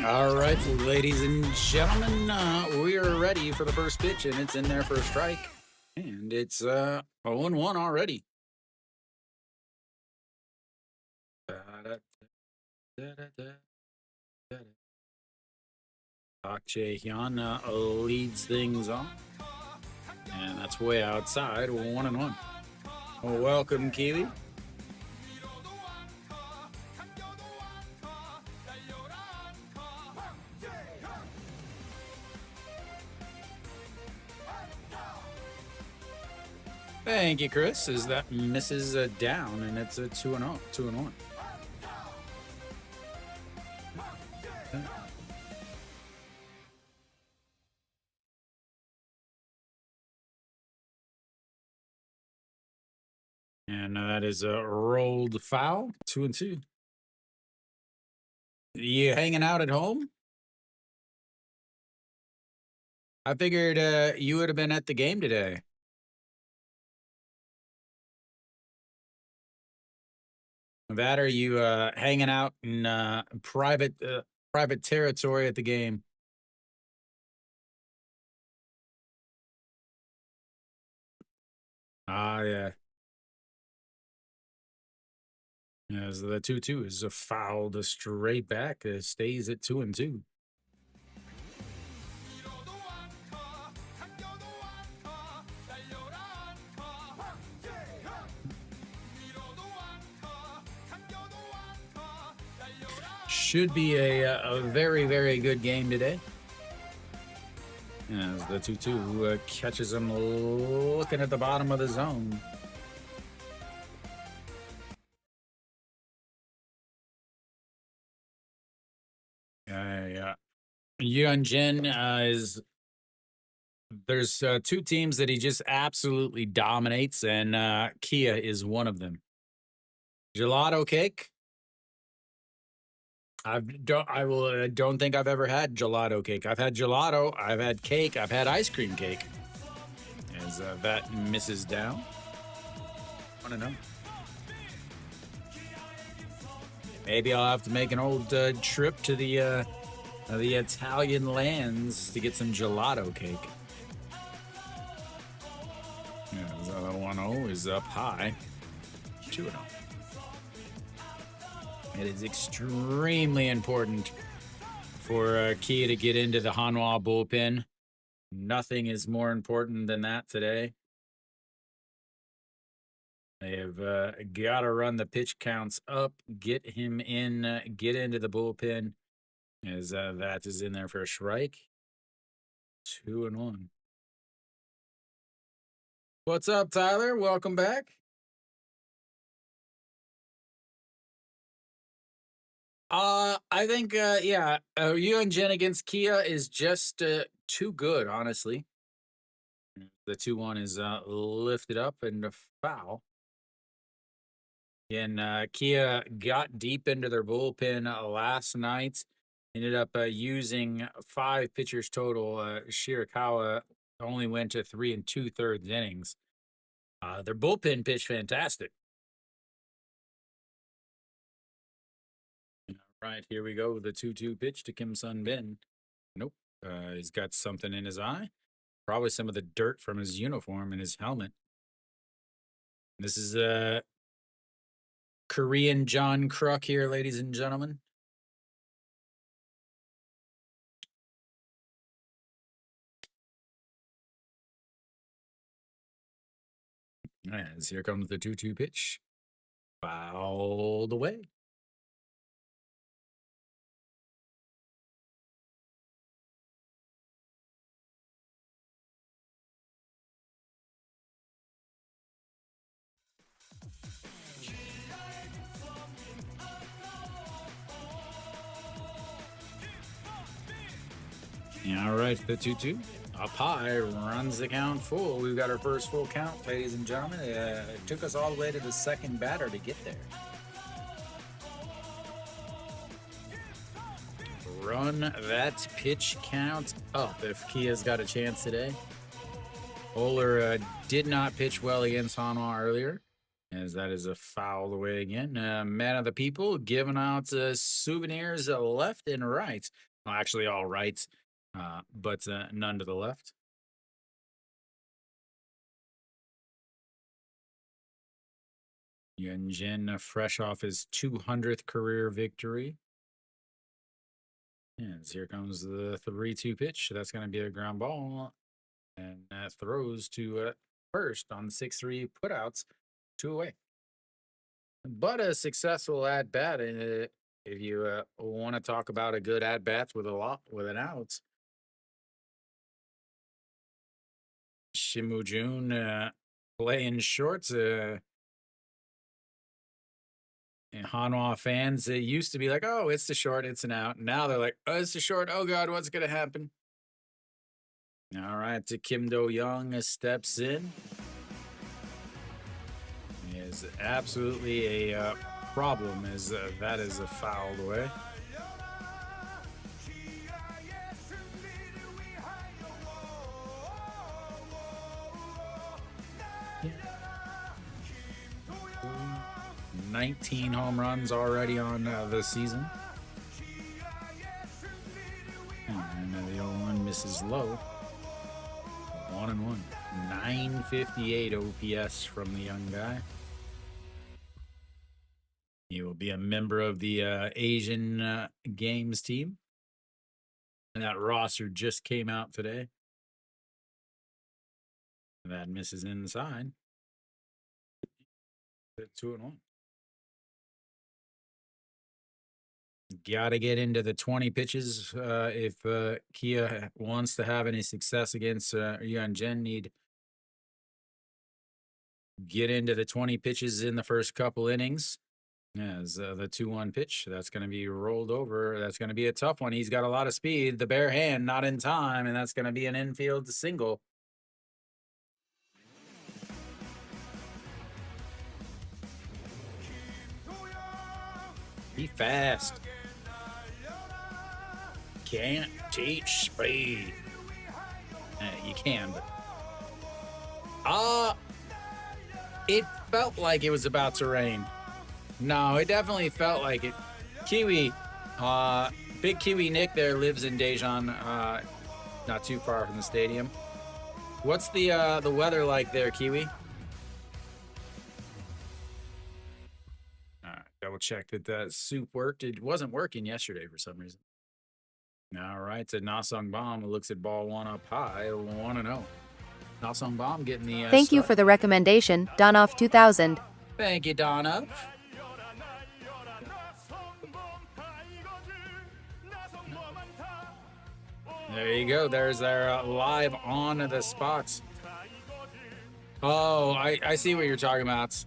All right, ladies and gentlemen, we are ready for the first pitch, and it's in there for a strike. And it's 0-1 already. Park Jae-hyun leads things on, and that's way outside, 1-1. Welcome, Keely. Thank you, Chris. As that misses down, and it's a 2-0, 2-1. And that is a rolled foul, 2-2. You hanging out at home? I figured you would have been at the game today. That or you hanging out in private territory at the game? Ah, yeah. Yeah, so the 2-2 is a foul to straight back. It stays at 2-2. Should be a very, very good game today. As the 2-2 catches him looking at the bottom of the zone. Yeah. Jin is. There's two teams that he just absolutely dominates, and Kia is one of them. Gelato cake. I don't think I've ever had gelato cake. I've had gelato, I've had cake, I've had ice cream cake. As that misses down. I don't know. Maybe I'll have to make an old trip to the Italian lands to get some gelato cake. Yeah, the 1-0 is up high. 2-0. It is extremely important for Kia to get into the Hanwha bullpen. Nothing is more important than that today. They have got to run the pitch counts up, get him in, get into the bullpen, as that is in there for a strike. 2-1. What's up, Tyler? Welcome back. I think, yeah, Jen against Kia is just too good, honestly. The 2-1 is lifted up and a foul. And Kia got deep into their bullpen last night. Ended up using 5 pitchers total. Shirakawa only went to 3 2/3 innings. Their bullpen pitched fantastic. Right, here we go. The 2-2 pitch to Kim Sun Bin. Nope. He's got something in his eye. Probably some of the dirt from his uniform and his helmet. This is Korean John Kruk here, ladies and gentlemen. As here comes the 2-2 pitch. Fouled away. All right, the 2-2 up high, runs the count full. We've got our first full count, ladies and gentlemen. It took us all the way to the second batter to get there. Run that pitch count up if Kia's got a chance today. Oler did not pitch well against Hanwha earlier, as that is a foul away again. Man of the people giving out souvenirs left and right. Well, actually, all right, but none to the left. Yun Jin, fresh off his 200th career victory. And here comes the 3-2 pitch. That's going to be a ground ball. And that throws to first on the 6-3 putouts, 2 away. But a successful at bat. If you want to talk about a good at bats with an out, Shimu Jun playing shorts. And Hanwha fans, it used to be like, oh, it's the short, it's an out. Now they're like, oh, it's the short. Oh God, what's gonna happen? All right, to Kim Do Young steps in. He is absolutely a problem, as that is a fouled away. Yeah. 19 home runs already on the season. And the 0-1 misses low. 1-1. 958 OPS from the young guy. He will be a member of the Asian Games team. And that roster just came out today. That misses inside. 2-1. Got to get into the 20 pitches if Kia wants to have any success against Yuan Jen. Need get into the 20 pitches in the first couple innings. As the 2-1 pitch, that's going to be rolled over. That's going to be a tough one. He's got a lot of speed. The bare hand, not in time, and that's going to be an infield single. Be fast. Can't teach speed. You can, but it felt like it was about to rain. No, it definitely felt like it. Kiwi, Big Kiwi Nick there lives in Daejeon, not too far from the stadium. What's the weather like there, Kiwi? All right, double check that that SOOP worked. It wasn't working yesterday for some reason. All right, to Nasung Bomb, who looks at ball one up high, 1-0. Nasung Bomb getting the Thank you start. for the recommendation, Donoff 2000. Thank you, Donna. There you go. There's our live on the spots. Oh, I see what you're talking about.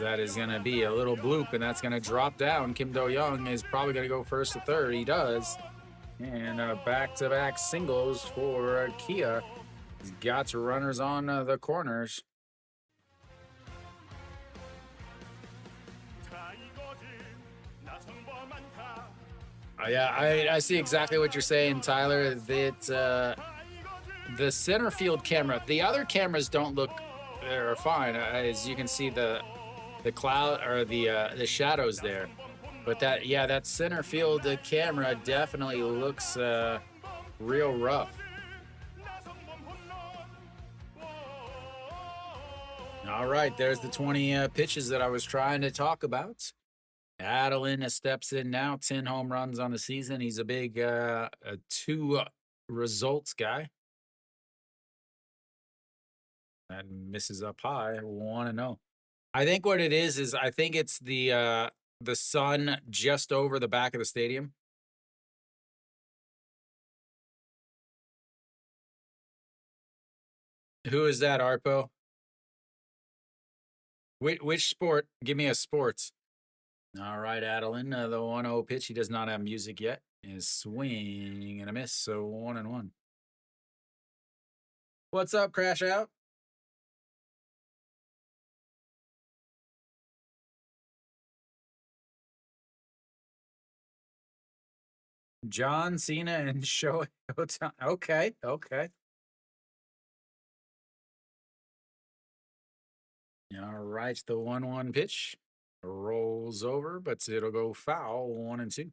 That is going to be a little bloop, and that's going to drop down. Kim Do Young is probably going to go first to third. He does. And back-to-back singles for Kia. He's got runners on the corners. Yeah, I see exactly what you're saying, Tyler. That the center field camera, the other cameras don't look, they're fine. As you can see the cloud or the shadows there. But that center field camera definitely looks real rough. All right, there's the 20 pitches that I was trying to talk about. Adeline steps in now, 10 home runs on the season. He's a big 2 results guy. That misses up high, 1-0. I think what it is I think it's the sun just over the back of the stadium. Who is that, Arpo? Which sport? Give me a sports. All right, Adeline. The 1-0 pitch. He does not have music yet. Is swing and a miss. So 1-1. What's up, Crash Out? John Cena and Shohei Ohtani. Okay. All right, the 1-1 pitch rolls over, but it'll go foul. 1-2.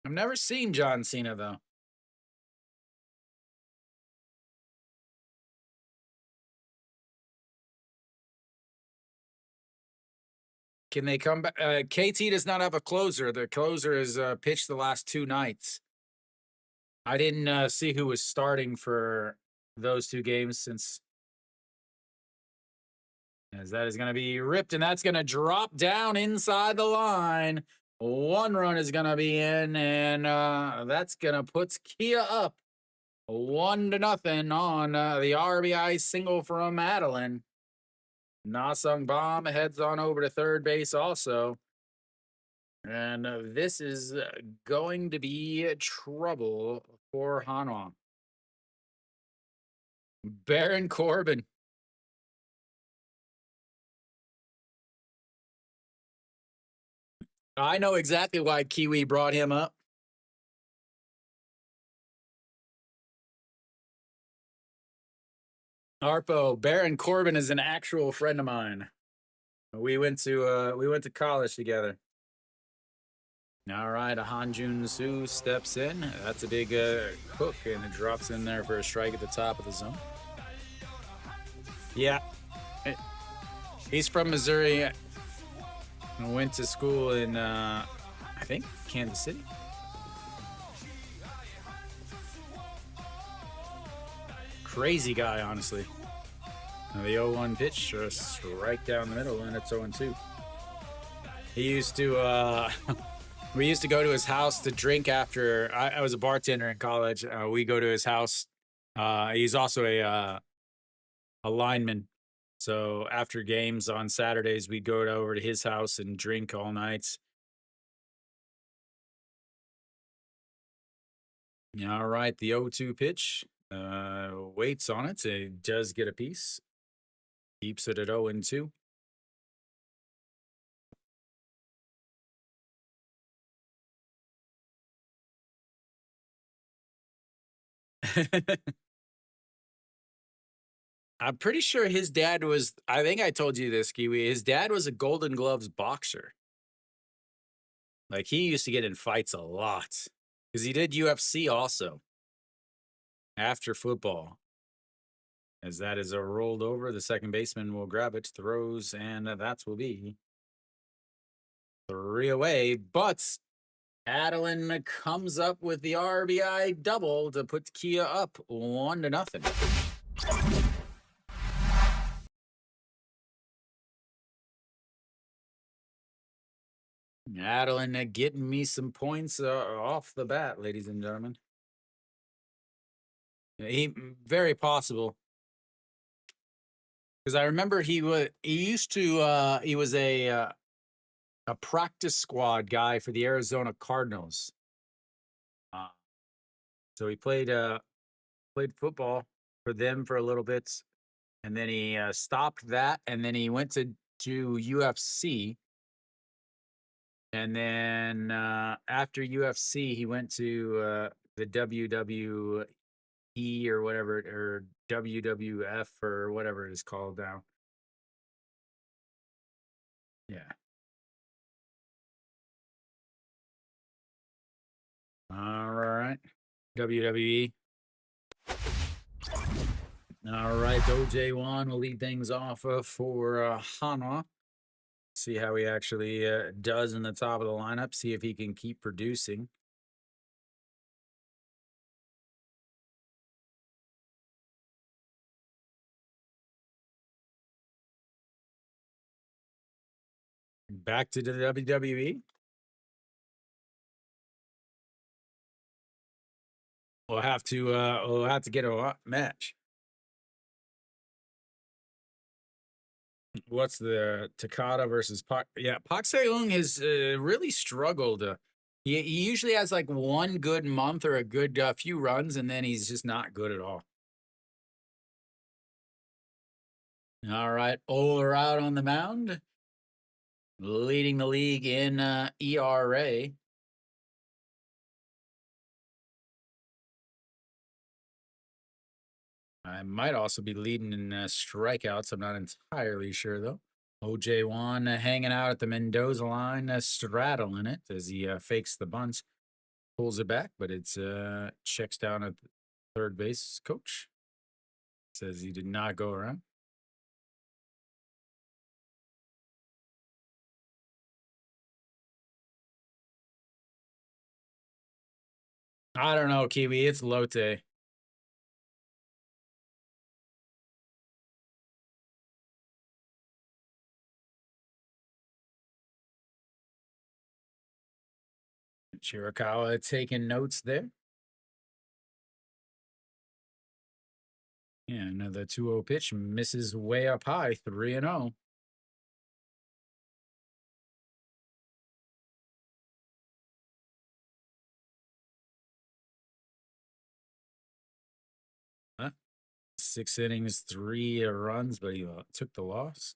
I've never seen John Cena, though. Can they come back? KT does not have a closer. The closer is pitched the last 2 nights. I didn't see who was starting for those 2 games since as that is going to be ripped and that's going to drop down inside the line. 1 run is going to be in and that's going to put Kia up 1-0 on the RBI single from Madeline. Nasung Bomb heads on over to third base also. And this is going to be trouble for Hanwha. Baron Corbin. I know exactly why Kiwi brought him up. Arpo, Baron Corbin is an actual friend of mine. We went to college together. All right, a Hanjun Su steps in. That's a big hook, and it drops in there for a strike at the top of the zone. Yeah, he's from Missouri. Went to school in, I think, Kansas City. Crazy guy, honestly. Now the 0-1 pitch, just right down the middle, and it's 0-2. He used to, we used to go to his house to drink after. I was a bartender in college. We go to his house. He's also a lineman. So after games on Saturdays, we'd go over to his house and drink all night. All right, the 0-2 pitch. Waits on it. It does get a piece. Keeps it at 0-2. I'm pretty sure his dad was, I think I told you this, Kiwi. His dad was a Golden Gloves boxer. Like, he used to get in fights a lot because he did UFC also after football. As that is rolled over, the second baseman will grab it, throws, and that will be 3 away. But Adeline comes up with the RBI double to put Kia up 1-0. Adeline getting me some points off the bat, ladies and gentlemen. He very possible. Because I remember he was a practice squad guy for the Arizona Cardinals. So he played football for them for a little bit, and then he stopped that, and then he went to UFC. And then after UFC, he went to the WWE or whatever, or WWF or whatever it is called now. Yeah. All right. WWE. All right. OJ1 will lead things off for Hanwha. See how he actually does in the top of the lineup. See if he can keep producing. Back to the WWE. We'll have to get a match. What's the Takada versus Pak? Yeah, Pak Seung has really struggled. He usually has like one good month or a good few runs, and then he's just not good at all. All right, Oler out on the mound, leading the league in ERA. I might also be leading in strikeouts. I'm not entirely sure, though. OJ1 hanging out at the Mendoza line, straddling it as he fakes the bunts. Pulls it back, but it's checks down at third base coach. Says he did not go around. I don't know, Kiwi. It's Lotte. Chirikawa taking notes there. Yeah, another 2-0 pitch misses way up high, 3-0. Huh? 6 innings, 3 runs, but he took the loss.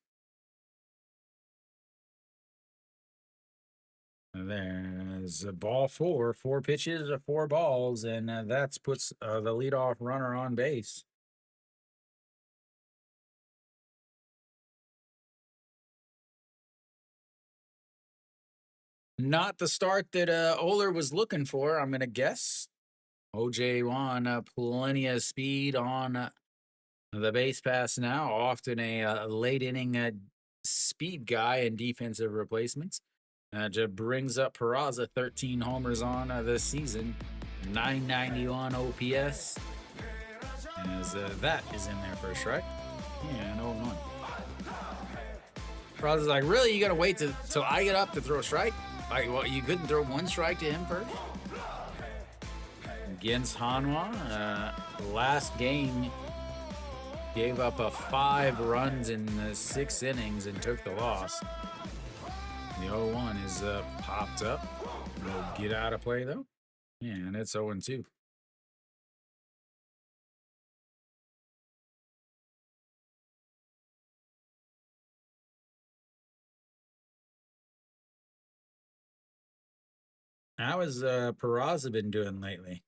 There's a ball 4 pitches, 4 balls, and that puts the leadoff runner on base. Not the start that Oler was looking for, I'm going to guess. OJ Juan, plenty of speed on the base pass now, often a late inning speed guy in defensive replacements. Just brings up Peraza, 13 homers on this season, 991 OPS. As that is in there for a strike. Yeah, no one. Peraza's like, really? You got to wait till I get up to throw a strike? Like, well, you couldn't throw 1 strike to him first? Against Hanwha, last game, gave up 5 runs in 6 innings and took the loss. The 0-1 is popped up. We'll get out of play, though. Yeah, and it's 0-2. How has Peraza been doing lately?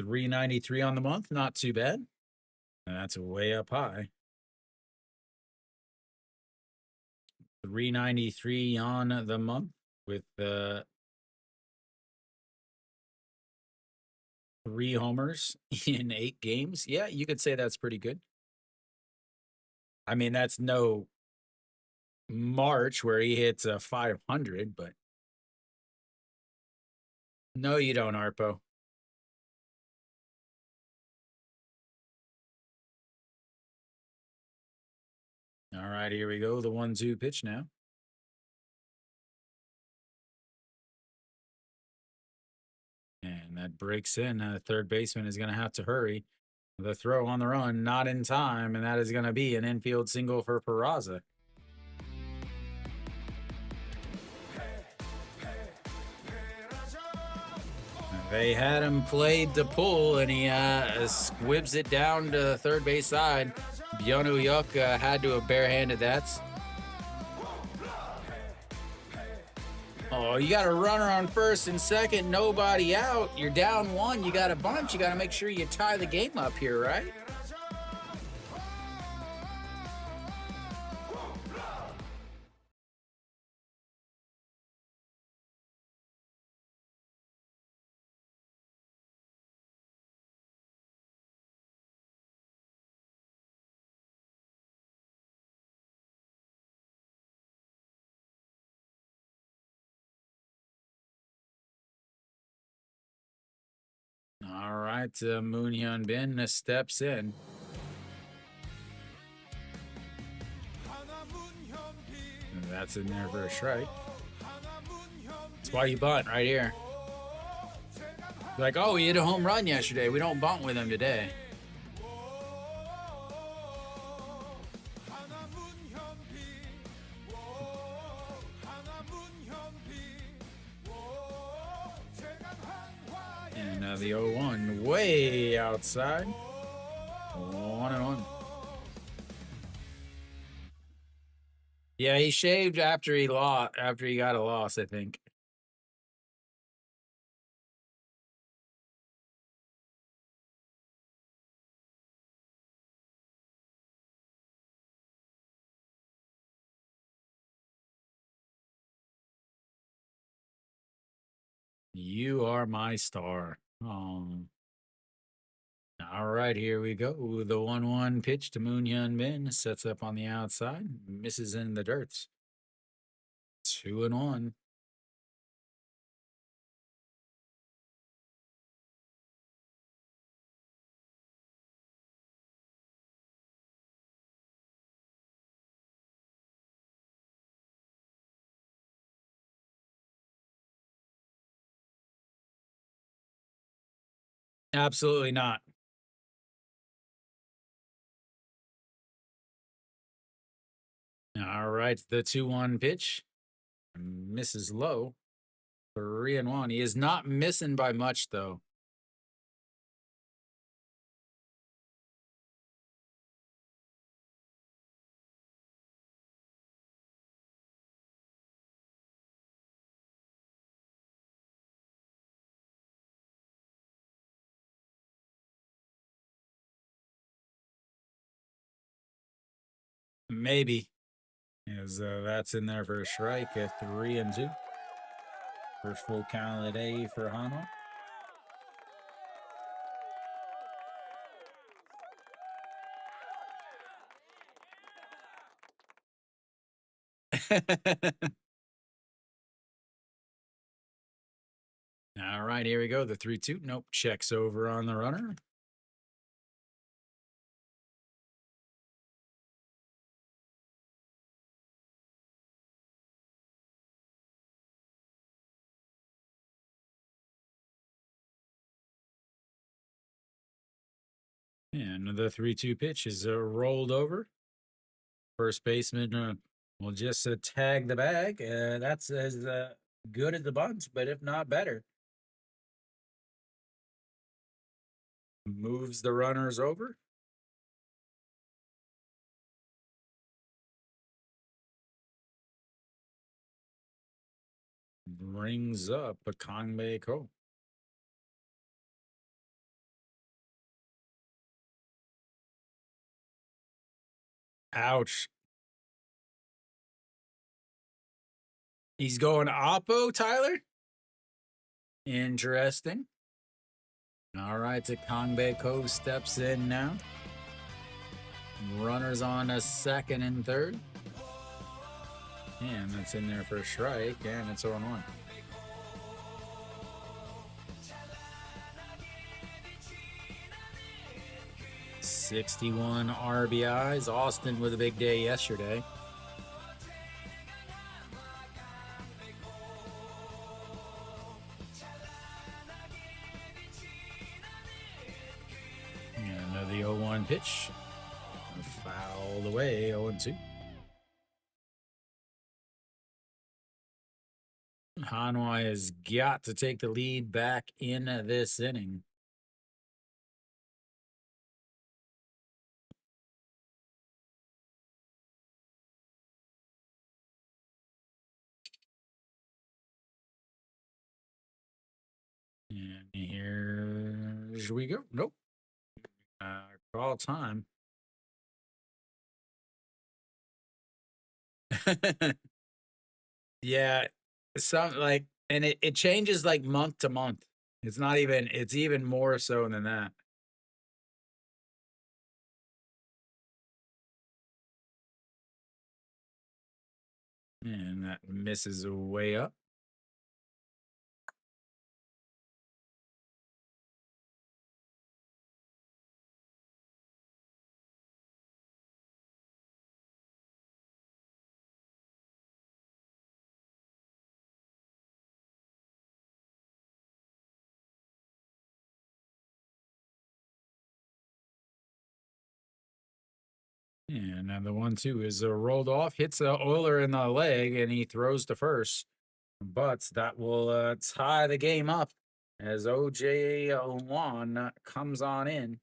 $393 on the month, not too bad. That's way up high. $393 on the month with 3 homers in 8 games. Yeah, you could say that's pretty good. I mean, that's no March where he hits 500, but no, you don't, Arpo. All right, here we go. The 1-2 pitch now. And that breaks in. Third baseman is going to have to hurry. The throw on the run, not in time, and that is going to be an infield single for Peraza. They had him played to pull, and he squibs it down to the third base side. Byonu Yuk had to have barehanded that. Oh, you got a runner on first and second, nobody out. You're down 1. You got a bunch. You got to make sure you tie the game up here, right? All right, Moon Hyun Bin steps in. And that's in there for a strike. That's why you bunt right here. Like, oh, he hit a home run yesterday. We don't bunt with him today. And the 0-1 way outside. 1-1. Yeah, he shaved after he got a loss, I think. You are my star. All right, here we go. The 1-1 pitch to Moon Hyun Min sets up on the outside, misses in the dirt. 2-1. Absolutely not. All right, the 2-1 pitch misses low. 3-1. He is not missing by much, though. Maybe. As that's in there for a strike at 3-2. First full count of the day for Hanwha. All right, here we go. The 3-2. Nope. Checks over on the runner. And the 3-2 pitch is rolled over. First baseman will just tag the bag. That's as good as the bunch, but if not better. Moves the runners over. Brings up a Kangbae Ko. Ouch. He's going Oppo, Tyler? Interesting. All right, so Kangbae Ko steps in now. Runners on a second and third. And that's in there for a strike, and it's 0-1. '61 RBIs. Austin with a big day yesterday. And the 0-1 pitch. Fouled away, 0-2. Hanwha has got to take the lead back in this inning. And here we go. Nope. Call time. Yeah. Some like, and it changes like month to month. It's not even, it's even more so than that. And that misses way up. And then the 1-2 is rolled off, hits the Oiler in the leg, and he throws to first. But that will tie the game up as OJ Juan comes on in.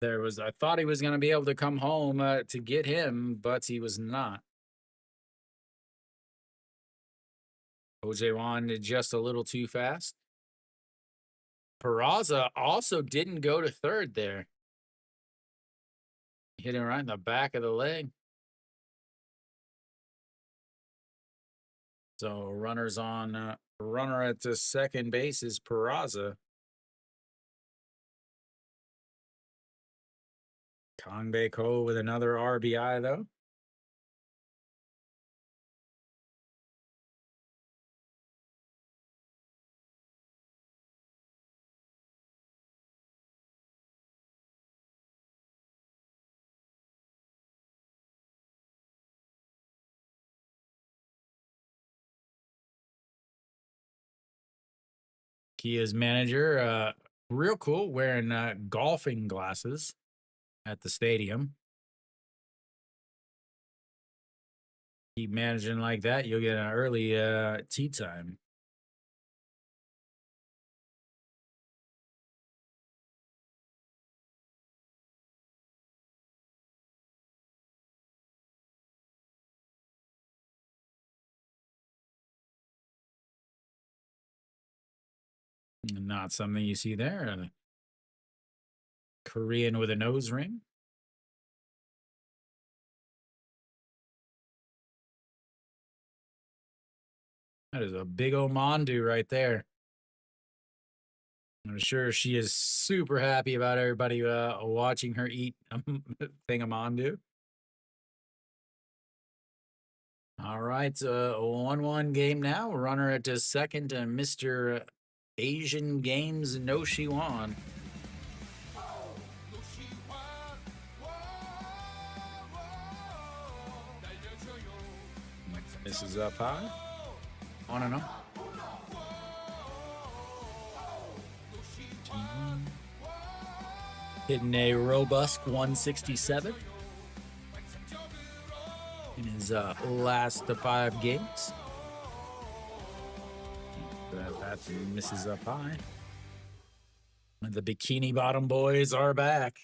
I thought he was going to be able to come home to get him, but he was not. OJ Juan just a little too fast. Peraza also didn't go to third there. Hit him right in the back of the leg. So runners on runner at the second base is Peraza. Kangbae Ko with another RBI though. Kia's manager, real cool, wearing golfing glasses at the stadium. Keep managing like that, you'll get an early tee time. Not something you see there. Korean with a nose ring. That is a big old Mandu right there. I'm sure she is super happy about everybody watching her eat a thing of Mandu. All right, 1-1 game now. Runner at the second, Mr. Asian Games No Shiwan. This is up high. On and on. Hitting a robust 167 in his last 5 games. That misses up high. The Bikini Bottom boys are back.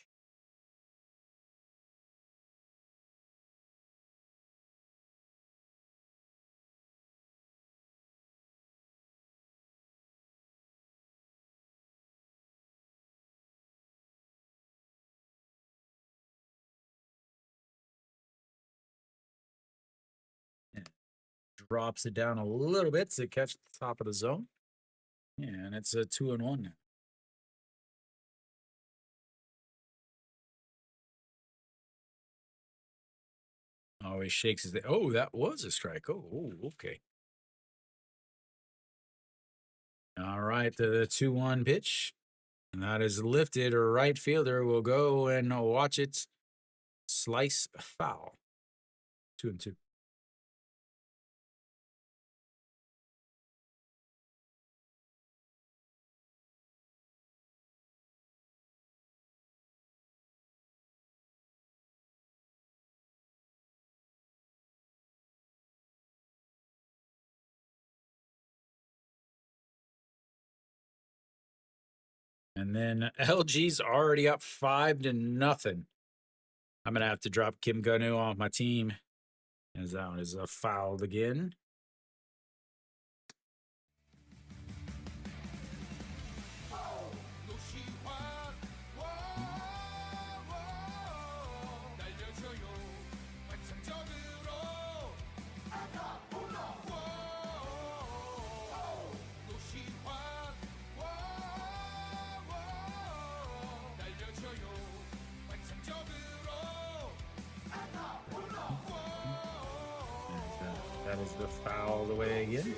Drops it down a little bit to catch the top of the zone. Yeah, and it's a 2-1 now. Oh, he shakes his. Oh, that was a strike. Oh, okay. All right, the 2-1 pitch. And that is lifted. A right fielder will go and watch it slice foul. 2-2. And then LG's already up 5-0. I'm gonna have to drop Kim Ganu off my team, as that one is fouled again. That is the foul away again.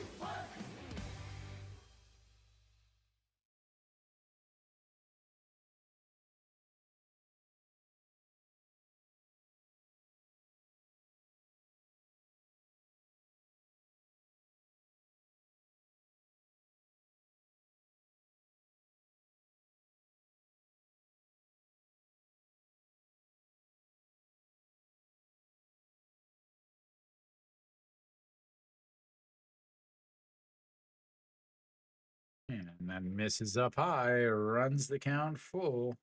And that misses up high, runs the count full.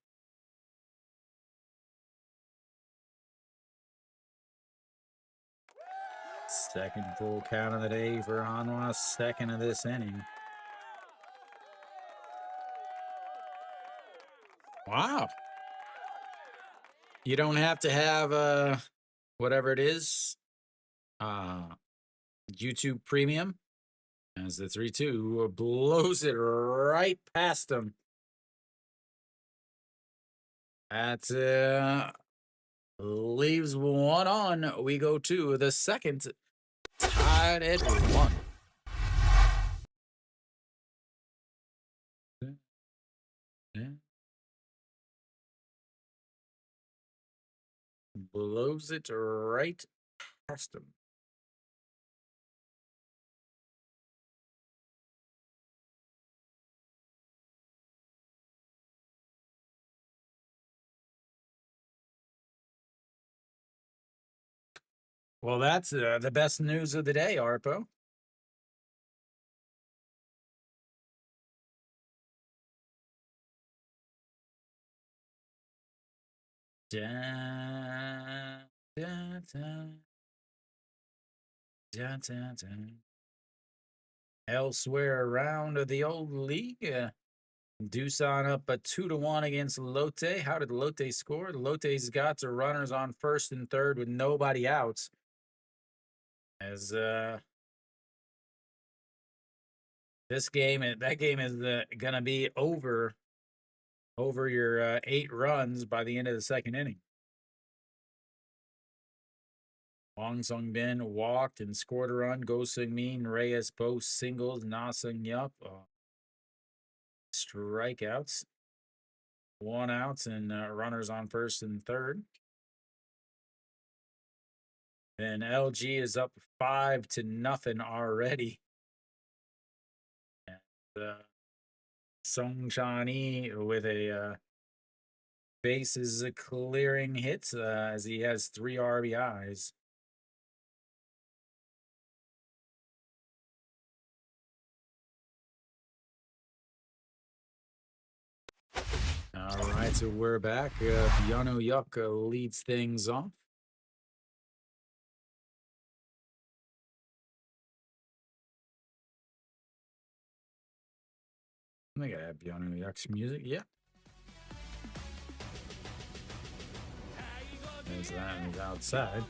Second full count of the day for Hanwha, second of this inning. Wow. You don't have to have whatever it is, YouTube Premium As the 3-2 blows it right past him. That leaves one on. We go to the second, tied at 1. Blows it right past him. Well, that's the best news of the day, Arpo. Da, da, da, da, da, da. Elsewhere around the old league, Doosan up a 2-1 against Lotte. How did Lotte score? Lotte's got the runners on first and third with nobody out. As that game is gonna be over your 8 runs by the end of the second inning. Wang Songbin walked and scored a run. Go Seung-min, Reyes both singles. Na Seung-yup strikeouts. 1 outs and runners on first and third. And LG is up 5-0 already. And Song Chan-yi with a bases clearing hit as he has 3 RBIs. All right, so we're back. Byung Yuk leads things off. I gotta have Byung Yuk's music. Yeah. There's that. He's outside.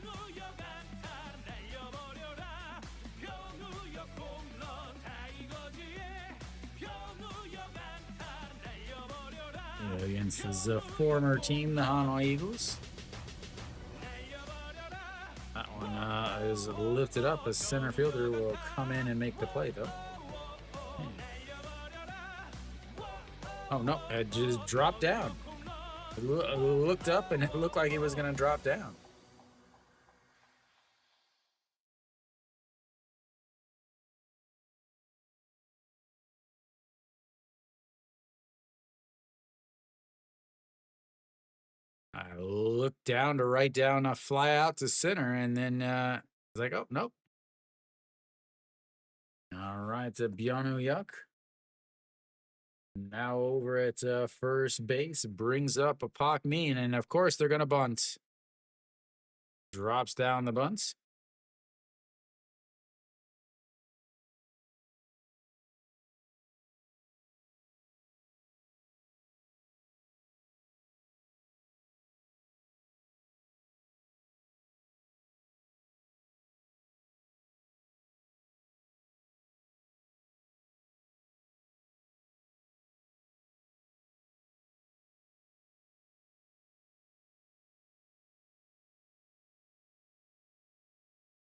Against his former team, the Hanwha Eagles. That one is lifted up. A center fielder will come in and make the play, though. Oh, no. It just dropped down. It looked up, and it looked like it was going to drop down. I looked down to write down a fly out to center, and then I was like, oh, nope. All right, Byung Yuk. Now over at first base, brings up a Pak Min, and of course they're going to bunt. Drops down the bunts.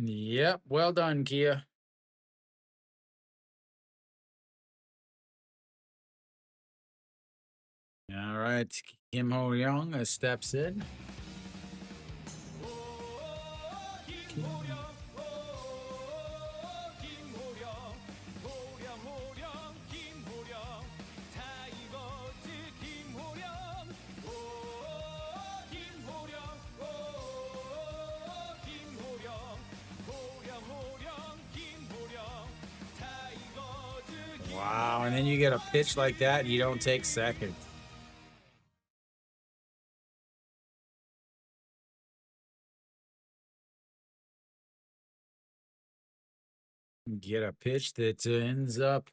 Yep, well done, Kia. All right, Kim Ho Young steps in. Wow, and then you get a pitch like that, and you don't take second. Get a pitch that ends up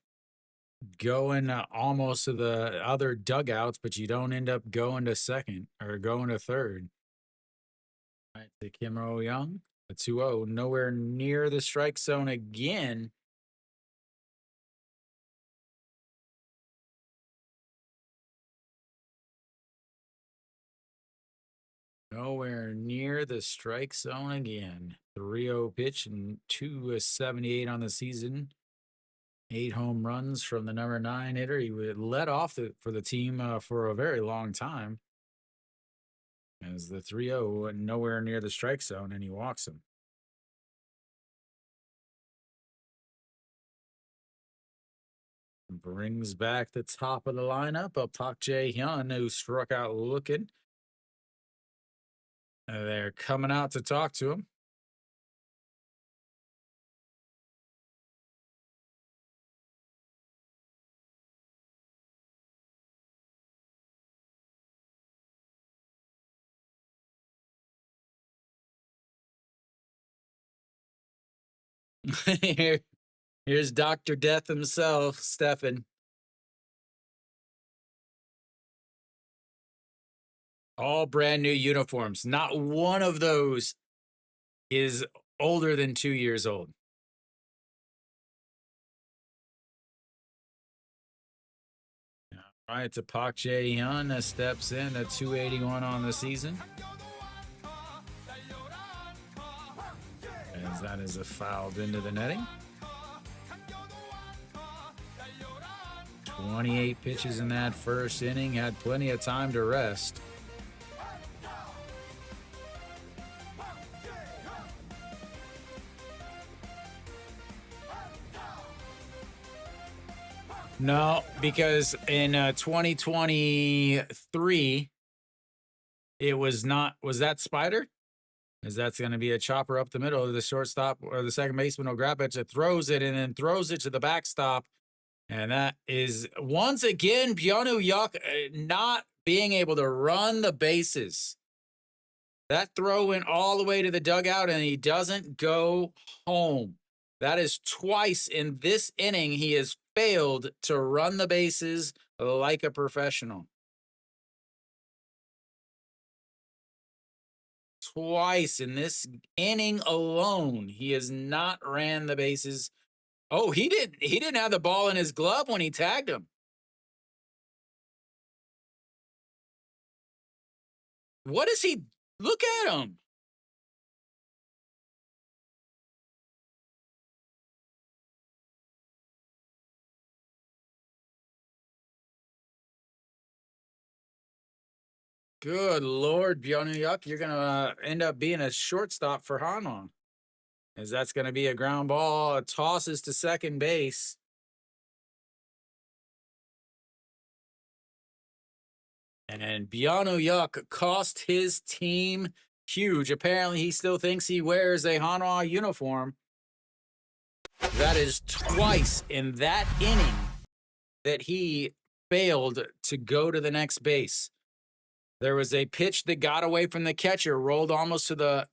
going almost to the other dugouts, but you don't end up going to second or going to third. All right, to Kim Ho Young, a 2-0, nowhere near the strike zone again. Nowhere near the strike zone again. 3-0 pitch and 278 on the season. 8 home runs from the number 9 hitter. He would led off for the team for a very long time. As the 3-0 nowhere near the strike zone, and he walks him. Brings back the top of the lineup of Park Jae-hyun, who struck out looking. They're coming out to talk to him. Here's Dr. Death himself, Stefan. All brand new uniforms. Not one of those is older than 2 years old. All right, to Park Jae-hyun steps in at 281 on the season. As that is fouled into the netting. 28 pitches in that first inning, had plenty of time to rest. No, because in 2023, it was not. Was that Spider? As that's going to be a chopper up the middle. The shortstop or the second baseman will grab it, throws it, and then throws it to the backstop. And that is once again Byung-Woo Yuk not being able to run the bases. That throw went all the way to the dugout, and he doesn't go home. That is twice in this inning he has failed to run the bases like a professional. Twice in this inning alone, he has not ran the bases. Oh, he didn't have the ball in his glove when he tagged him. What is he? Look at him. Good Lord, Byung-Woo Yuk, you're going to end up being a shortstop for Hanwha. As that's going to be a ground ball. It tosses to second base. And Byung-Woo Yuk cost his team huge. Apparently, he still thinks he wears a Hanwha uniform. That is twice in that inning that he failed to go to the next base. There was a pitch that got away from the catcher, rolled almost to the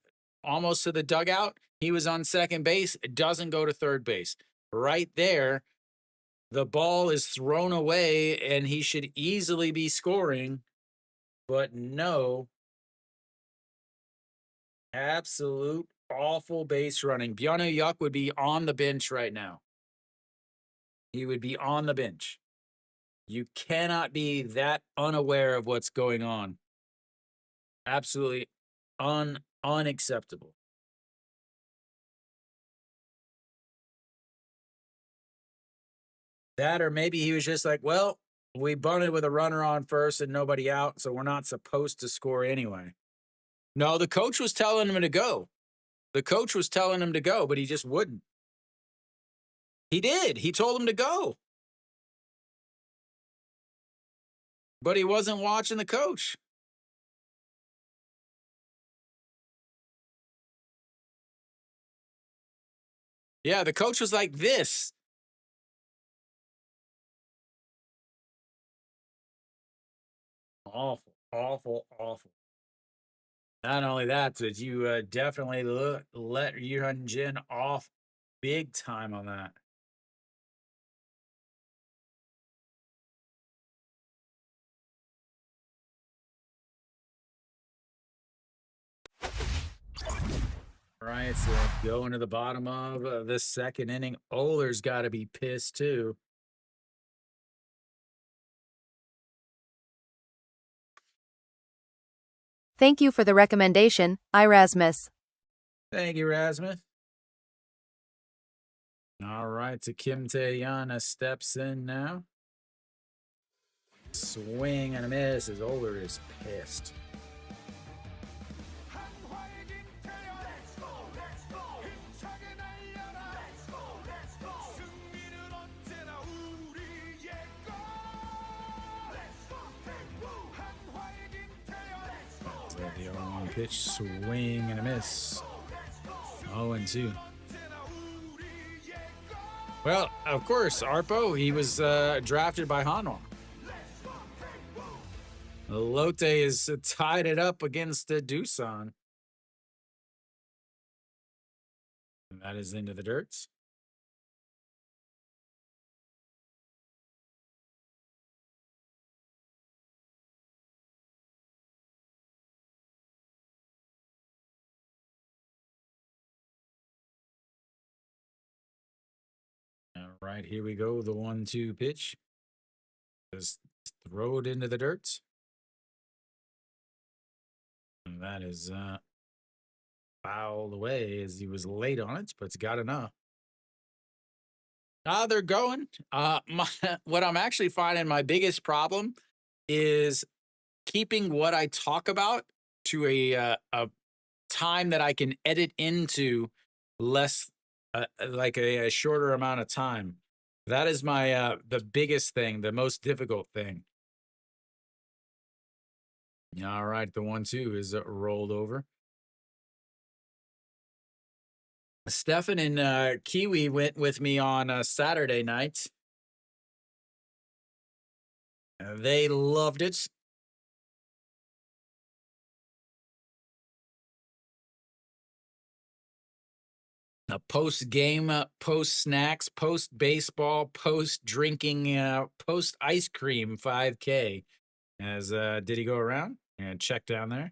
dugout. He was on second base. It doesn't go to third base. Right there, the ball is thrown away, and he should easily be scoring. But no. Absolute awful base running. Byung-Woo Yuk would be on the bench right now. He would be on the bench. You cannot be that unaware of what's going on. Absolutely unacceptable. That, or maybe he was just like, well, we bunted with a runner on first and nobody out, so we're not supposed to score anyway. No, the coach was telling him to go. The coach was telling him to go, but he just wouldn't. He did. He told him to go. But he wasn't watching the coach. Yeah, the coach was like this. Awful, awful, awful. Not only that, but you definitely let Yuhan Jin off big time on that. Right, so going to the bottom of the second inning. Oler's got to be pissed too. Thank you for the recommendation, Erasmus. Thank you, Rasmus. All right, to Kim Taeyana steps in now. Swing and a miss. His older is pissed. The 0-1 pitch, swing and a miss. 0-2. Well, of course, Arpo, he was drafted by Hanwha. Lotte is tied it up against Doosan. And that is into the dirts. All right, here we go. The 1-2 pitch. Just throw it into the dirt. And that is fouled away as he was late on it, but it's got enough. They're going. What I'm actually finding my biggest problem is keeping what I talk about to a time that I can edit into less, like a shorter amount of time. That is my the biggest thing, the most difficult thing. All right, the 1-2 is rolled over. Stefan and Kiwi went with me on Saturday night. They loved it. Post game, post snacks, post baseball, post drinking, post ice cream 5K. As did he go around? And check down there.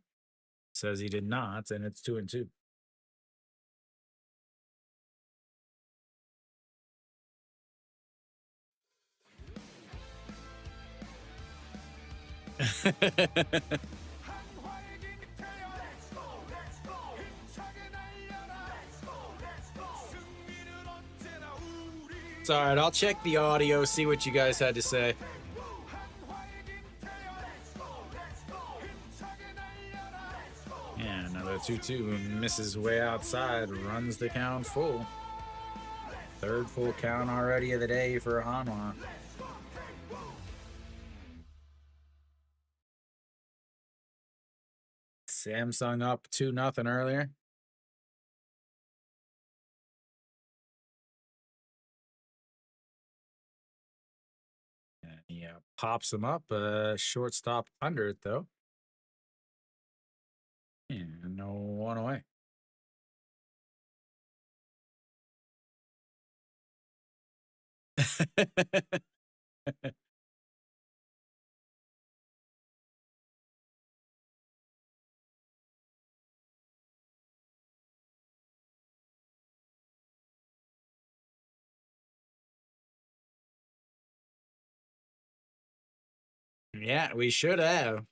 Says he did not, and it's 2-2. It's all right. I'll check the audio, see what you guys had to say. Yeah, another 2-2 misses way outside, runs the count full. Third full count already of the day for Hanwha. Samsung up 2-0 earlier. And he pops him up. Shortstop under it, though. And no one away. Yeah, we should have.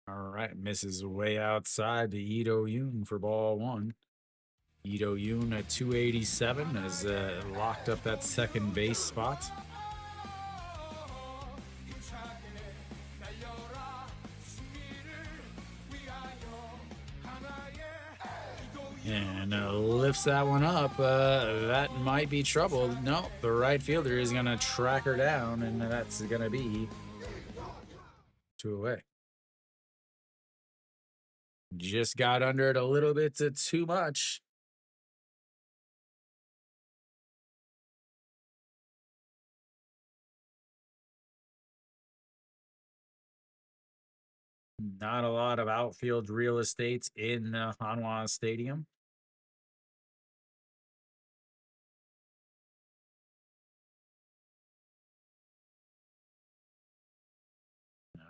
All right, misses way outside to Ito Yoon for ball 1. Ito Yoon at 287 has locked up that second base spot. And lifts that one up. That might be trouble. No, the right fielder is going to track her down, and that's going to be 2 away. Just got under it a little bit too much. Not a lot of outfield real estate in Hanwha Stadium.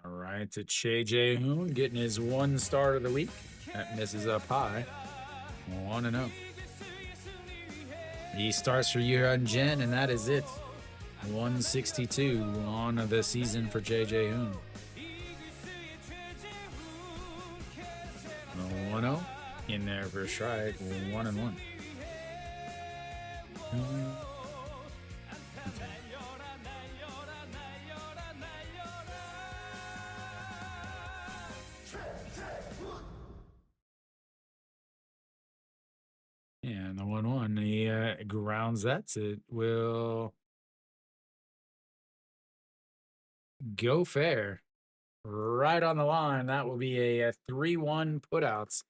All right, to Che Jae-hoon getting his 1 start of the week. That misses up high. 1-0. He starts for Yuhan Jin, and that is it. 162 on the season for Che Jae-hoon. 1-0 in there for a strike, 1-1. And the 1-1, he grounds that. It will go fair. Right on the line. That will be a 3-1 putouts.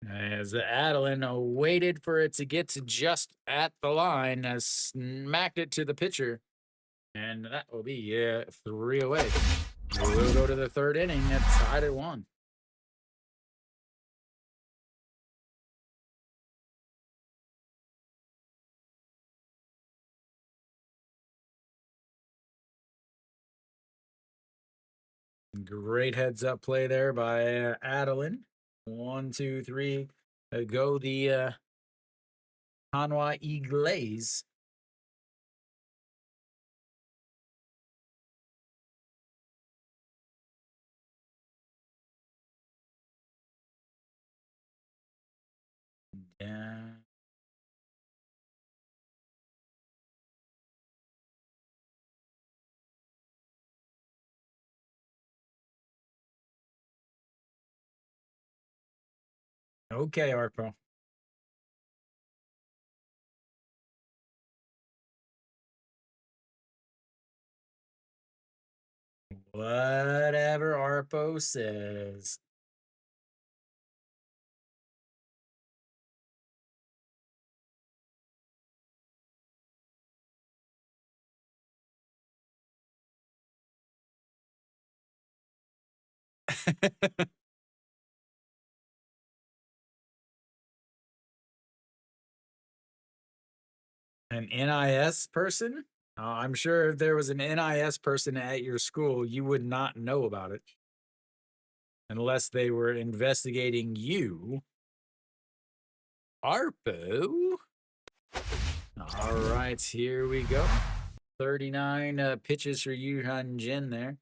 As Adeline waited for it to get to just at the line, smacked it to the pitcher. And that will be 3 away. We'll go to the third inning. It's tied at 1. Great heads up play there by Adeline. 1, 2, 3. Go the Hanwha Eagles. Yeah. Okay, Arpo. Whatever Arpo says. An NIS person? I'm sure if there was an NIS person at your school, you would not know about it. Unless they were investigating you. Arpo? All right, here we go. 39 pitches for Yu Han Jin there.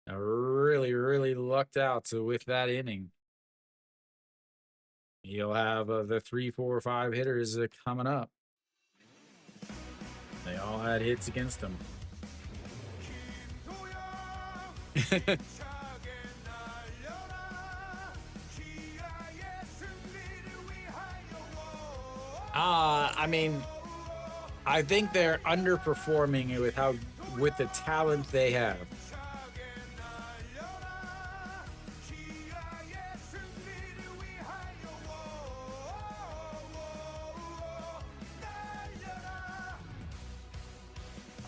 Really lucked out with that inning. He'll have the 3, 4, 5 hitters coming up. They all had hits against him. I mean, I think they're underperforming with the talent they have.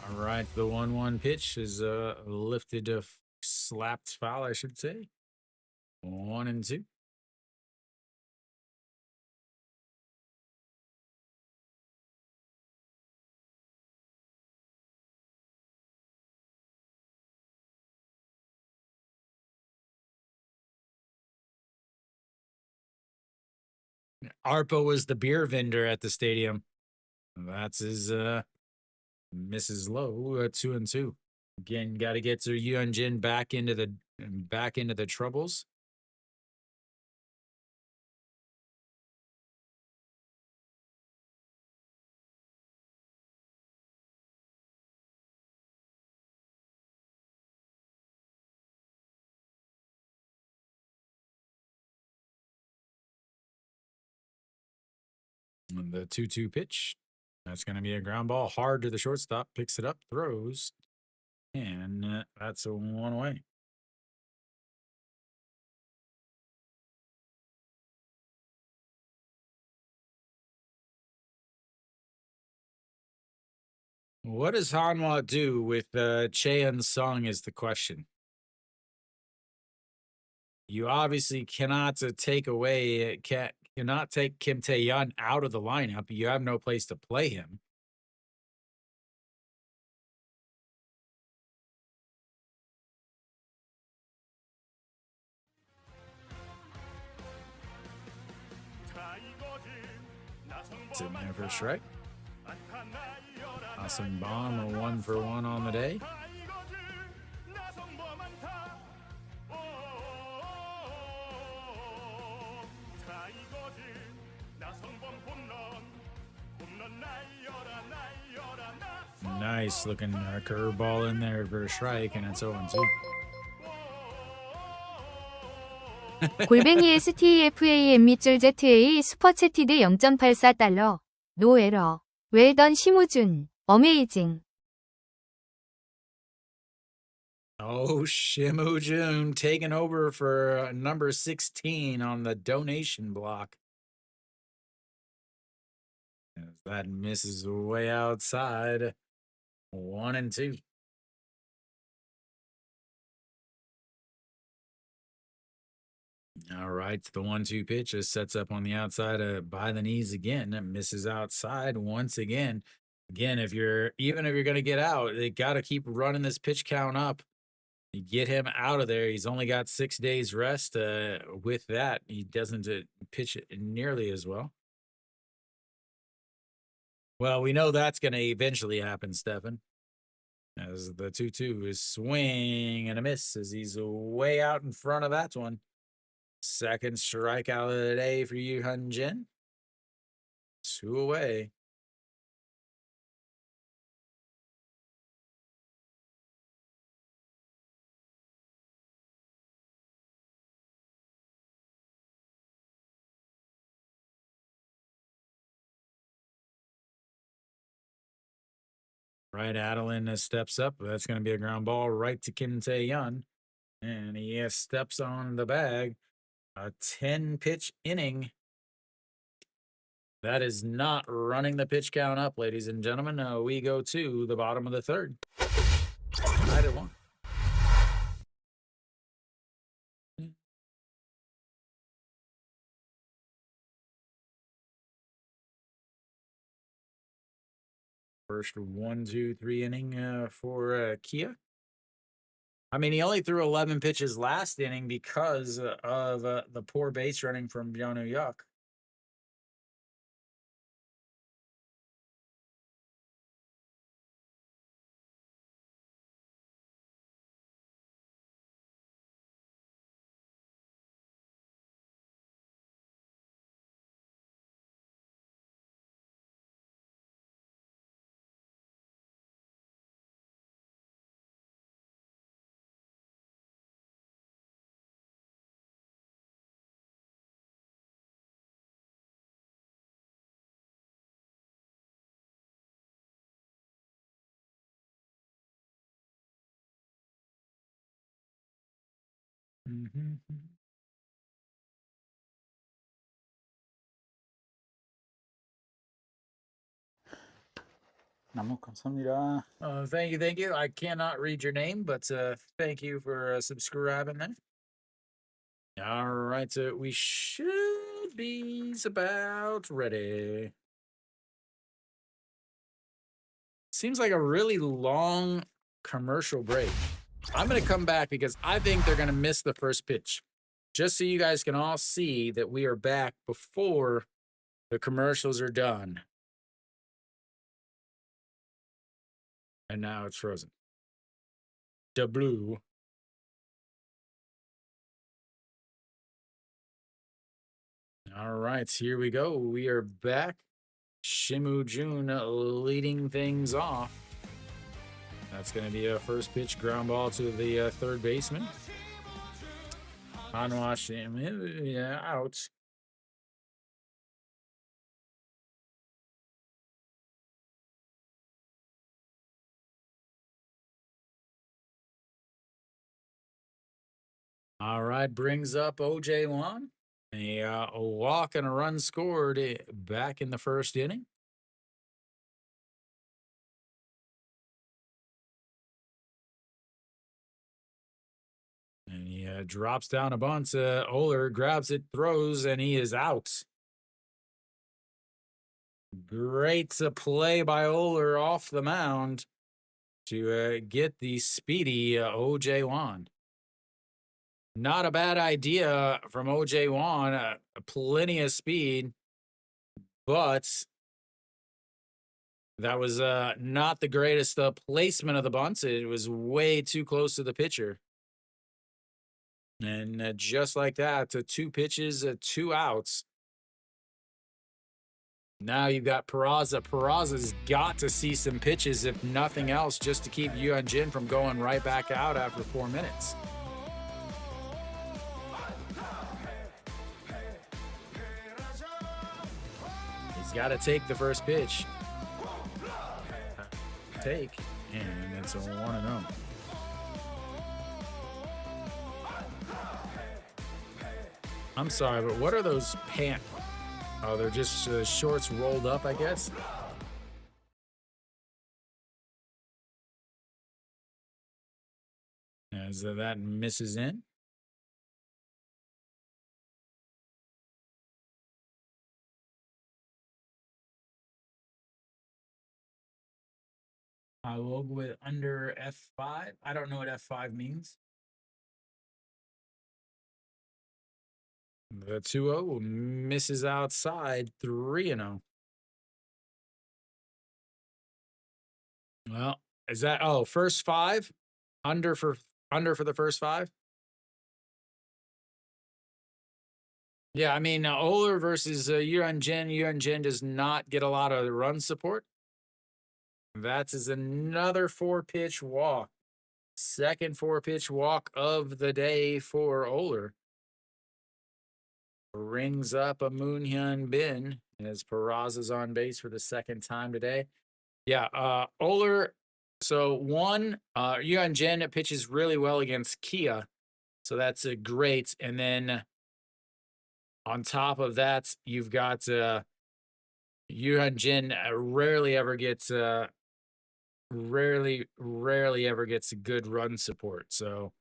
All right, the 1-1 pitch is lifted, slapped foul, I should say. 1-2. Arpo was the beer vendor at the stadium. That's his Mrs. Lowe, 2-2. Again, got to get Yuan Jin back into the troubles. And the 2-2 pitch. That's going to be a ground ball hard to the shortstop. Picks it up, throws, and that's a 1 away. What does Hanwha do with Cheon Sung is the question. You obviously cannot cannot take Kim Tae-yeon out of the lineup. You have no place to play him. Sitting there for a strike. Awesome bomb, a 1-for-1 on the day. Nice looking curveball in there for a strike, and it's 0-2. 골뱅이의 STEFAMZA 슈퍼채티드 0.84달러. 노 에러. 웰던 심우준. 어메이징. Oh, Shimu Jun taking over for number 16 on the donation block. As that misses way outside. 1-2. All right, the 1-2 pitch just sets up on the outside by the knees again. It misses outside once again. Again, if you're gonna get out, they got to keep running this pitch count up. You get him out of there. He's only got 6 days rest. With that, he doesn't pitch it nearly as well. Well, we know that's going to eventually happen, Stefan. As the 2-2 is swing and a miss as he's way out in front of that one. Second strikeout of the day for Yu Hun Jin. 2 away. Right, Adeline steps up. That's going to be a ground ball right to Kim Tae-yeon. And he steps on the bag. A 10-pitch inning. That is not running the pitch count up, ladies and gentlemen. We go to the bottom of the third. 9-1. First 1, 2, 3 inning for Kia. I mean, he only threw 11 pitches last inning because of the poor base running from Byung Yuk. 너무 감사합니다. Thank you. I cannot read your name, but thank you for subscribing there. All right, so we should be about ready. Seems like a really long commercial break. I'm going to come back because I think they're going to miss the first pitch. Just so you guys can all see that we are back before the commercials are done. And now it's frozen. The blue. All right, here we go. We are back. Shimu Jun leading things off. That's going to be a first pitch ground ball to the third baseman. Hanwha out. All right, brings up O.J. Wan. A walk and a run scored back in the first inning. And he drops down a bunt. Oler grabs it, throws, and he is out. Great play by Oler off the mound to get the speedy O.J. Wan. Not a bad idea from O.J. Wan. Plenty of speed, but that was not the greatest placement of the bunt. It was way too close to the pitcher. And just like that, 2 pitches, 2 outs. Now you've got Peraza. Peraza's got to see some pitches, if nothing else, just to keep Yuan Jin from going right back out after 4 minutes. He's got to take the first pitch. And it's a 1-0. I'm sorry, but what are those pants? Oh, they're just shorts rolled up, I guess. As that misses in. I will go with under F5. I don't know what F5 means. The 2-0 misses outside, 3-0. Well, is that first 5? Under for the first 5? Yeah, I mean, Oler versus Yuan Jin. Yuan Jin does not get a lot of run support. That is another 4-pitch walk. Second 4-pitch walk of the day for Oler. Rings up a Moonhyun Bin as Peraza's on base for the second time today. Yeah, Oler. So Yuan Jin pitches really well against Kia. So that's great. And then on top of that, you've got Yuan Jin rarely ever gets a good run support. So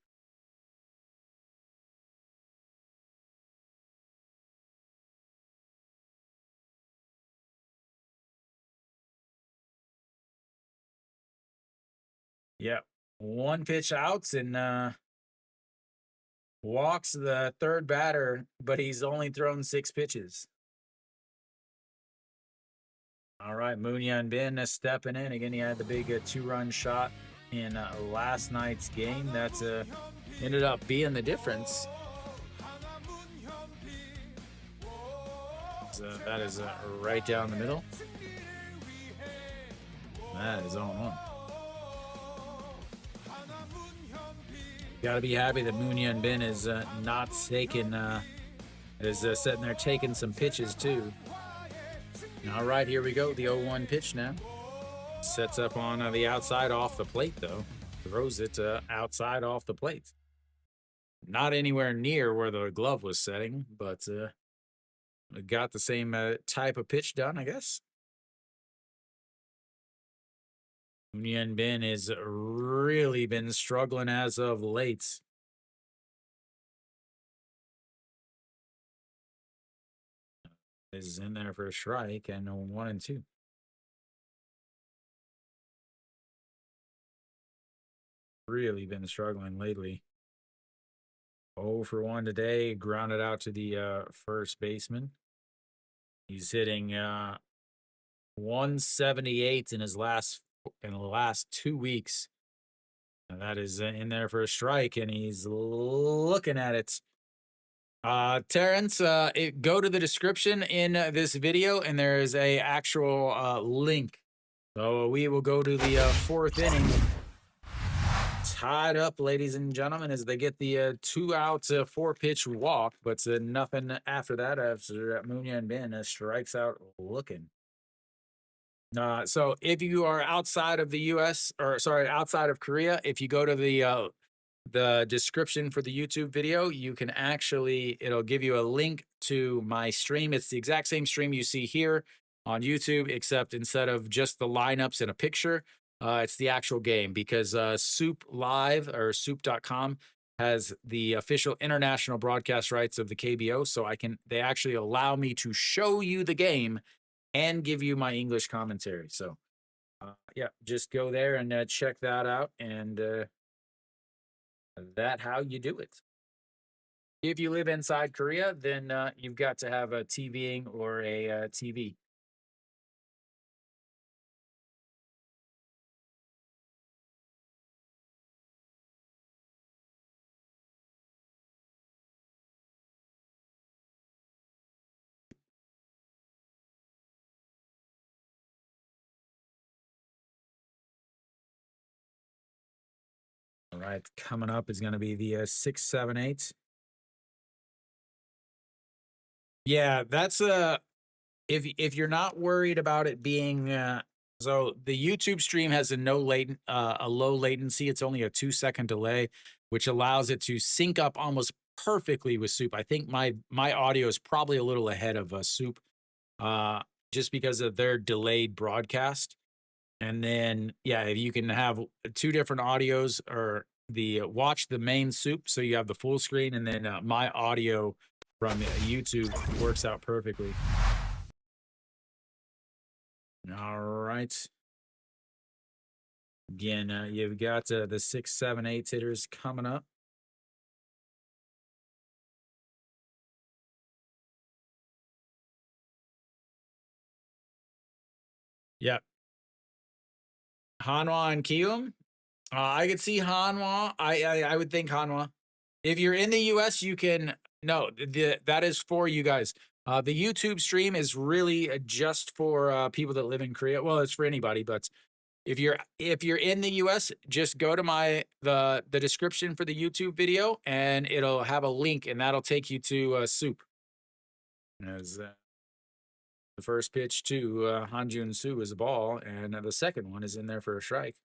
yeah, 1 pitch outs and walks the third batter, but he's only thrown 6 pitches. All right, Moonhyun Bin stepping in. Again, he had the big 2-run shot in last night's game. That's ended up being the difference. So that is right down the middle. That is 0-1. Got to be happy that Moonhyun Bin is not taking, sitting there taking some pitches too. All right, here we go. The 0-1 pitch now. Sets up on the outside off the plate, though. Throws it outside off the plate. Not anywhere near where the glove was setting, but got the same type of pitch done, I guess. Moonhyun Bin has really been struggling as of late. Is in there for a strike and 1-2. Really been struggling lately. 0 for 1 today, grounded out to the first baseman. He's hitting 178 in the last 2 weeks. And that is in there for a strike, and he's looking at it. Terrence, go to the description in this video, and there is a actual link. So we will go to the 4th inning. Tied up, ladies and gentlemen, as they get the 2-out 4-pitch walk, but nothing after that after Moonhyun Bin strikes out looking. So if you are outside of the U.S. outside of Korea, if you go to the description for the YouTube video, you can it'll give you a link to my stream. It's the exact same stream you see here on YouTube, except instead of just the lineups and a picture, it's the actual game, because SOOP Live or SOOP.com has the official international broadcast rights of the KBO. So they actually allow me to show you the game and give you my English commentary. So yeah, just go there and check that out, and that's how you do it. If you live inside Korea, then you've got to have a TVing or a TV. All right, coming up is going to be the 6, 7, 8. Yeah, that's if you're not worried about it being so the YouTube stream has a low latency. It's only a 2-second delay, which allows it to sync up almost perfectly with Soup. I think my audio is probably a little ahead of Soup, uh, just because of their delayed broadcast. And then yeah, if you can have two different audios, or watch the main Soup, so you have the full screen, and then my audio from YouTube works out perfectly. All right. Again, you've got the 6, 7, 8 hitters coming up. Yep. Hanwha and Kium. I could see Hanwha. I would think Hanwha. If you're in the US, you can no, that is for you guys. The YouTube stream is really just for people that live in Korea. Well, it's for anybody, but if you're in the US, just go to the description for the YouTube video, and it'll have a link, and that'll take you to Soup. As the first pitch to Hanjun Soo is a ball, and the second one is in there for a strike.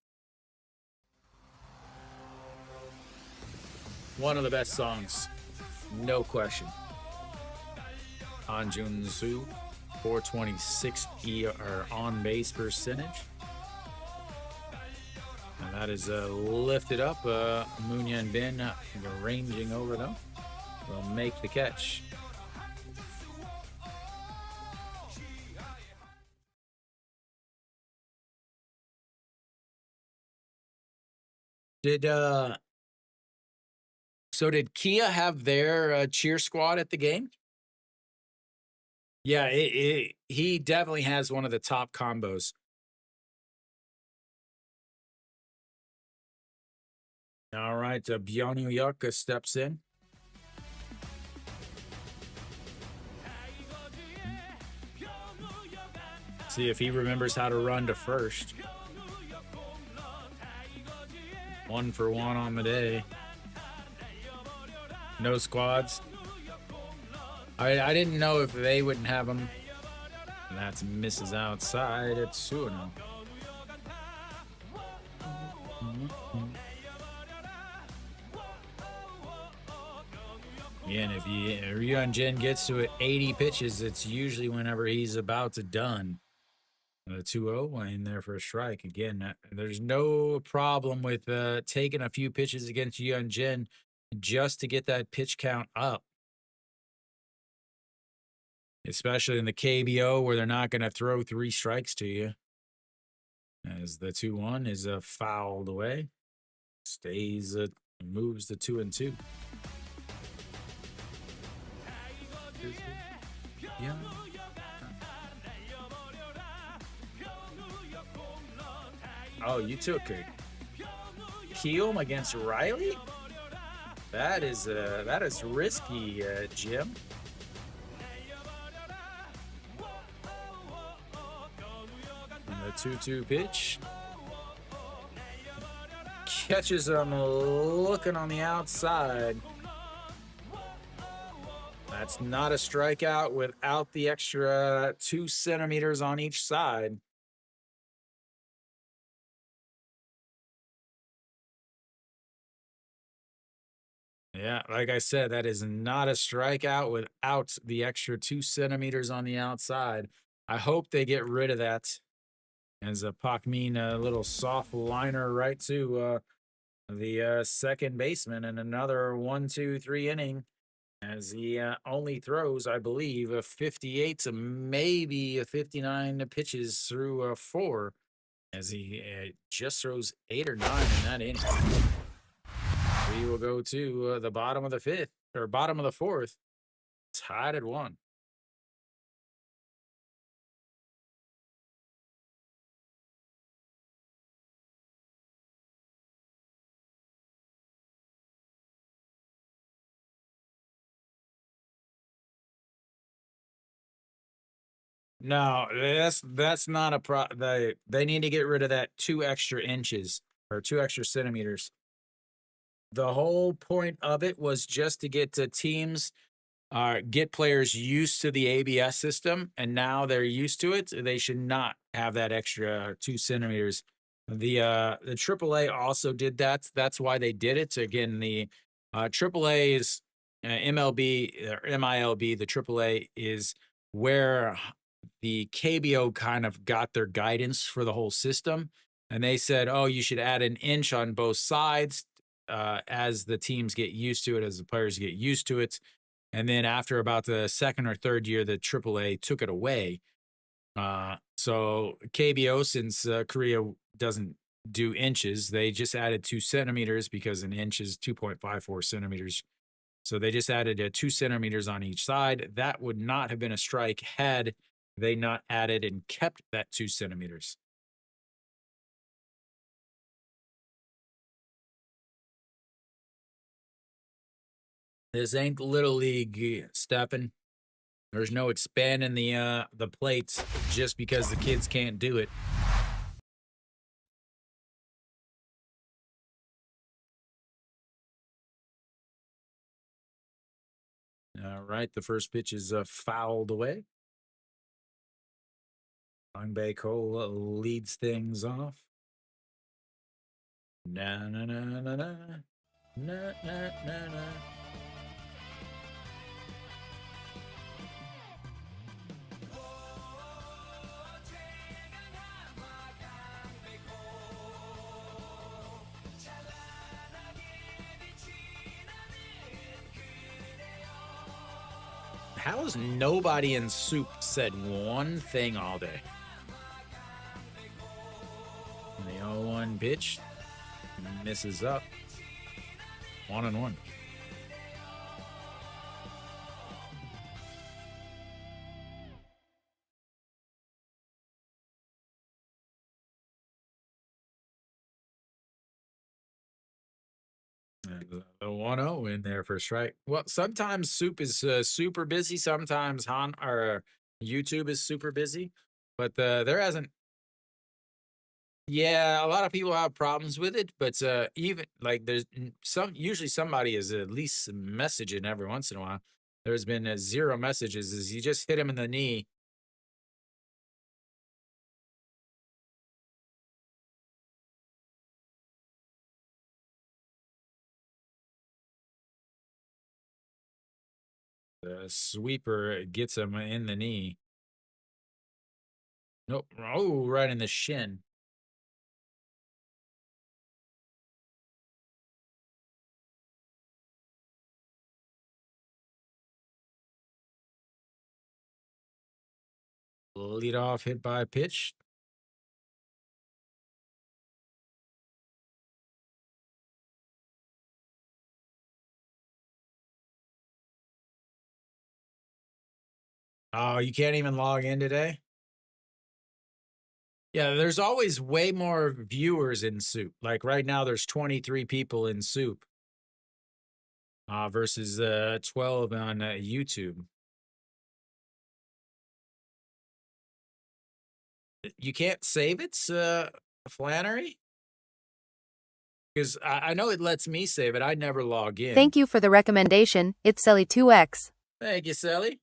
One of the best songs, no question. Hanjun Soo, 426 or on base percentage. And that is lifted up. Munya and Bin ranging over them will make the catch. Did Kia have their cheer squad at the game? Yeah, he definitely has one of the top combos. All right, Byonu Yuck steps in. See if he remembers how to run to first. 1 for 1 on the day. No squads. I didn't know if they wouldn't have them. And that's misses outside at Suno. Again, if Ryun Jin gets to 80 pitches, it's usually whenever he's about to done. The 2-0 in there for a strike. Again, there's no problem with taking a few pitches against Ryun Jin just to get that pitch count up. Especially in the KBO, where they're not going to throw 3 strikes to you. As the 2-1 is fouled away. Stays, moves the 2-2. Yeah. Oh, you took Kiel against Riley? That is risky, Jim. And the 2-2 pitch. Catches him looking on the outside. That's not a strikeout without the extra 2 centimeters on each side. Yeah, like I said, that is not a strikeout without the extra 2 centimeters on the outside. I hope they get rid of that. As a Pakmin, a little soft liner right to the second baseman, and another 1-2-3 inning. As he only throws, I believe, a 58 to maybe a 59 pitches through 4, as he just throws 8 or 9 in that inning. We will go to the bottom of the 5th, or bottom of the 4th, tied at 1. No, that's not a they need to get rid of that 2 extra inches or 2 extra centimeters. The whole point of it was just to get to teams, get players used to the ABS system, and now they're used to it. They should not have that extra 2 centimeters. The AAA also did that. That's why they did it. Again, the AAA is MLB or MILB. The AAA is where the KBO kind of got their guidance for the whole system, and they said, "Oh, you should add an inch on both sides as the teams get used to it, as the players get used to it." And then after about the second or third year, the AAA took it away. So KBO, since Korea doesn't do inches, they just added 2 centimeters because an inch is 2.54 centimeters. So they just added 2 centimeters on each side. That would not have been a strike had they not added and kept that 2 centimeters. This ain't little league, Stefan. There's no expanding the plates just because the kids can't do it. All right, the first pitch is fouled away. Long Bay Cole leads things off. Na na na na na na na na na. How has nobody in SOOP said one thing all day? And the 0-1 pitch misses up. 1-1. The 1-0 in there for strike. Well, sometimes SOOP is super busy. Sometimes YouTube is super busy, but there hasn't. Yeah, a lot of people have problems with it, but even like there's usually somebody is at least messaging every once in a while. There's been 0 messages. Is you just hit him in the knee. The sweeper gets him in the knee. Nope. Oh, right in the shin. Lead off hit by pitch. Oh, you can't even log in today? Yeah, there's always way more viewers in SOOP. Like right now, there's 23 people in SOOP versus 12 on YouTube. You can't save it, Flannery? Because I know it lets me save it. I never log in. Thank you for the recommendation. It's Selly2X. Thank you, Sally.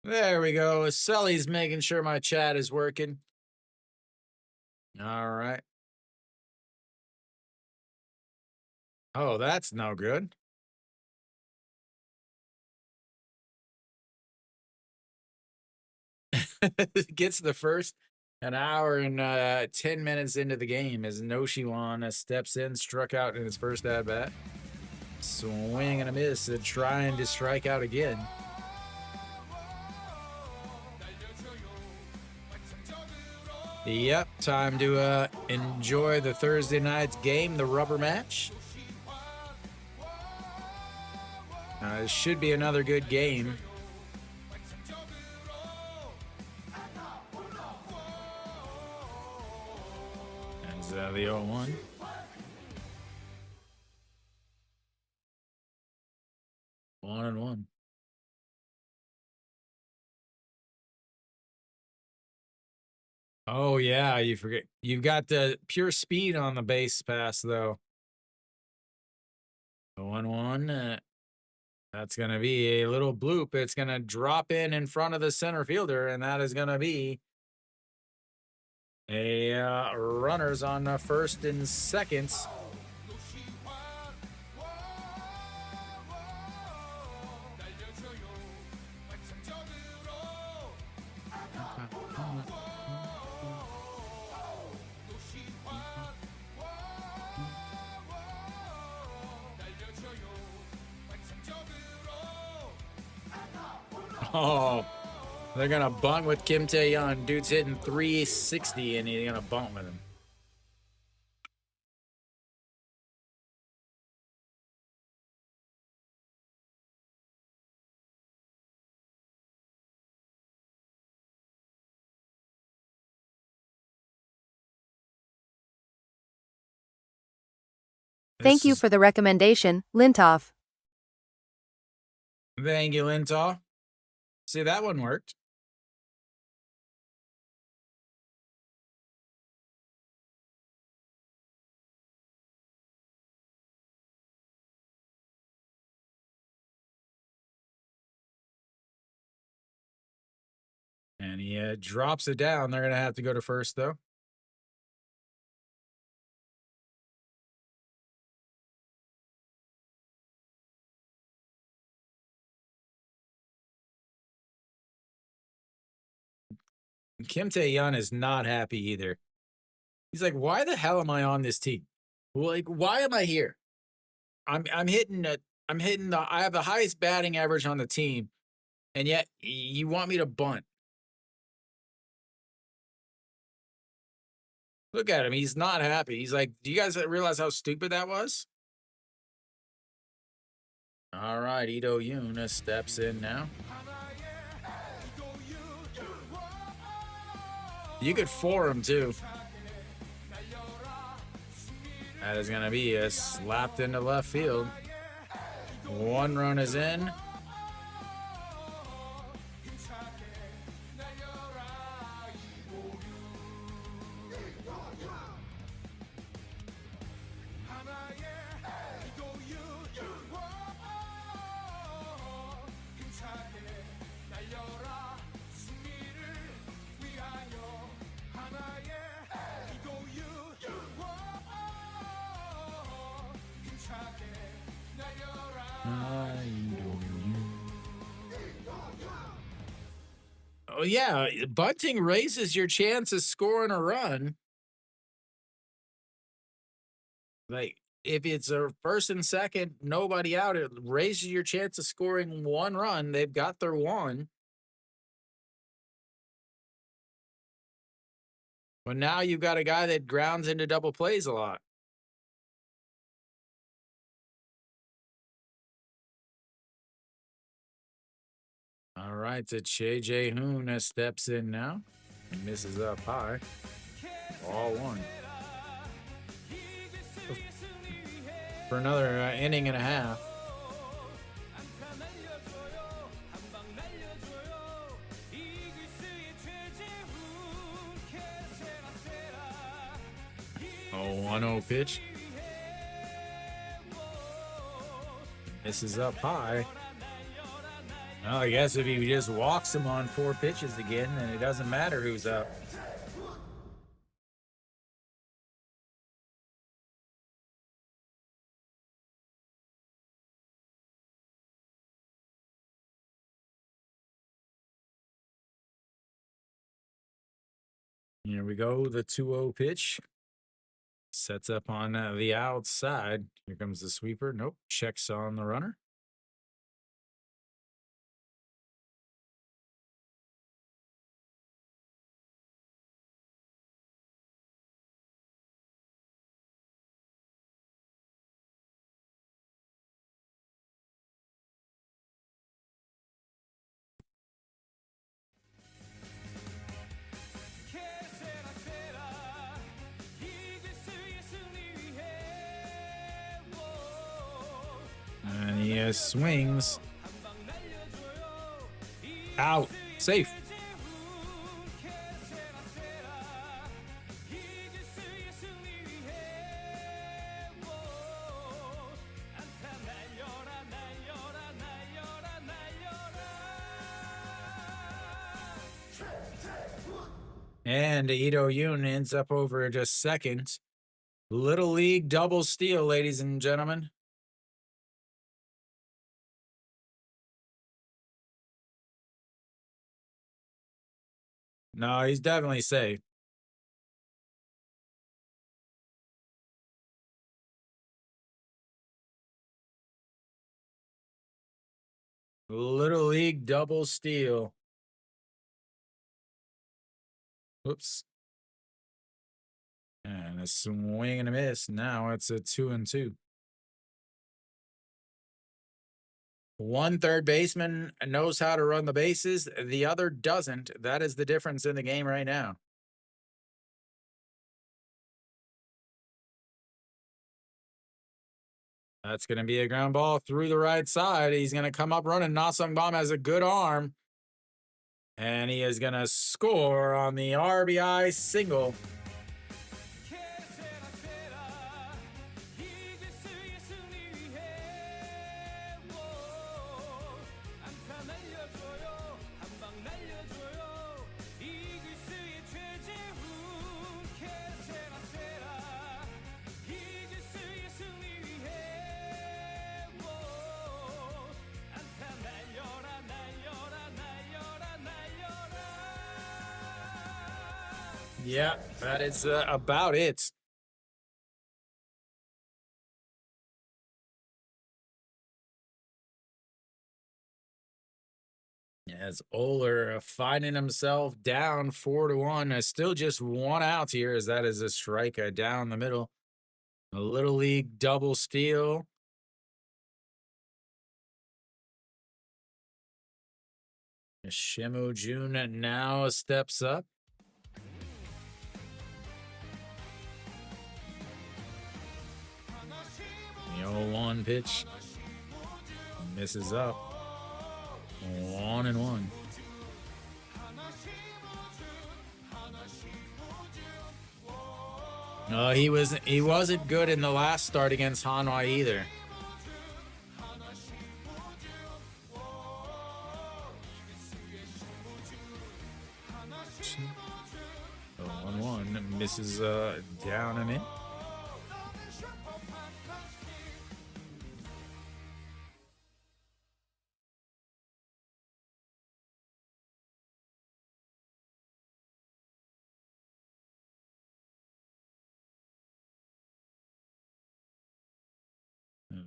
There we go. Sully's making sure my chat is working. All right. Oh, that's no good. Gets the first an hour and 10 minutes into the game as Noshiwan steps in, struck out in his first at bat. Swing and a miss, trying to strike out again. Yep, time to enjoy the Thursday night's game, the rubber match. It should be another good game. As the 0-1. One and one. Oh yeah, you forget. You've got the pure speed on the base pass though. 1-1. That's going to be a little bloop. It's going to drop in front of the center fielder, and that is going to be a runners on first and second. Oh, they're going to bunt with Kim Tae-yeon. Dude's hitting 360, and he's going to bunt with him. Thank you for the recommendation, Lintoff. Thank you, Lintoff. See, that one worked. And he drops it down. They're going to have to go to first, though. Kim Tae-yeon is not happy either. He's like, why the hell am I on this team? Like, why am I here? I'm hitting I have the highest batting average on the team, and yet you want me to bunt. Look at him. He's not happy. He's like, do you guys realize how stupid that was? All right, Ito Yoon steps in now. You could for him, too. That is going to be slapped into left field. One run is in. Oh, yeah. Bunting raises your chance of scoring a run. Like, if it's a first and second, nobody out, it raises your chance of scoring one run. They've got their one. But now you've got a guy that grounds into double plays a lot. All right, so Che Jae-hoon steps in now. He misses up high. All one. For another inning and a half. Oh, 1-0 pitch. Misses up high. Well, I guess if he just walks him on 4 pitches again, then it doesn't matter who's up. Here we go, the 2-0 pitch. Sets up on the outside. Here comes the sweeper. Nope, checks on the runner. he swings. Out. Safe. And Ito Yoon ends up over just second. Little League double steal, ladies and gentlemen. No, he's definitely safe. Little League double steal. Whoops. And a swing and a miss. Now it's a 2-2. One third baseman knows how to run the bases. The other doesn't. That is the difference in the game right now. That's going to be a ground ball through the right side. He's going to come up running. Na Sung Bam has a good arm. And he is going to score on the RBI single. Yeah, that is about it. As Oler finding himself down 4-1. Still just one out here, as that is a strike down the middle. A Little League double steal. Shimu Jun now steps up. The 0-1 pitch misses up. 1-1. No, he wasn't good in the last start against Hanwha either. The 1-1 misses down and in.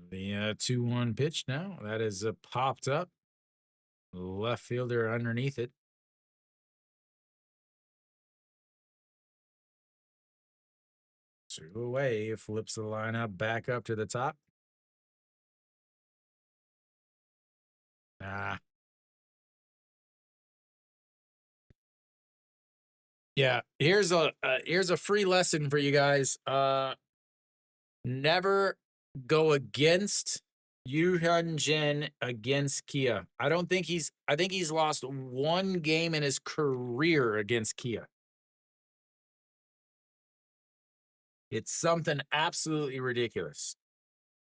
The 2-1 pitch now. That is popped up. Left fielder underneath it. Two away. Flips the lineup back up to the top. Yeah, here's a free lesson for you guys. Never go against Yu Hyun Jin against Kia. I think he's lost one game in his career against Kia. It's something absolutely ridiculous.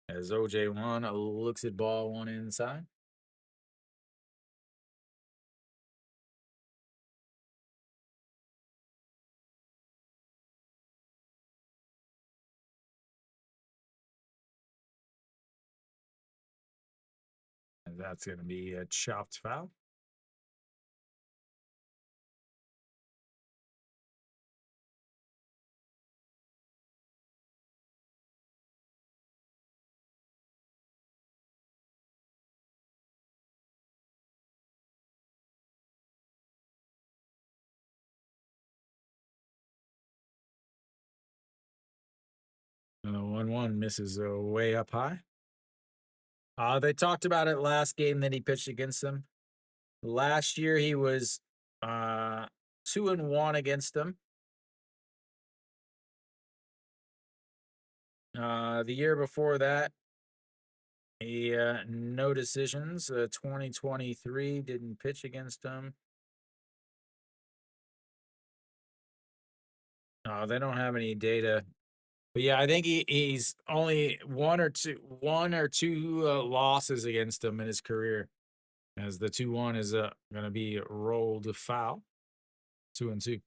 As OJ1 looks at ball one inside. And that's going to be a chopped foul. And the 1-1 misses way up high. They talked about it last game that he pitched against them. Last year he was 2-1 against them. The year before that, No decisions. 2023 didn't pitch against him. No, they don't have any data. But yeah, I think he's only one or two losses against him in his career, as the 2-1 is going to be rolled foul. 2-2.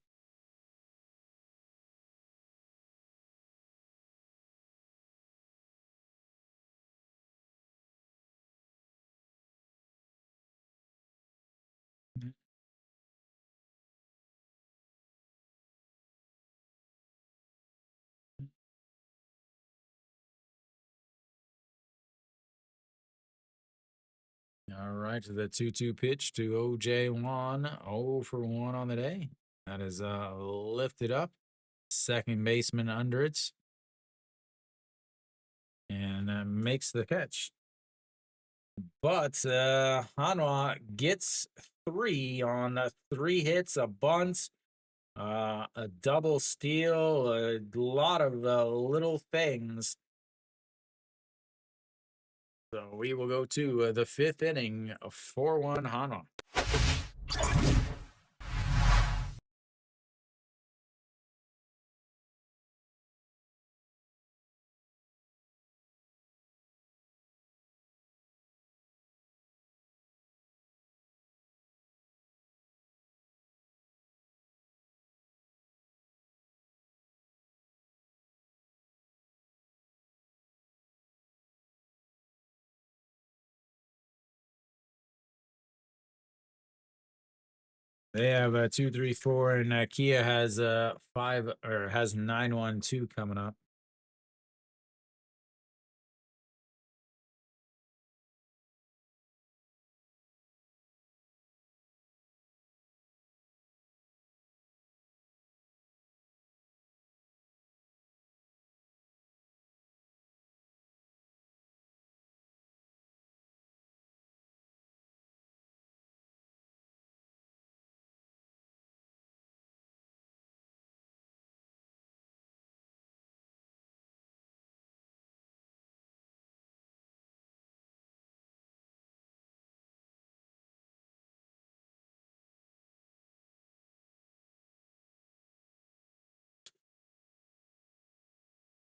All right, the 2-2 pitch to OJ1. 0 for 1 on the day. That is lifted up. Second baseman under it. And makes the catch. But Hanwha gets 3 on 3 hits, a bunt, a double steal, a lot of little things. So we will go to the 5th inning, 4-1 Hanwha. They have 2, 3, 4, and Kia has 5 or has 9-1-2 coming up.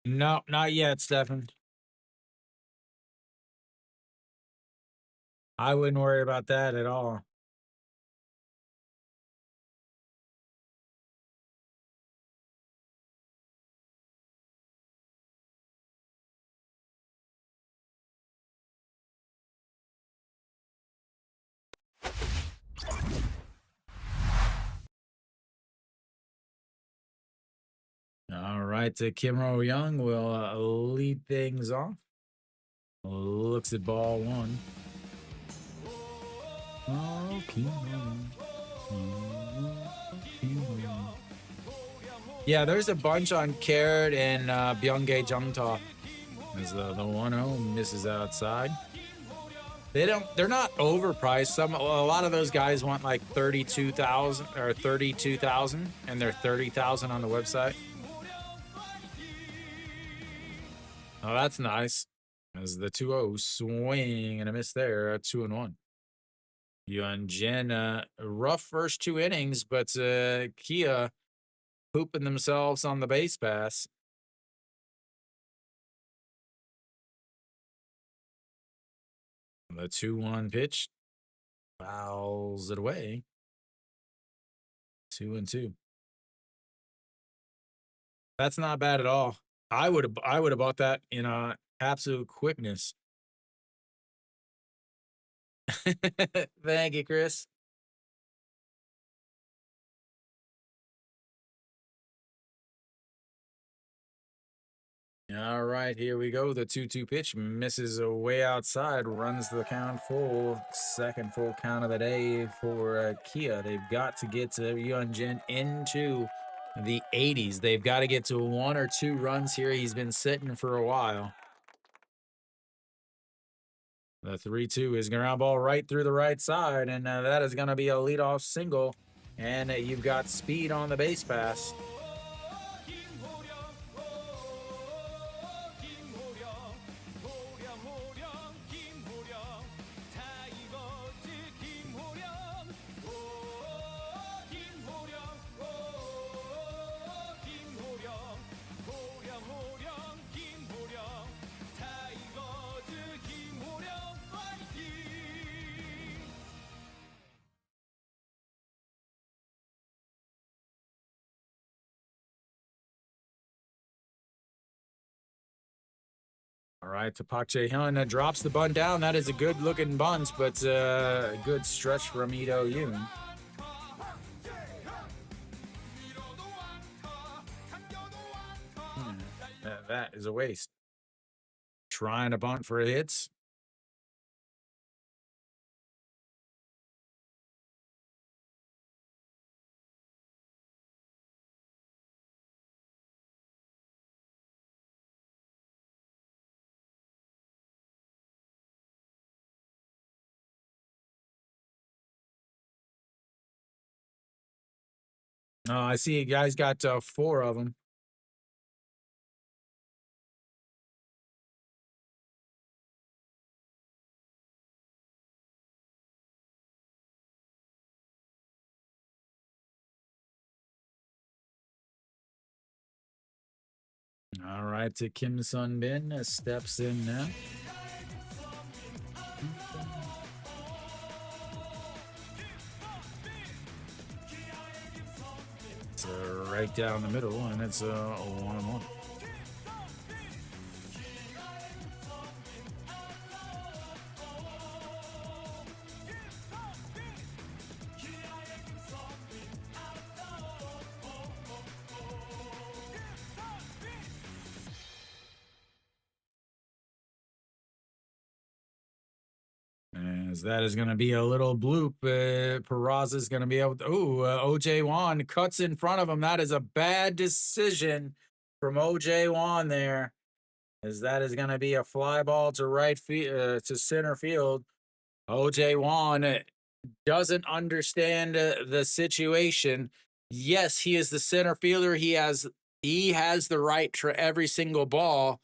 No, not yet, Stefan. I wouldn't worry about that at all. All right, Kim Ro Young will lead things off. Looks at ball 1. Oh, Kim Ro. Yeah, there's a bunch on Carrot and Byunggae Jungta. As the 1-0 misses outside. They're not overpriced. A lot of those guys want like 32,000 or 32,000, and they're 30,000 on the website. Oh, that's nice. As the 2-0 swing and a miss there, 2-1. Yuan Jin, rough first 2 innings, but Kia pooping themselves on the base pass. The 2-1 pitch fouls it away. 2-2. That's not bad at all. I would have bought that in absolute quickness. Thank you, Chris. All right, here we go. The 2-2 pitch misses way outside, runs the count full. Second full count of the day for Kia. They've got to get to Yuan Jin into the 80s. They've got to get to 1 or 2 runs here. He's been sitting for a while. The 3-2 is ground ball right through the right side, and that is going to be a leadoff single. And you've got speed on the base pass. right, to Park Jae-hyun drops the bunt down. That is a good-looking bunt, but a good stretch from Lee Do-yoon. That is a waste. Trying to bunt for hits. Oh, I see you guys got 4 of them. All right, to Kim Sun-bin steps in now. It's right down the middle, and it's a 1-1. As that is going to be a little bloop. Peraza is going to be able to. OJ Wan cuts in front of him. That is a bad decision from OJ Wan there. As that is going to be a fly ball to to center field. OJ Wan doesn't understand the situation. Yes, he is the center fielder. He has the right to every single ball,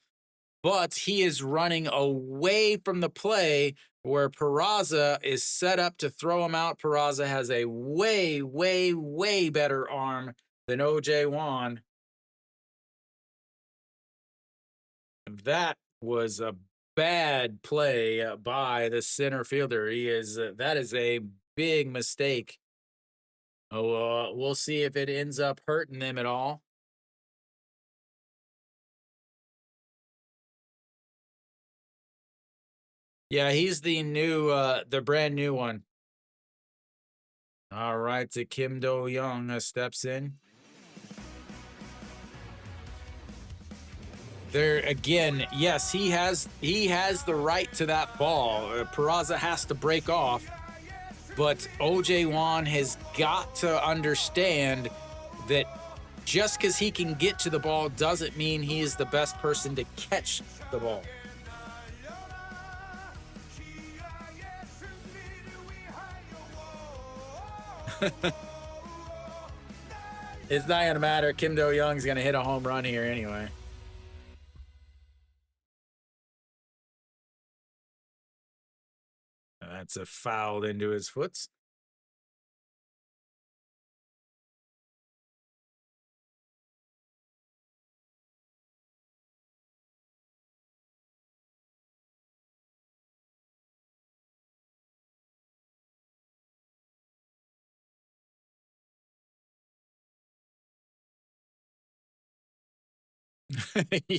but he is running away from the play where Peraza is set up to throw him out. Peraza has a way, way, way better arm than OJ Wan. That was a bad play by the center fielder. That is a big mistake. We'll see if it ends up hurting them at all. Yeah, he's the brand new one. All right, to Kim Do-young steps in. There again, yes, he has the right to that ball. Peraza has to break off, but OJ Wan has got to understand that just because he can get to the ball doesn't mean he is the best person to catch the ball. It's not going to matter. Kim Do-young's going to hit a home run here anyway. That's a foul into his foot.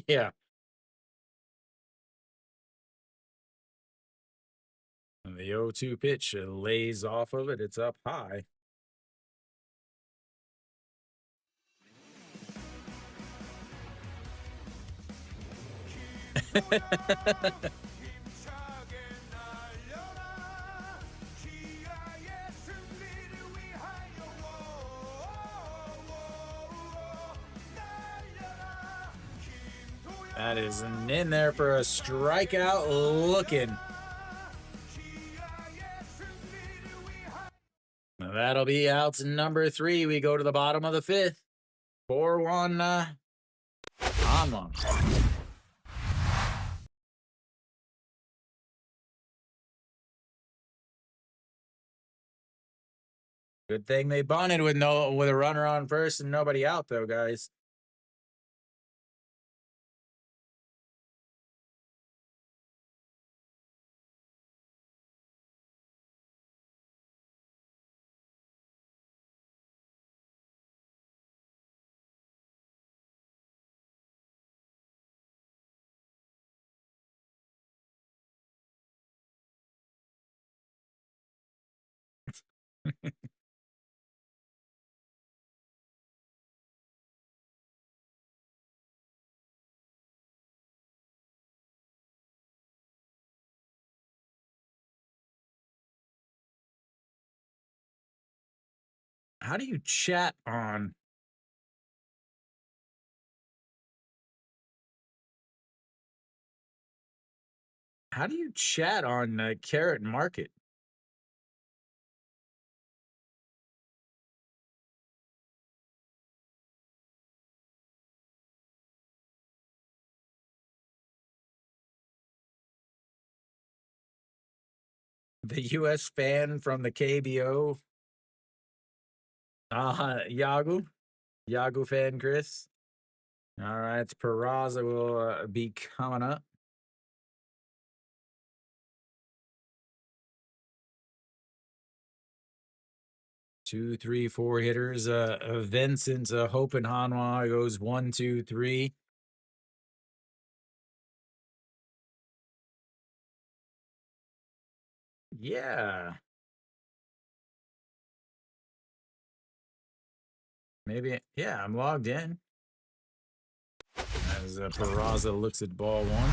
Yeah. And the 0-2 pitch lays off of it. It's up high. That is in there for a strikeout looking. That'll be out number 3. We go to the bottom of the 5th. 4-1 Hanwha. Good thing they bunted with a runner on first and nobody out though, guys. How do you chat on? How do you chat on Carrot Market? The U.S. fan from the KBO, Yagu fan, Chris. All right, Peraza will be coming up. Two, three, four hitters. Vincent Hope and Hanwha goes 1, 2, 3. Yeah. Maybe. Yeah, I'm logged in. As Peraza looks at ball one.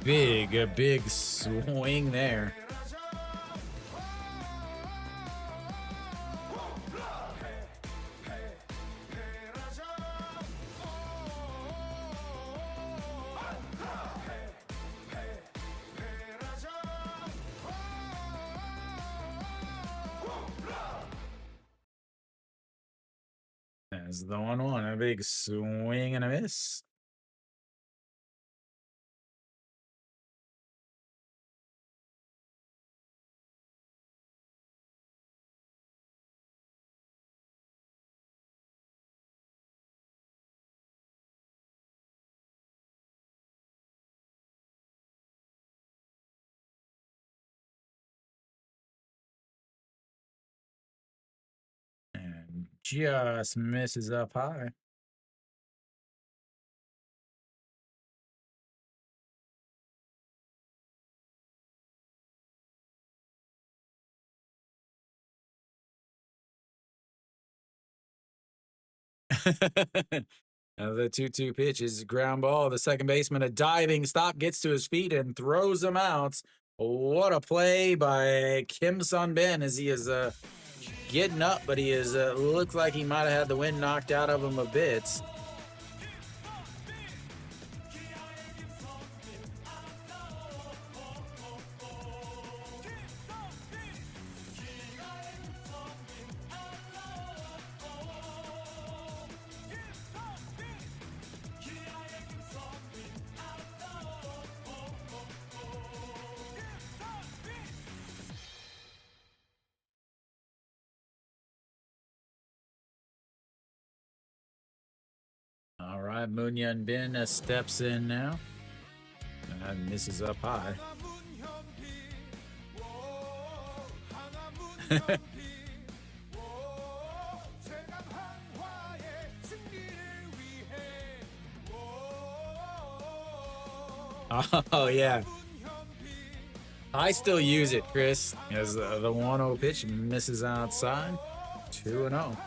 Big swing there. As the 1-1, a big swing and a miss. And just misses up high. The 2-2 pitch is ground ball. The second baseman, a diving stop, gets to his feet and throws him out. What a play by Kim Sun Ben as he is getting up, but he is looks like he might have had the wind knocked out of him a bit. All right, Moon Bin steps in now. And misses up high. Oh, yeah. I still use it, Chris, as the 1-0 pitch misses outside. 2-0.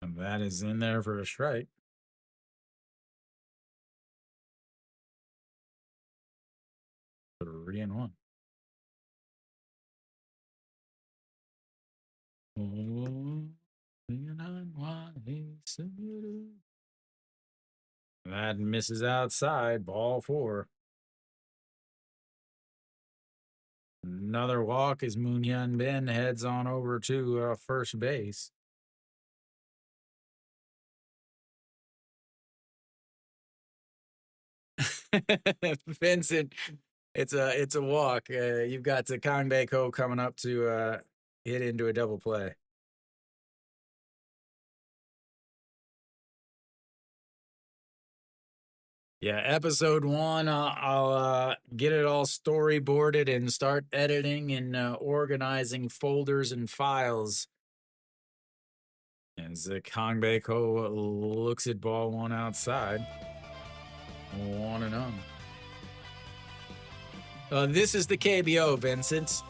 And that is in there for a strike. Three and one. That misses outside. Ball 4. Another walk as Moon Hyun Bin heads on over to first base. Vincent, it's a walk. You've got Kang Bae-ko coming up to hit into a double play. Yeah, episode 1, I'll get it all storyboarded and start editing and organizing folders and files. As Kang Bae-ko looks at ball 1 outside. 1-0. This is the KBO, Vincent.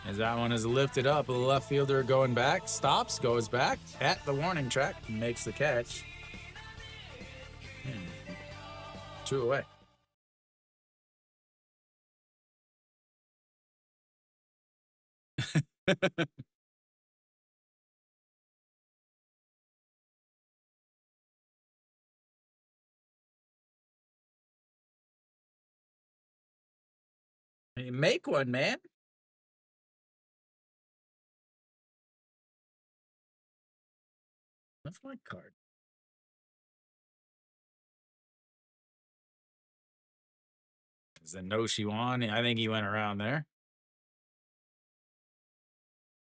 As that one is lifted up, the left fielder going back, stops, goes back at the warning track, makes the catch. 2 away. Hey, make one, man. That's my card. Is it no Shiwan? I think he went around there.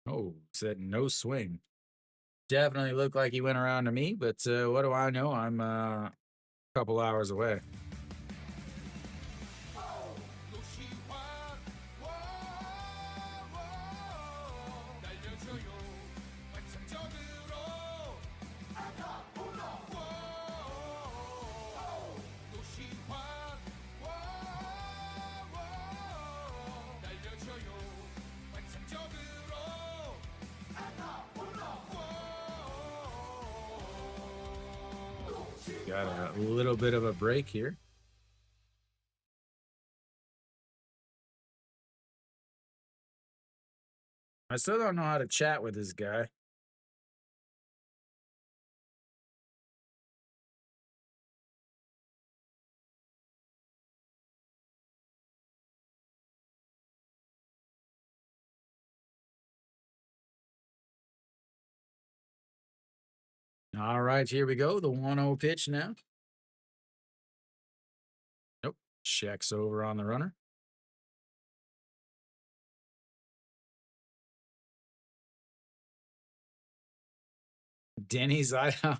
Oh, said no swing. Definitely looked like he went around to me, but what do I know? I'm a couple hours away. Got a little bit of a break here. I still don't know how to chat with this guy. All right, here we go. The 1-0 pitch now. Nope. Checks over on the runner. Denny's Idaho.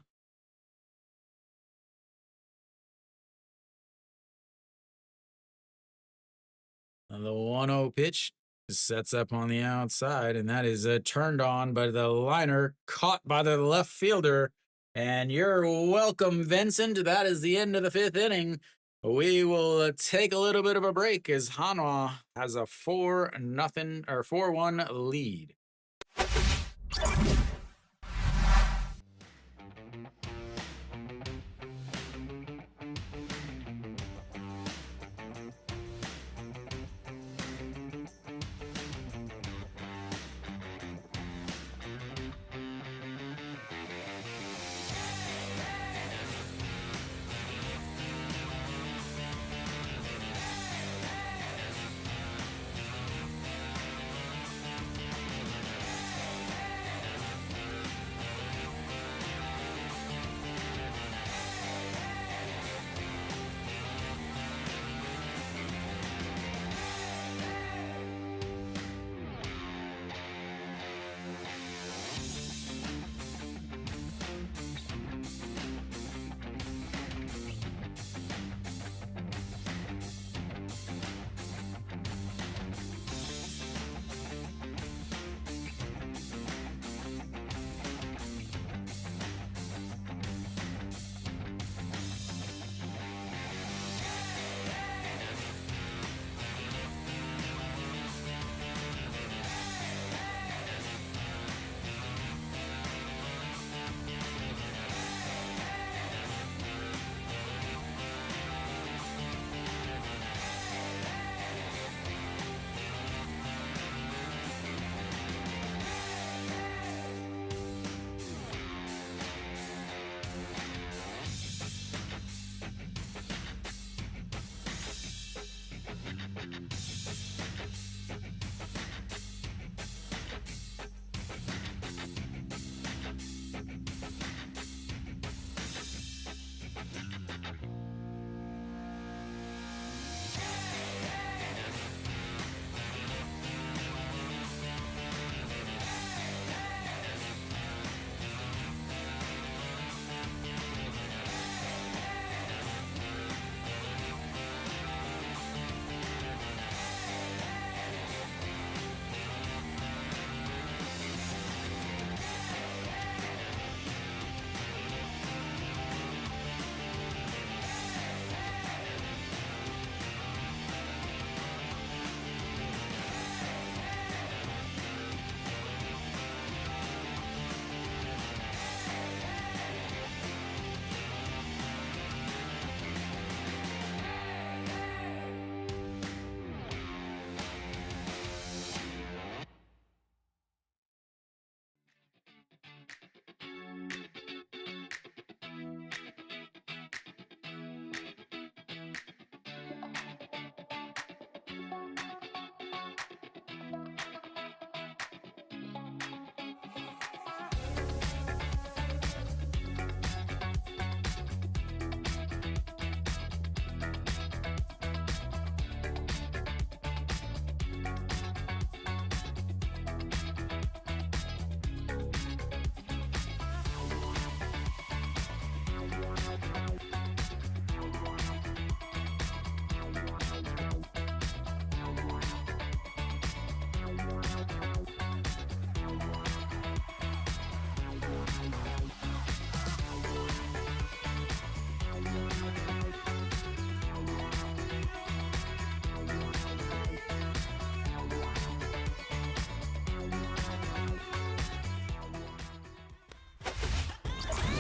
And the 1-0 pitch sets up on the outside, and that is turned on by the liner, caught by the left fielder. And you're welcome, Vincent. That is the end of the 5th inning. We will take a little bit of a break as Hanwha has a 4-0 or 4-1 lead.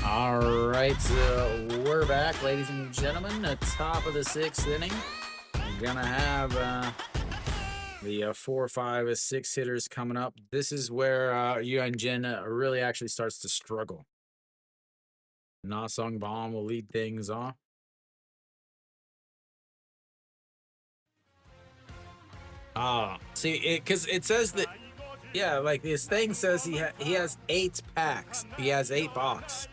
All right, so we're back, ladies and gentlemen. The top of the sixth inning. We're gonna have the 4, 5, 6 hitters coming up. This is where Yuan Jin really actually starts to struggle. Na Sung Bom will lead things off. See, because it says that, yeah, like this thing says he has 8 packs. He has 8 boxes.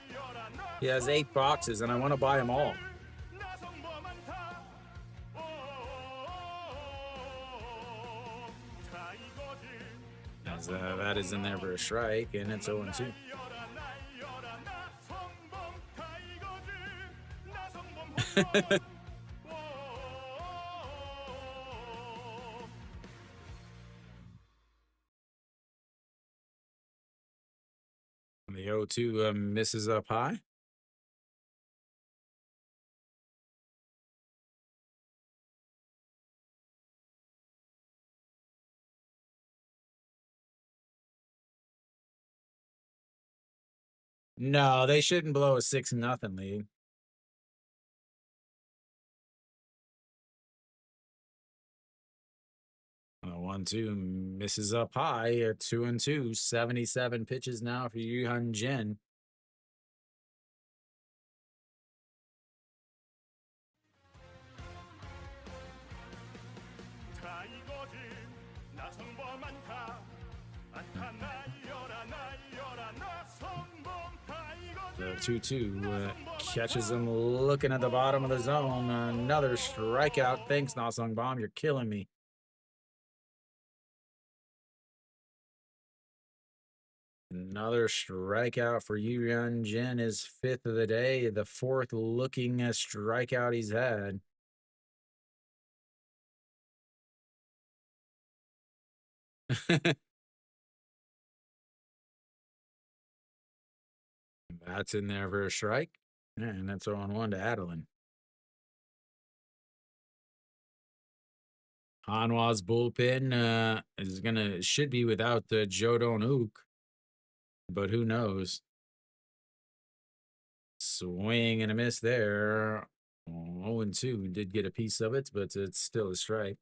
He has 8 boxes, and I want to buy them all. As that is in there for a strike, and it's 0-2. The 0-2 misses up high. No, they shouldn't blow a 6-0 lead. The 1-2 misses up high. 2-2. 77 pitches now for Yuan Jin. The 2-2 catches him looking at the bottom of the zone. Another strikeout. Thanks, Na Sung Bom. You're killing me. Another strikeout for Yuan Jin, his 5th of the day. The 4th looking strikeout he's had. That's in there for a strike. And that's 0-1 to Adeline. Hanwha's bullpen should be without the Jodon-Ook, but who knows? Swing and a miss there. 0-2 did get a piece of it, but it's still a strike.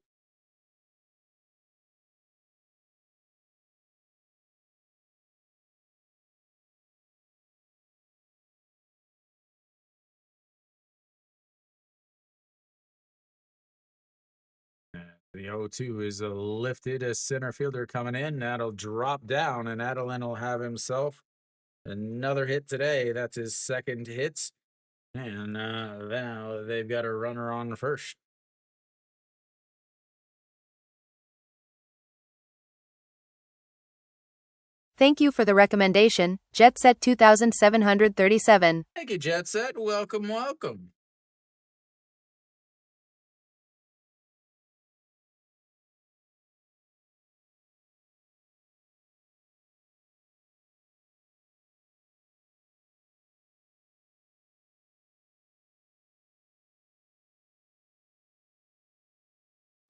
The 0-2 is lifted. A center fielder coming in. That'll drop down, and Adeline will have himself another hit today. That's his 2nd hit. And now they've got a runner on first. Thank you for the recommendation, Jet Set 2737. Thank you, Jet Set. Welcome, welcome.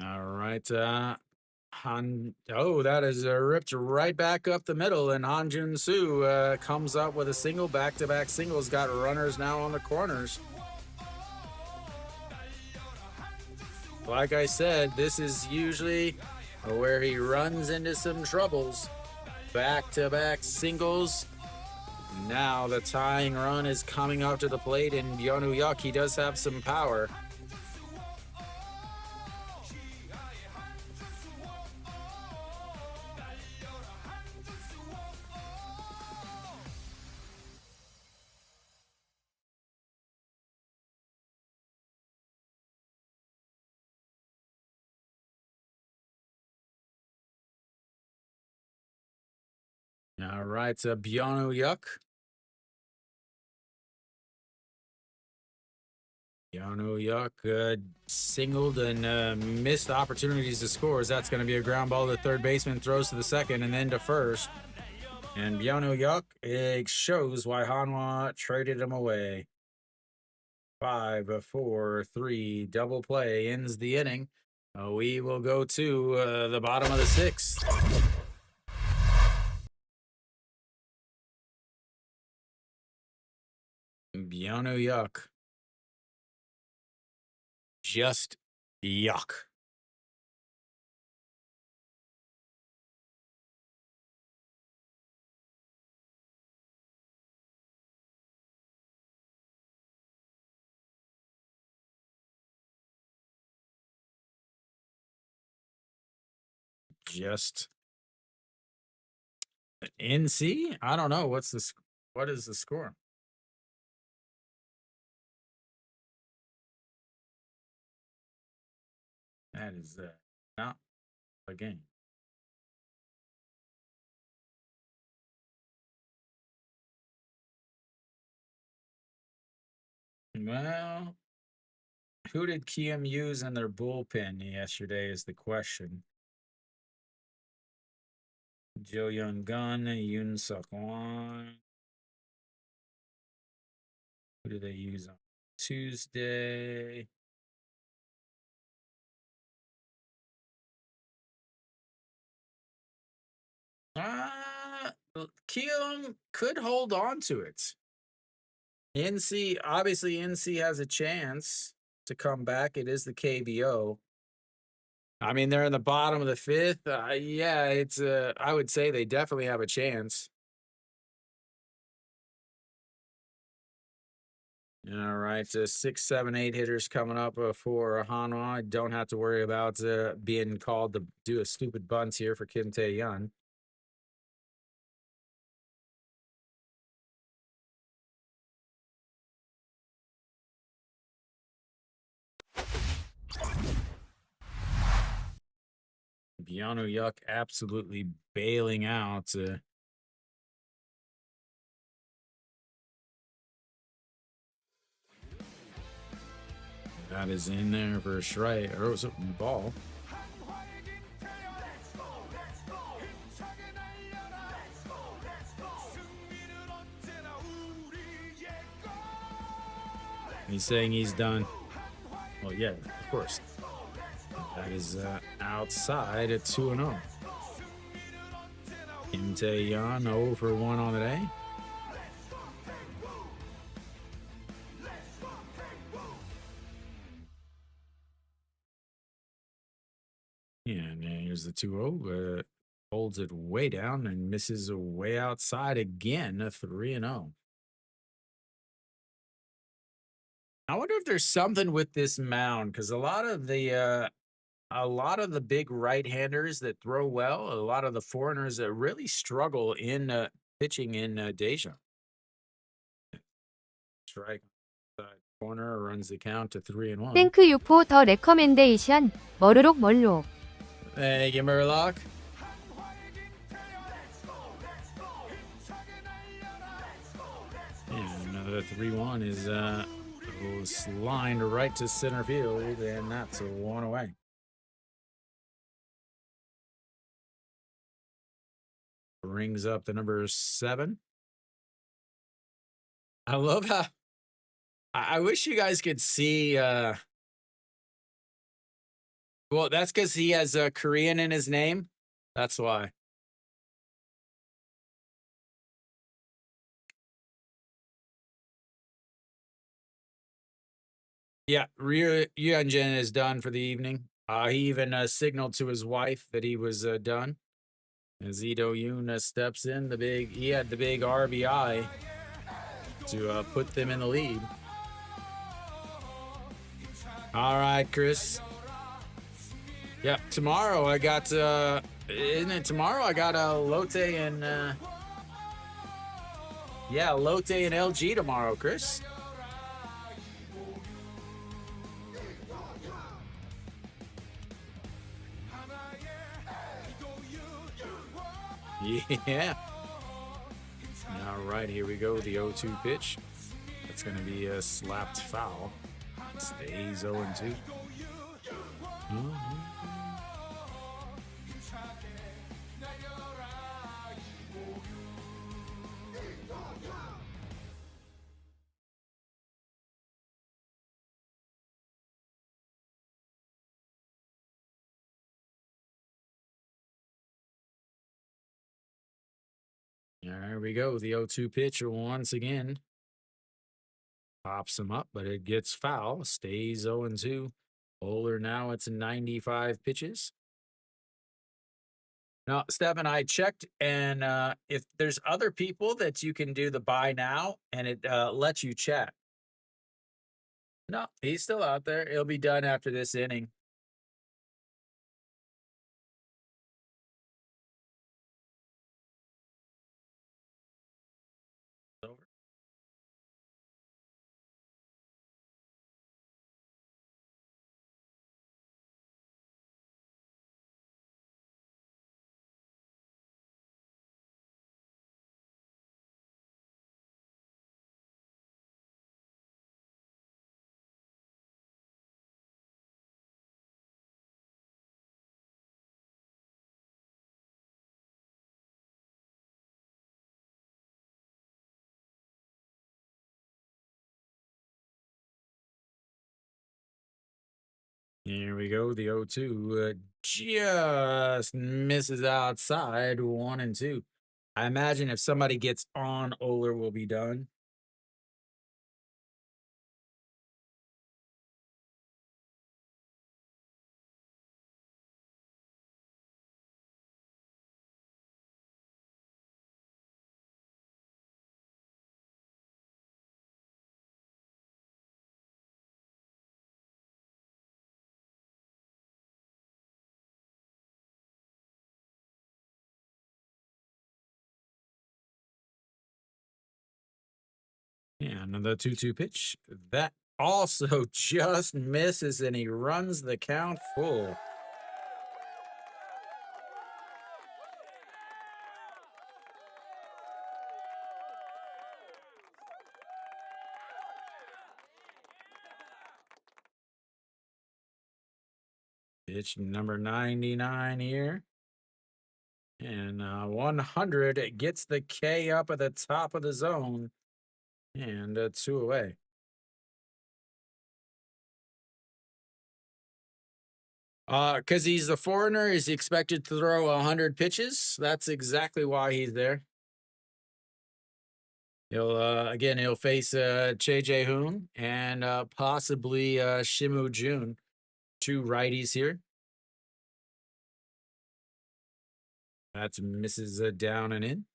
All right. That is ripped right back up the middle, and Han Jun Soo comes up with a single. Back-to-back singles. Got runners now on the corners. Like I said, this is usually where he runs into some troubles. Back-to-back singles. Now the tying run is coming up to the plate, and Yeonu Yuk, he does have some power. All right, Yeonu Yuk. Yeonu Yuk singled and missed opportunities to score. As that's going to be a ground ball to third baseman, throws to the second and then to first. And Yeonu Yuk, it shows why Hanwha traded him away. 5, 4, 3, double play ends the inning. We will go to the bottom of the 6th. Biano yuck. Just yuck. Just NC? I don't know. What is the score? That is not a game. Well, who did Kiem use in their bullpen yesterday is the question. Jo Young Gun, Yoon Suk Won. Who do they use on Tuesday? Kiem could hold on to it. Obviously, NC has a chance to come back. It is the KBO. I mean, they're in the bottom of the fifth. Yeah, it's. I would say they definitely have a chance. All right, 6, 7, 8 hitters coming up for Hanwha. Don't have to worry about being called to do a stupid bunt here for Kim Tae-yeon. Biano Yuck absolutely bailing out. That is in there for a strike. Or was it ball? He's saying he's done. Well, yeah, of course. That is outside at 2-0. Kim Tae-yeon 0 for 1 on the day. Yeah, and here's the 2-0. Holds it way down and misses way outside again. 3-0. I wonder if there's something with this mound because a lot of the big right-handers that throw well, a lot of the foreigners that really struggle in pitching in Deja. Strike side corner runs the count to 3-1. 땡크 유포 더 레커멘데이션. 머르록 멀로. Thank you, Murloc. And another 3-1 is lined right to center field, and that's a 1 away. Brings up the number 7. I love how I wish you guys could see well, that's because he has Korean in his name. That's why. Yeah, Ryu Hyunjin is done for the evening. He even signaled to his wife that he was done. As Ito Yoon steps in, he had the big RBI to put them in the lead. All right, Chris. Yeah, tomorrow I got isn't it tomorrow? I got Lotte and Lotte and LG tomorrow, Chris. Yeah. All right, here we go. The 0-2 pitch. That's going to be a slapped foul. Stays 0-2. There we go. The 0-2 pitch once again. Pops him up, but it gets foul. Stays 0-2. Oler now it's 95 pitches. Now, Steph, I checked, and if there's other people that you can do the buy now, and it lets you chat. No, he's still out there. It'll be done after this inning. Over. Here we go. The 0-2 just misses outside 1-2. I imagine if somebody gets on, Oler will be done. Yeah, another 2-2 pitch. That also just misses, and he runs the count full. Pitch number 99 here. And 100, it gets the K up at the top of the zone. And 2 away. Because he's the foreigner, he's expected to throw 100 pitches. That's exactly why he's there. He'll face JJ Hoon and possibly Shimu Jun, 2 righties here. That's misses down and in.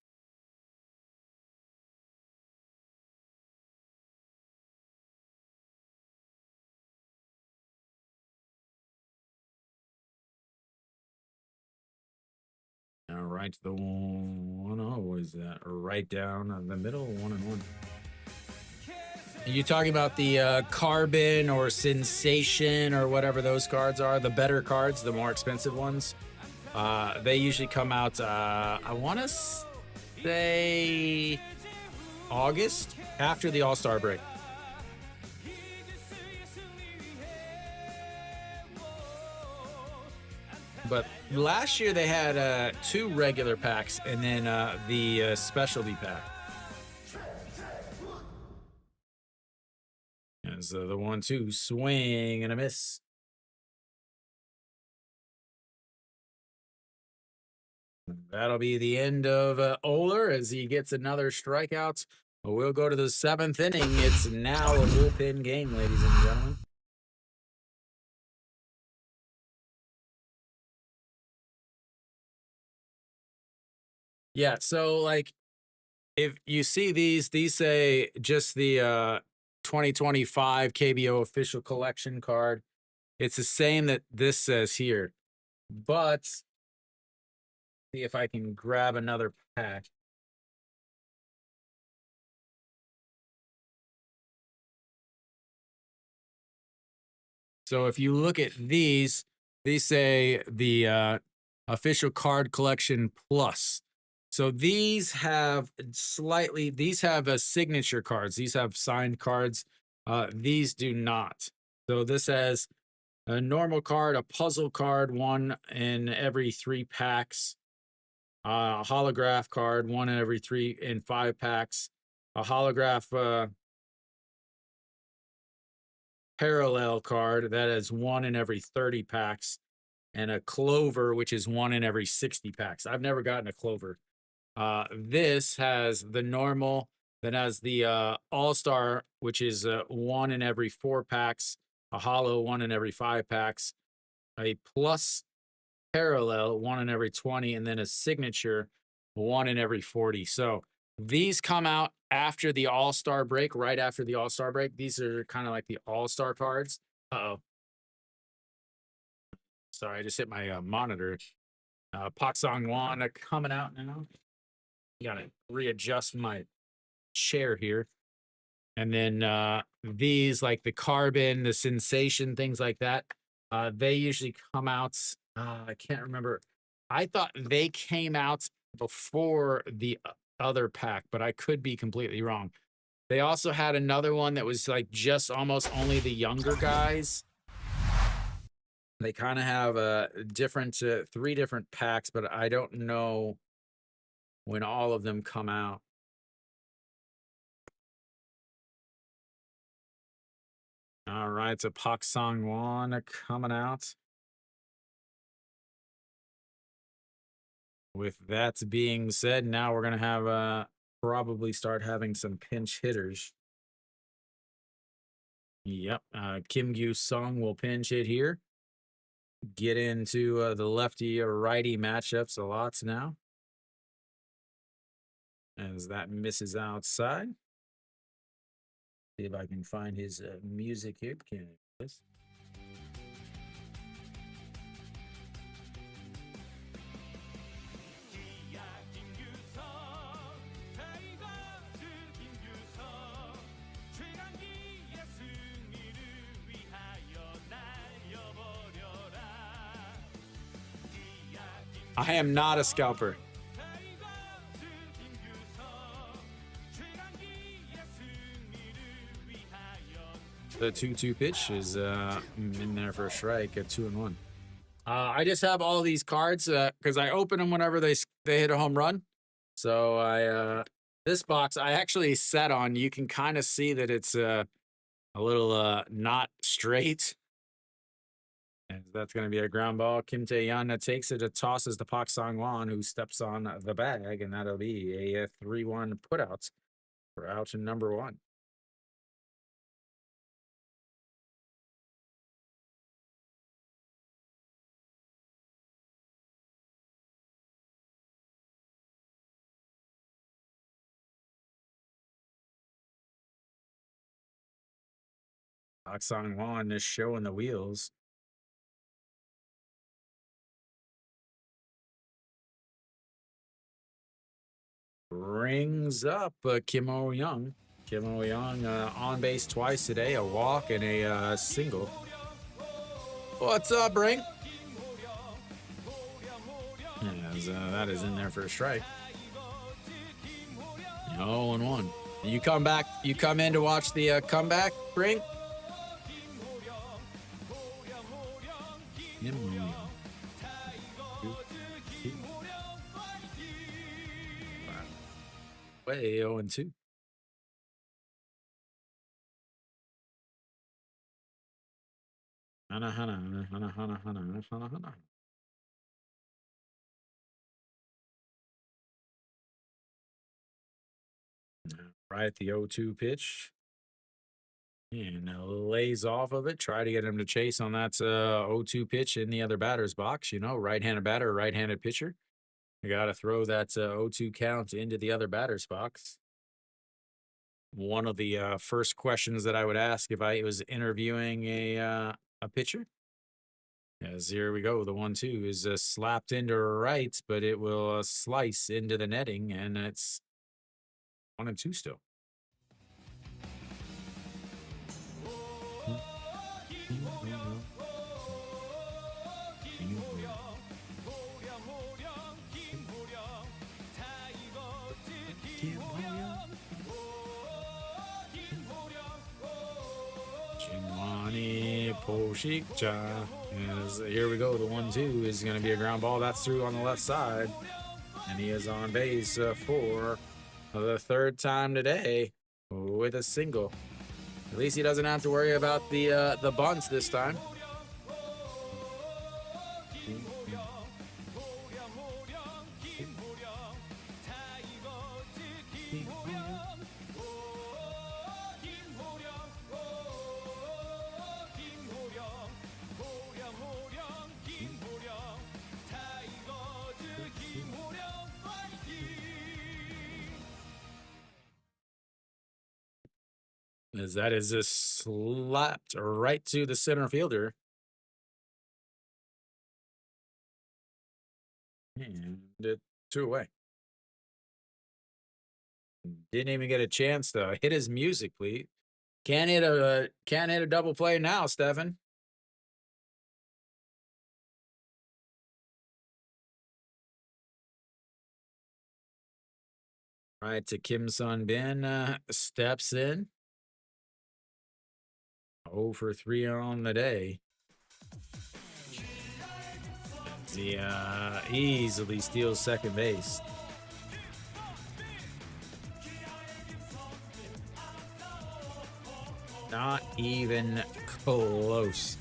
Now right to the 1-0. Is that right down the middle? 1-1. Are you talking about the Carbon or Sensation or whatever those cards are? The better cards, the more expensive ones. They usually come out, I want to say August, after the All-Star break. But last year they had 2 regular packs and then the specialty pack. As the 1-2 swing and a miss. That'll be the end of Oler as he gets another strikeout. We'll go to the 7th inning. It's now a bullpen game, ladies and gentlemen. Yeah, so like if you see these say just the 2025 KBO official collection card. It's the same that this says here. But see if I can grab another pack. So if you look at these say the official card collection plus. So these have signature cards. These have signed cards. These do not. So this has a normal card, a puzzle card, 1 in every 3 packs. A holograph card, 1 in every 3 in 5 packs. A holograph parallel card that is 1 in every 30 packs. And a clover, which is 1 in every 60 packs. I've never gotten a clover. This has the normal Then has the All-Star, which is 1 in every 4 packs, a hollow 1 in every 5 packs, a plus parallel 1 in every 20, and then a signature 1 in every 40. So these come out after the All-Star break, right after the All-Star break. These are kind of like the All-Star cards. Uh-oh. Sorry, I just hit my monitor. Pak Song-wan coming out now. Gotta readjust my chair here. And then these, like the Carbon, the Sensation, things like that, they usually come out. I can't remember. I thought they came out before the other pack, but I could be completely wrong. They also had another one that was like just almost only the younger guys. They kind of have a different 3 different packs, but I don't know when all of them come out. All right, it's a Pak Song-wan coming out. With that being said, now we're gonna have probably start having some pinch hitters. Yep, Kim Gyu Sung will pinch hit here. Get into the lefty or righty matchups a lot now. As that misses outside. See if I can find his music here. Can this? I am not a scalper. The 2-2 pitch is in there for a strike at 2-1. I just have all these cards because I open them whenever they hit a home run. So I this box I actually set on. You can kind of see that it's a little not straight. And that's going to be a ground ball. Kim Tae-yeon takes it, tosses to Pak Song-wan, who steps on the bag, and that'll be a 3-1 putout for out number 1. Pak Song-wan is showing the wheels. Brings up Kim Oh-young. Kim Oh-young on base twice today, a walk and a single. What's up, Ring? Yes, that is in there for a strike. 0-1. You come back. You come in to watch the comeback, Ring? Way 0-2. Right, the 0-2 pitch. And lays off of it. Try to get him to chase on that 0-2 pitch in the other batter's box. You know, right-handed batter, right-handed pitcher. You got to throw that 0-2 count into the other batter's box. One of the first questions that I would ask if I was interviewing a pitcher. As here we go, the 1-2 is slapped into right, but it will slice into the netting, and it's 1-2 still. Poshikja. Here we go. The 1-2 is going to be a ground ball. That's through on the left side. And he is on base for the 3rd time today with a single. At least he doesn't have to worry about the bunts this time. as that is just slapped right to the center fielder. And it 2 away. Didn't even get a chance to hit his music, please. Can't hit a double play now, Stefan. Right to Kim Sun Bin, steps in. 0 for 3 on the day. As he easily steals second base. Not even close.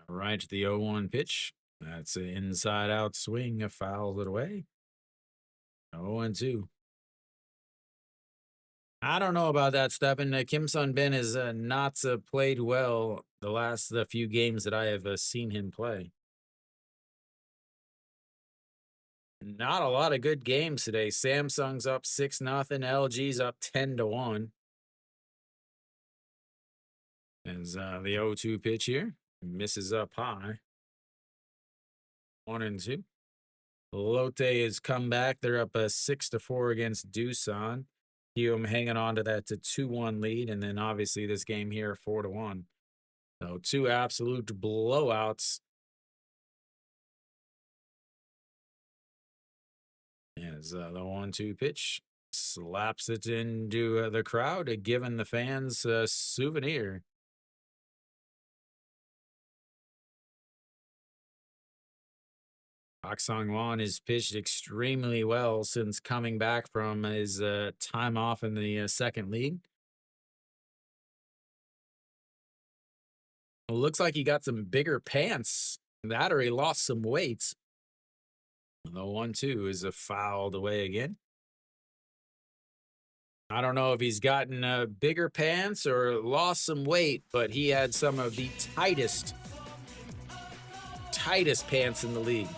Right to the 0-1 pitch. That's an inside out swing. Fouls it away. 0-2. I don't know about that, Stefan. Kim Sun Bin has not played well the last few games that I have seen him play. Not a lot of good games today. Samsung's up 6-0. LG's up 10-1. As the 0-2 pitch here misses up high. 1-2. Lotte has come back. They're up 6-4 against Doosan. Hume hanging on to that 2-1 lead, and then obviously this game here 4-1. So 2 absolute blowouts. As the 1-2 pitch slaps it into the crowd, giving the fans a souvenir. Park Sang-won has pitched extremely well since coming back from his time off in the second league. It looks like he got some bigger pants. That or he lost some weight. The 1-2 is fouled away again. I don't know if he's gotten bigger pants or lost some weight, but he had some of the tightest pants in the league.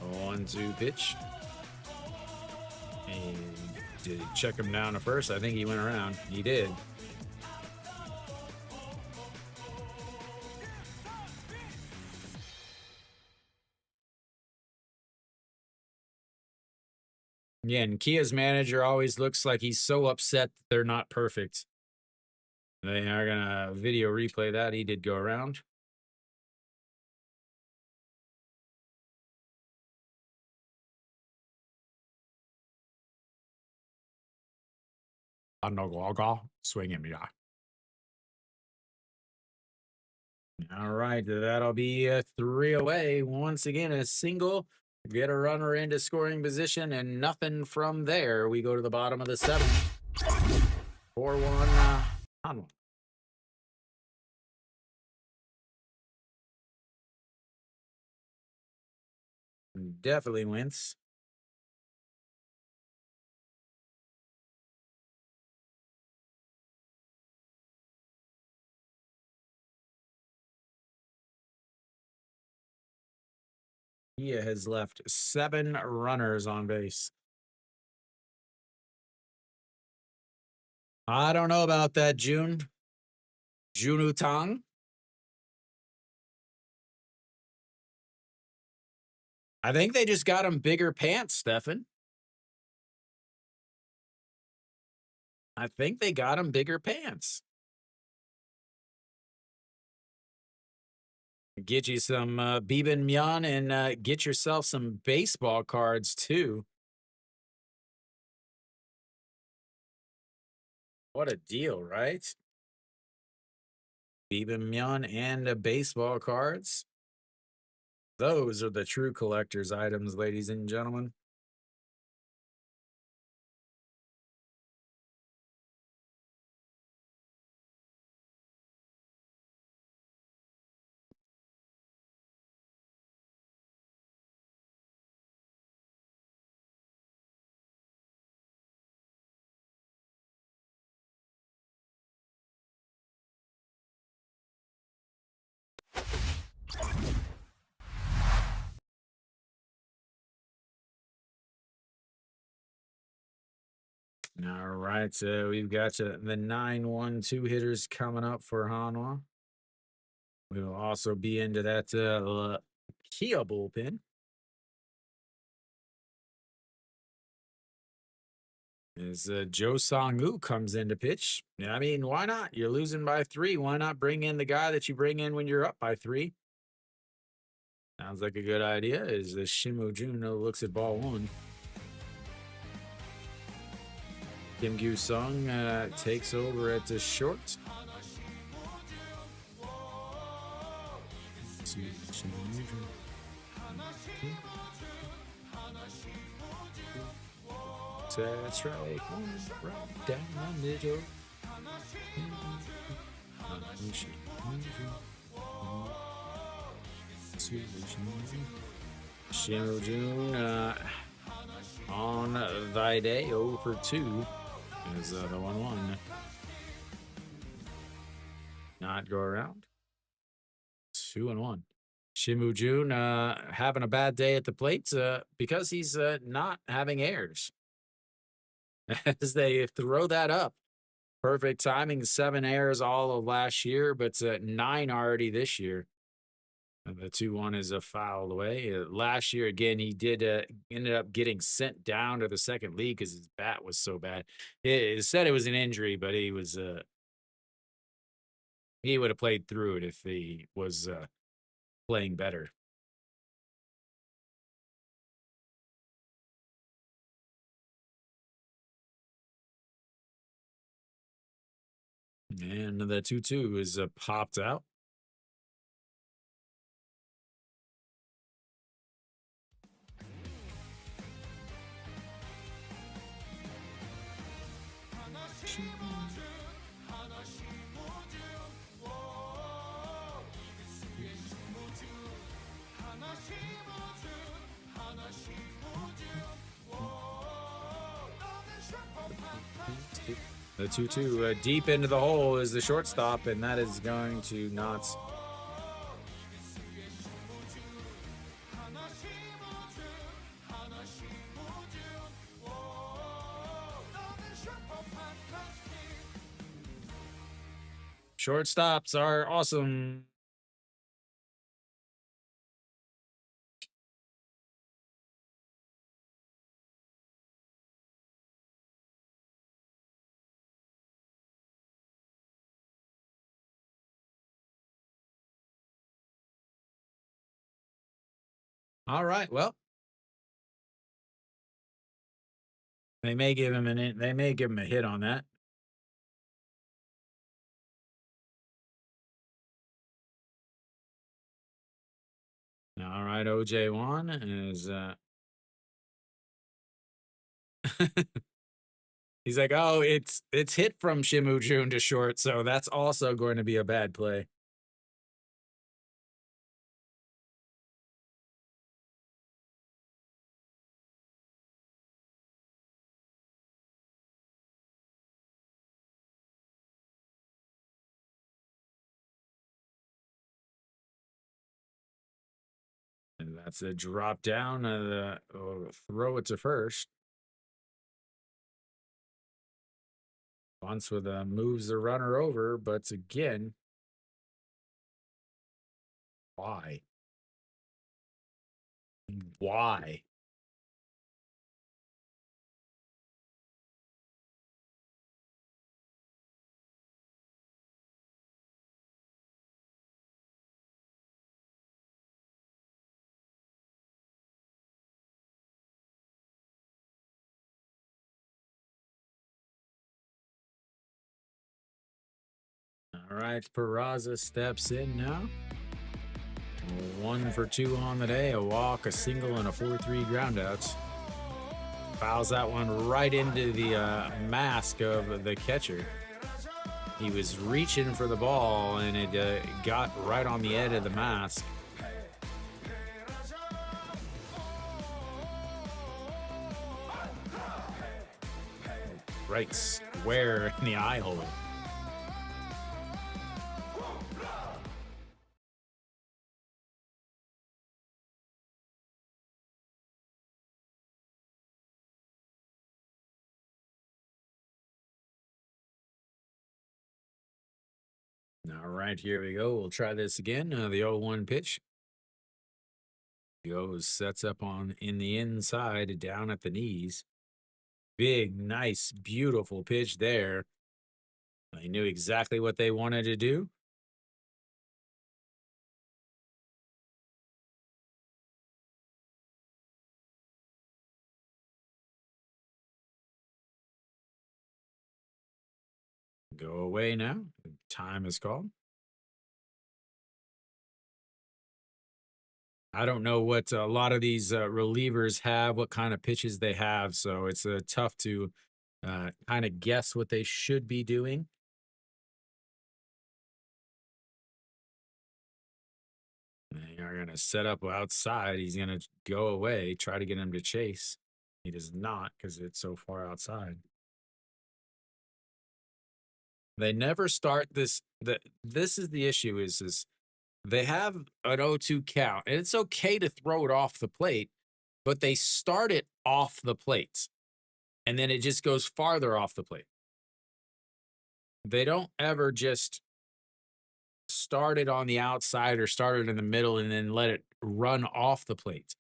A 1-2 pitch. And did he check him down to first? I think he went around. He did. Yeah, and Kia's manager always looks like he's so upset that they're not perfect. They are going to video replay that. He did go around. Swing at me. All right, that'll be 3 away. Once again, a single. Get a runner into scoring position, and nothing from there. We go to the bottom of the 7th. 4-1 Hanwha. Definitely wins. He has left 7 runners on base. I don't know about that, Jun Utang. I think they just got him bigger pants, Stefan. I think they got him bigger pants. Get you some Biban Myeon and get yourself some baseball cards too. What a deal, right? Biban Myeon and baseball cards. Those are the true collector's items, ladies and gentlemen. All right, so we've got the 9-1-2 hitters coming up for Hanwha. We will also be into that Kia bullpen. As Joe Song-woo comes in to pitch. I mean, why not? You're losing by 3. Why not bring in the guy that you bring in when you're up by 3? Sounds like a good idea. As the Shimo Juno looks at ball 1. Kim Gyu Sung takes over at the short. That's right, right down the middle. Shimo Jun on thy day 0 for 2 is the 1-1. Not go around. 2-1. Shimu Jun having a bad day at the plate because he's not having errors. As they throw that up. Perfect timing, 7 errors all of last year, but 9 already this year. And the 2-1 is a foul away. Last year, again, he did ended up getting sent down to the second league because his bat was so bad. It said it was an injury, but he was he would have played through it if he was playing better. And the 2-2 is popped out. The 2-2 deep into the hole is the shortstop, and that is going to not. Shortstops are awesome. All right, well, they may give him a hit on that. All right, OJ1 is he's like, "Oh, it's hit from Shimu Jun to short, so that's also going to be a bad play." And that's a drop down, throw it to first. Bunts with moves the runner over, but again, why? Why? All right, Peraza steps in now. 1 for 2 on the day, a walk, a single, and a 4-3 groundouts. Fouls that one right into the mask of the catcher. He was reaching for the ball, and it got right on the edge of the mask. Right square in the eye hole. All right, here we go. We'll try this again. The 0-1 pitch goes, sets up on in the inside, down at the knees. Big, nice, beautiful pitch there. They knew exactly what they wanted to do. Go away now. Time is called. I don't know what a lot of these relievers have, what kind of pitches they have, so it's tough to kind of guess what they should be doing. They are going to set up outside. He's going to go away, try to get him to chase. He does not because it's so far outside. They never start this. This is the issue is they have an 0-2 count, and it's okay to throw it off the plate, but they start it off the plate, and then it just goes farther off the plate. They don't ever just start it on the outside or start it in the middle and then let it run off the plate.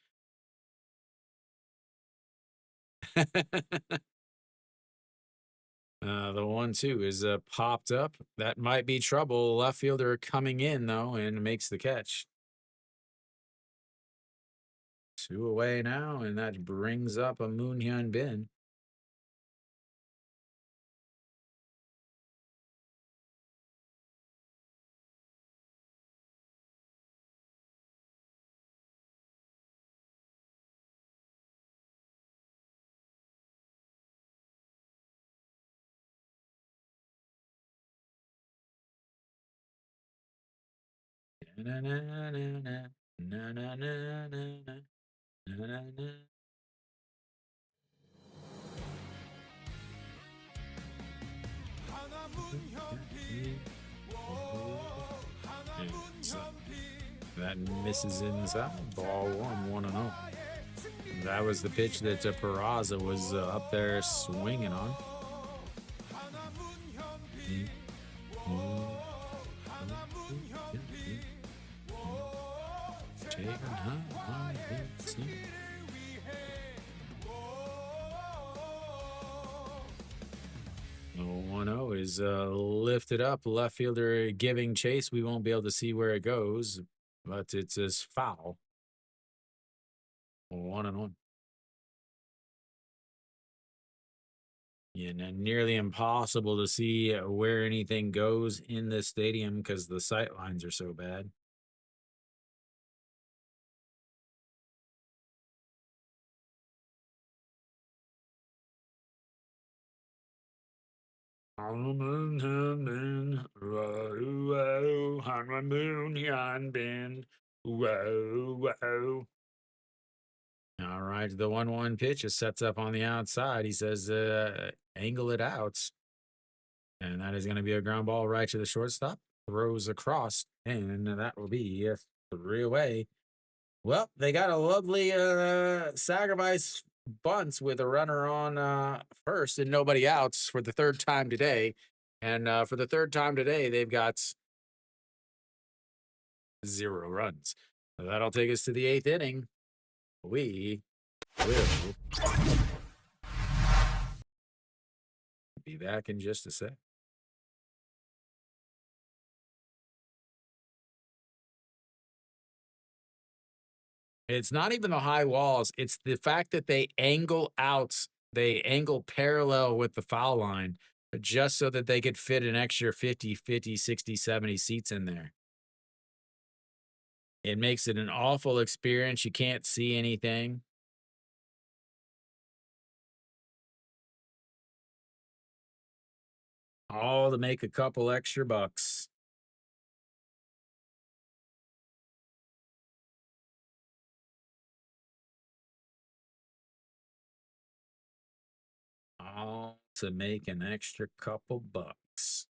The 1-2 is popped up. That might be trouble. Left fielder coming in, though, and makes the catch. 2 away now, and that brings up a Moon-Hyun Bin. Na na na na na na na na na na na. And so that misses inside. Ball 1-0. That was the pitch that Peraza was up there swinging on. The 1-0 is lifted up. Left fielder giving chase. We won't be able to see where it goes, but it's as foul. 1-1. Yeah, nearly impossible to see where anything goes in this stadium because the sight lines are so bad. Hanwha Moon-Hyun. Whoa. All right, the 1-1 pitch is sets up on the outside. He says, angle it out. And that is going to be a ground ball right to the shortstop. Throws across, and that will be a 3 away. Well, they got a lovely sacrifice bunts with a runner on first and nobody outs for the 3rd time today. And for the 3rd time today, they've got 0 runs. So that'll take us to the 8th inning. We will be back in just a sec. It's not even the high walls. It's the fact that they angle out, they angle parallel with the foul line just so that they could fit an extra 50, 60, 70 seats in there. It makes it an awful experience. You can't see anything. All to make a couple extra bucks. All to make an extra couple bucks.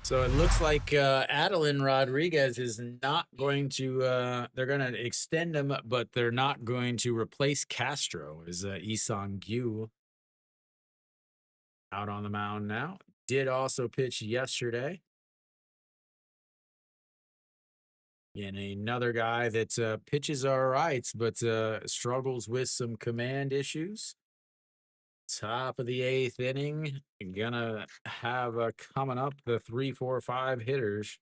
So it looks like Adeline Rodriguez is not going to. They're going to extend him, but they're not going to replace Castro. Is Isang Gyu out on the mound now? Did also pitch yesterday. And another guy that pitches all right, but struggles with some command issues. Top of the 8th inning. Gonna have coming up the 3, 4, 5 hitters.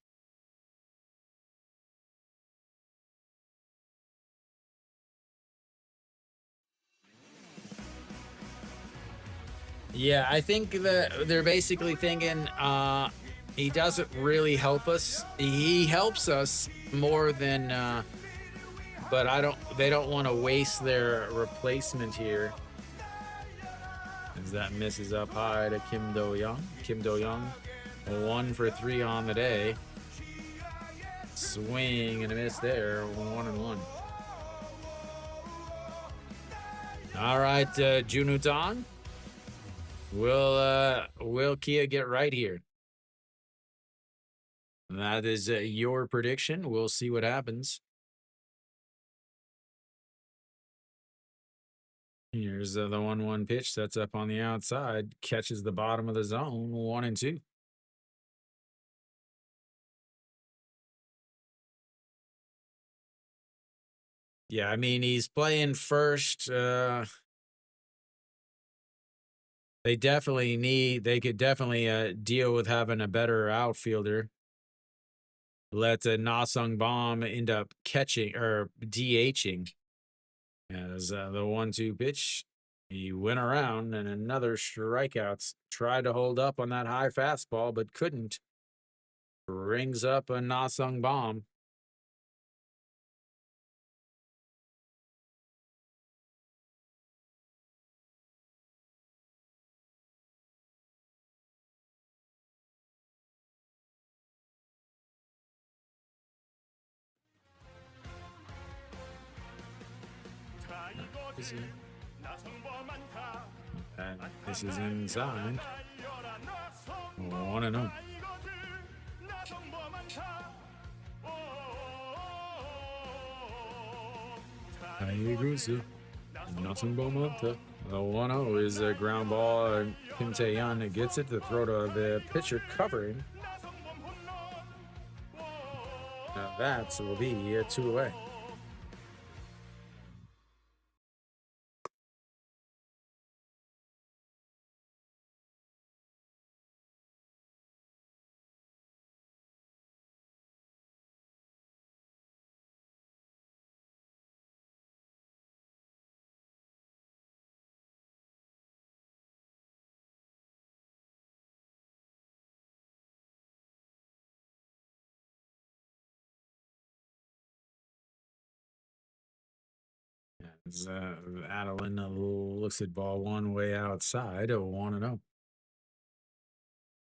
Yeah, I think that they're basically thinking he doesn't really help us. He helps us more than but they don't want to waste their replacement here. As that misses up high to Kim Do-young. Kim Do-young, 1 for 3 on the day. Swing and a miss there, 1-1. All right, Junutan. Will Kia get right here? That is your prediction. We'll see what happens. Here's the 1-1 pitch. That's up on the outside. Catches the bottom of the zone. 1-2. Yeah, I mean, he's playing first. They could definitely deal with having a better outfielder. Let Na-Sung Bomb end up catching or DHing. As the 1-2 pitch, he went around and another strikeouts. Tried to hold up on that high fastball, but couldn't. Rings up a Na-Sung Bomb. And this is inside. 1-0. Eagles, nothing but Monta. The 1-0 is a ground ball. Kim Tae-yeon gets it to throw to the pitcher covering. Now that will be a 2 away. As Adeline looks at ball 1 way outside, 1-0.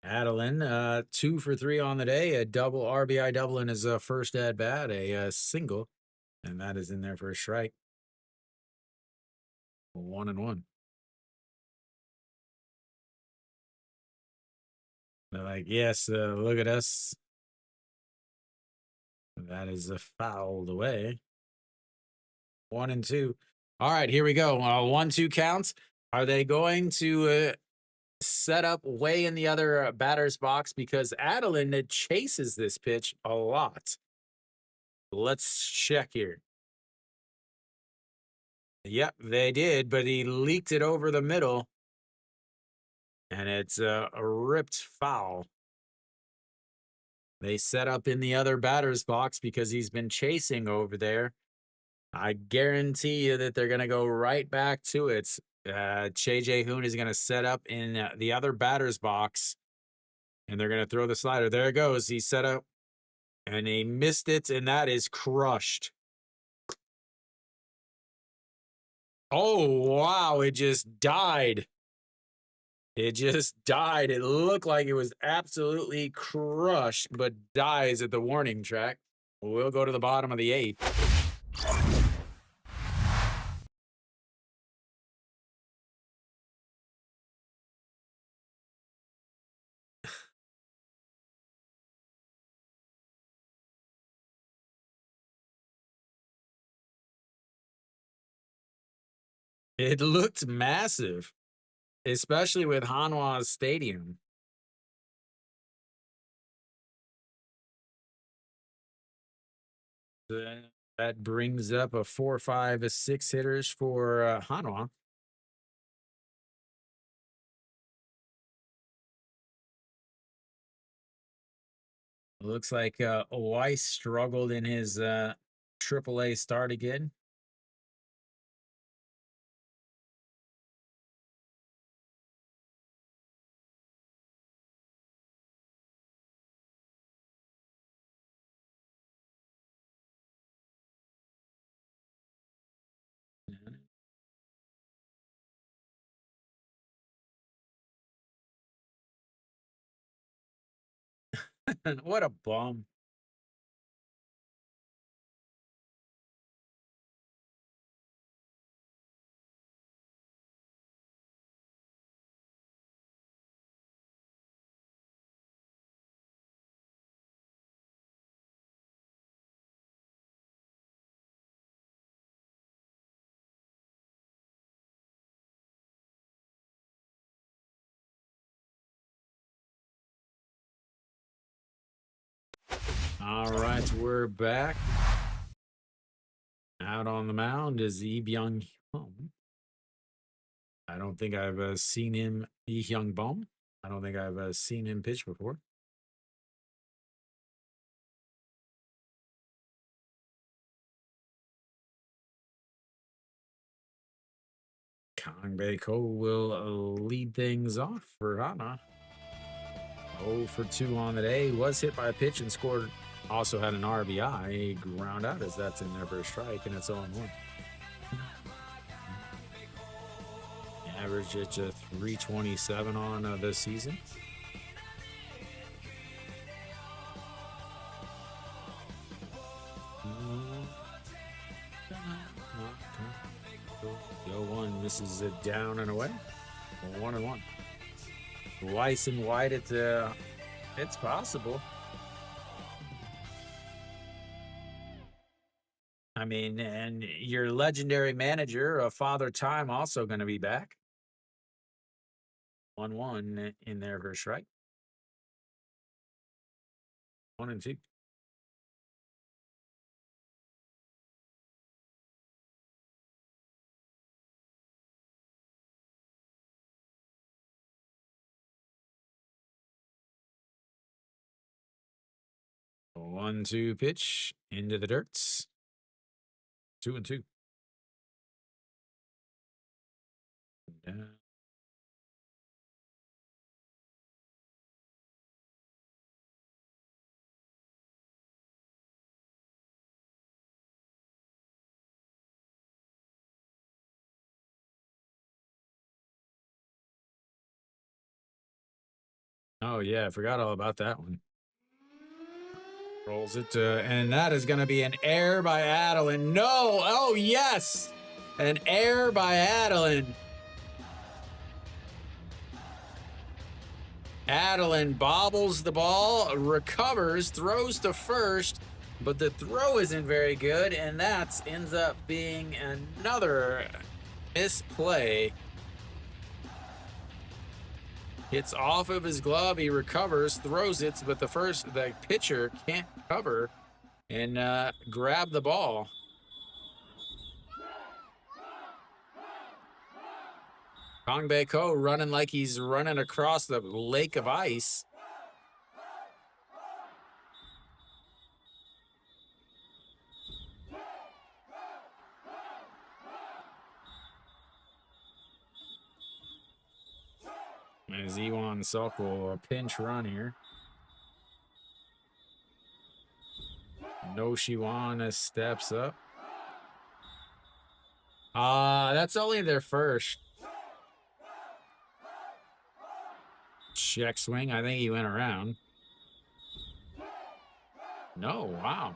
Adeline, 2 for 3 on the day, a double RBI double in his first at bat, a single, and that is in there for a strike. 1-1. They're like, yes, look at us. That is fouled away. 1-2. All right, here we go. 1-2 counts. Are they going to set up way in the other batter's box? Because Adeline chases this pitch a lot. Let's check here. Yep, they did, but he leaked it over the middle. And it's a ripped foul. They set up in the other batter's box because he's been chasing over there. I guarantee you that they're going to go right back to it. Che Jae-hoon is going to set up in the other batter's box, and they're going to throw the slider. There it goes. He set up, and he missed it, and that is crushed. Oh, wow. It just died. It just died. It looked like it was absolutely crushed, but dies at the warning track. We'll go to the bottom of the 8th. It looked massive, especially with Hanwha's stadium. That brings up a 4, 5, a 6 hitters for Hanwha. Looks like Weiss struggled in his AAA start again. What a bum. All right, we're back. Out on the mound is Lee Byung-hun. I don't think I've seen him, Lee Hyung-bom. I don't think I've seen him pitch before. Kang Bae-ko will lead things off for Hana. 0 for 2 on the day. Was hit by a pitch and scored. Also had an RBI ground out as that's in there for a strike, and it's 0-1. Average at 327 on this season. Go one misses it down and away. 1-1. Weiss and White, it's possible. I mean, and your legendary manager, Father Time, also going to be back. 1-1 in there for a strike. 1-2. A 1-2 pitch into the dirts. 2-2. Down. Oh, yeah, I forgot all about that one. Rolls it, and that is going to be an error by Adeline. No! Oh, yes! An error by Adeline. Adeline bobbles the ball, recovers, throws to first, but the throw isn't very good, and that ends up being another misplay. Hits off of his glove, he recovers, throws it, but the pitcher can't cover and grab the ball. Kang Bae-ko running like he's running across the lake of ice. As Iwan Suk will a pinch run here. No Shiwana steps up. That's only their first. Check swing. I think he went around. No, wow.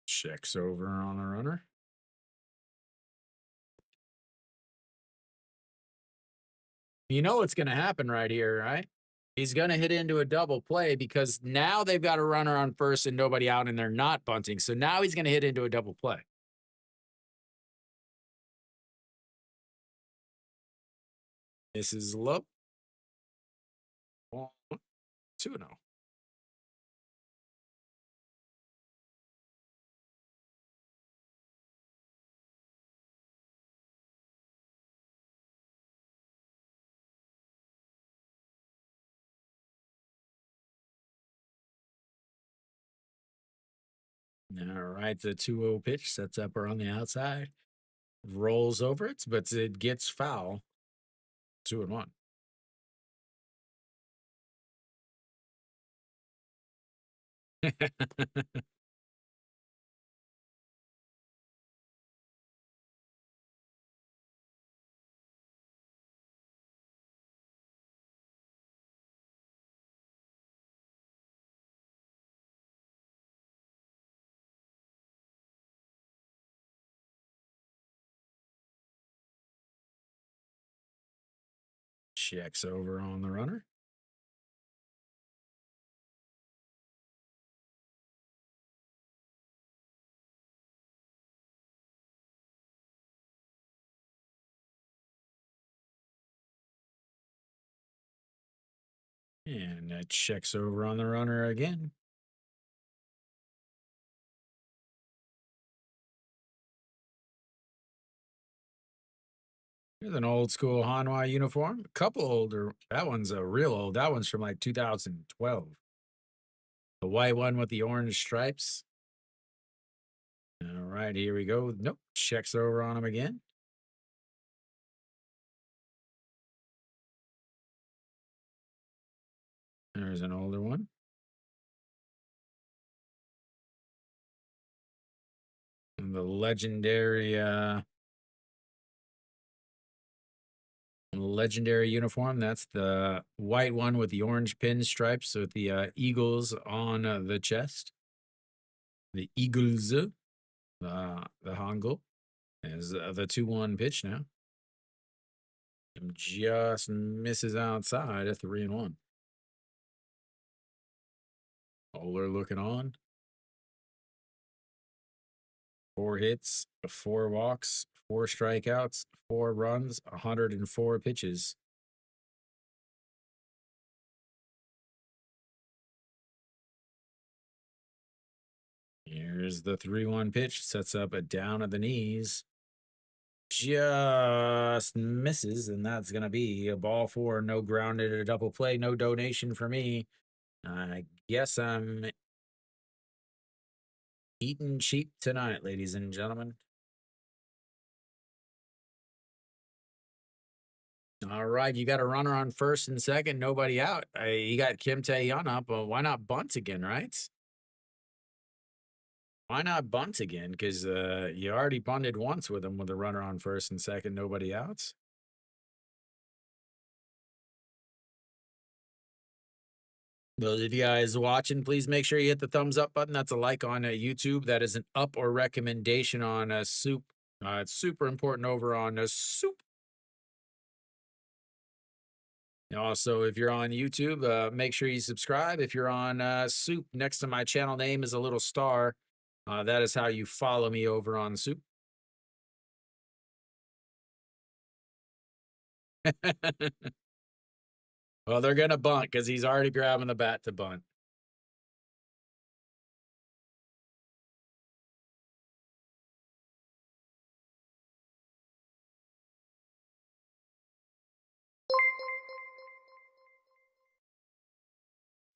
Checks over on the runner. You know what's going to happen right here, right? He's going to hit into a double play because now they've got a runner on first and nobody out, and they're not bunting. So now he's going to hit into a double play. This is low. 2-0. All right, the 2-0 pitch sets up her on the outside, rolls over it, but it gets foul. 2-1. Checks over on the runner. And that checks over on the runner again. Here's an old school Hanwha uniform. A couple older. That one's a real old. That one's from like 2012. The white one with the orange stripes. All right, here we go. Nope. Checks over on him again. There's an older one. And the legendary uniform. That's the white one with the orange pinstripes with the Eagles on the chest. The Eagles, the Hangul, is the 2-1 pitch now. Just misses outside at 3-1. Oler looking on. 4 hits, 4 walks, 4 strikeouts, 4 runs, 104 pitches. Here's the 3-1 pitch. Sets up a down at the knees. Just misses, and that's going to be a ball 4. No grounded, a double play, no donation for me. I guess I'm eating cheap tonight, ladies and gentlemen. All right, you got a runner on first and second, nobody out. You got Kim Tae-yeon up. Why not bunt again, right? Why not bunt again? Because you already bunted once with him with a runner on first and second, nobody out. Those of you guys watching, please make sure you hit the thumbs up button. That's a like on YouTube. That is an up or recommendation on SOOP. It's super important over on SOOP. Also, if you're on YouTube, make sure you subscribe. If you're on SOOP, next to my channel name is a little star. That is how you follow me over on SOOP. Well, they're going to bunt because he's already grabbing the bat to bunt.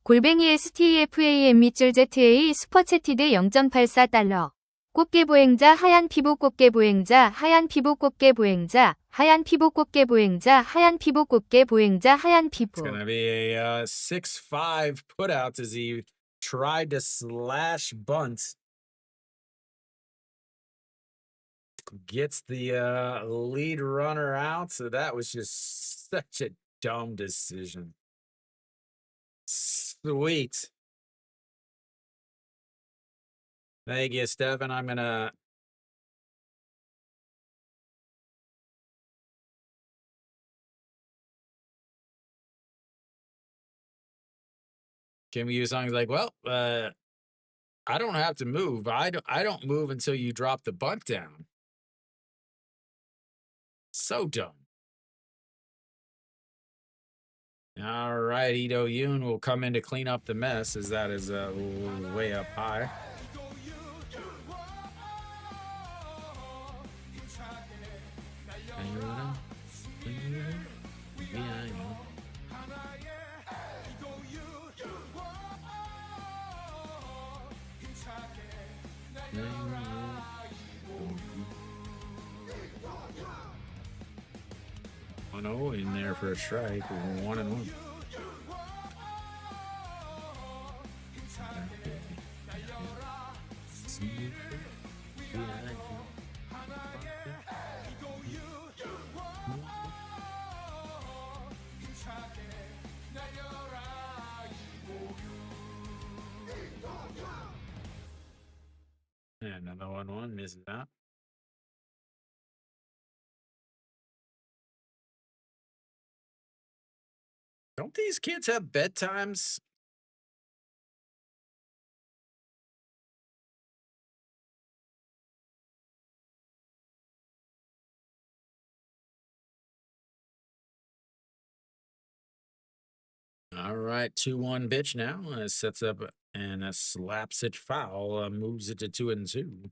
골뱅이 STEFAME.ZA 슈퍼채티드 0.84달러. 꽃게보행자 하얀 피부 꽃게보행자 하얀 피부 꽃게보행자 하얀 피부 꽃게보행자 하얀 피부 꽃게보행자 하얀 피부. It's going to be a 6-5 putouts as he tried to slash bunt. Gets the lead runner out, so that was just such a dumb decision. Sweet. Thank you, Stefan. I'm gonna Kim Yu Sung's like, well, I don't have to move. I don't move until you drop the bunt down. So dumb. All right, Ito Yoon will come in to clean up the mess as that is way up high. Oh, in there for a strike. 1-1. And another 1-1 misses out. Don't these kids have bedtimes? All right, 2-1 bitch now. Sets up and slaps it foul. Moves it to 2-2.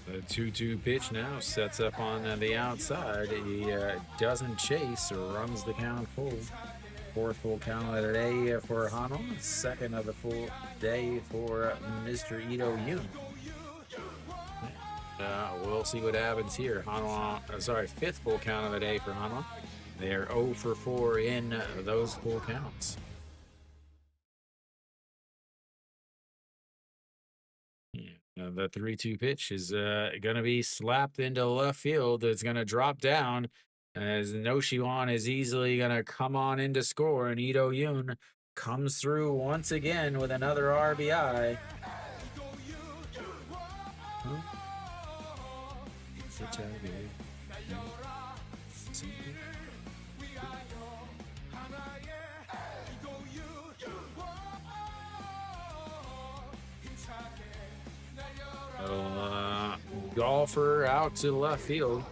The 2-2 pitch now sets up on the outside. He doesn't chase or runs the count full. Fourth full count of the day for Hanwha. Second of the full day for Mr. Ito Yoon. We'll see what happens here. Hanwha, fifth full count of the day for Hanwha. They're 0 for 4 in those full counts. The 3-2 pitch is going to be slapped into left field. It's going to drop down as No Shiwan is easily going to come on in to score. And Ito Yoon comes through once again with another RBI. Golfer out to left field.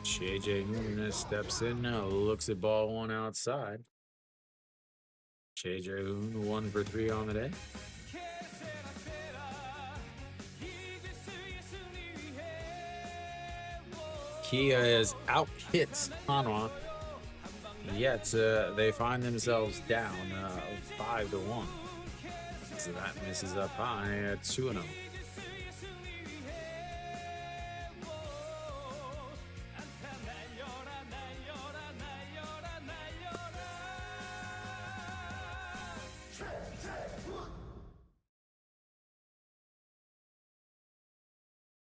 JJ Hoon steps in, looks at ball one outside. JJ Hoon 1 for 3 on the day. Kia is out hits Hanwha, yet they find themselves down 5-1. So that misses up high at 2-0.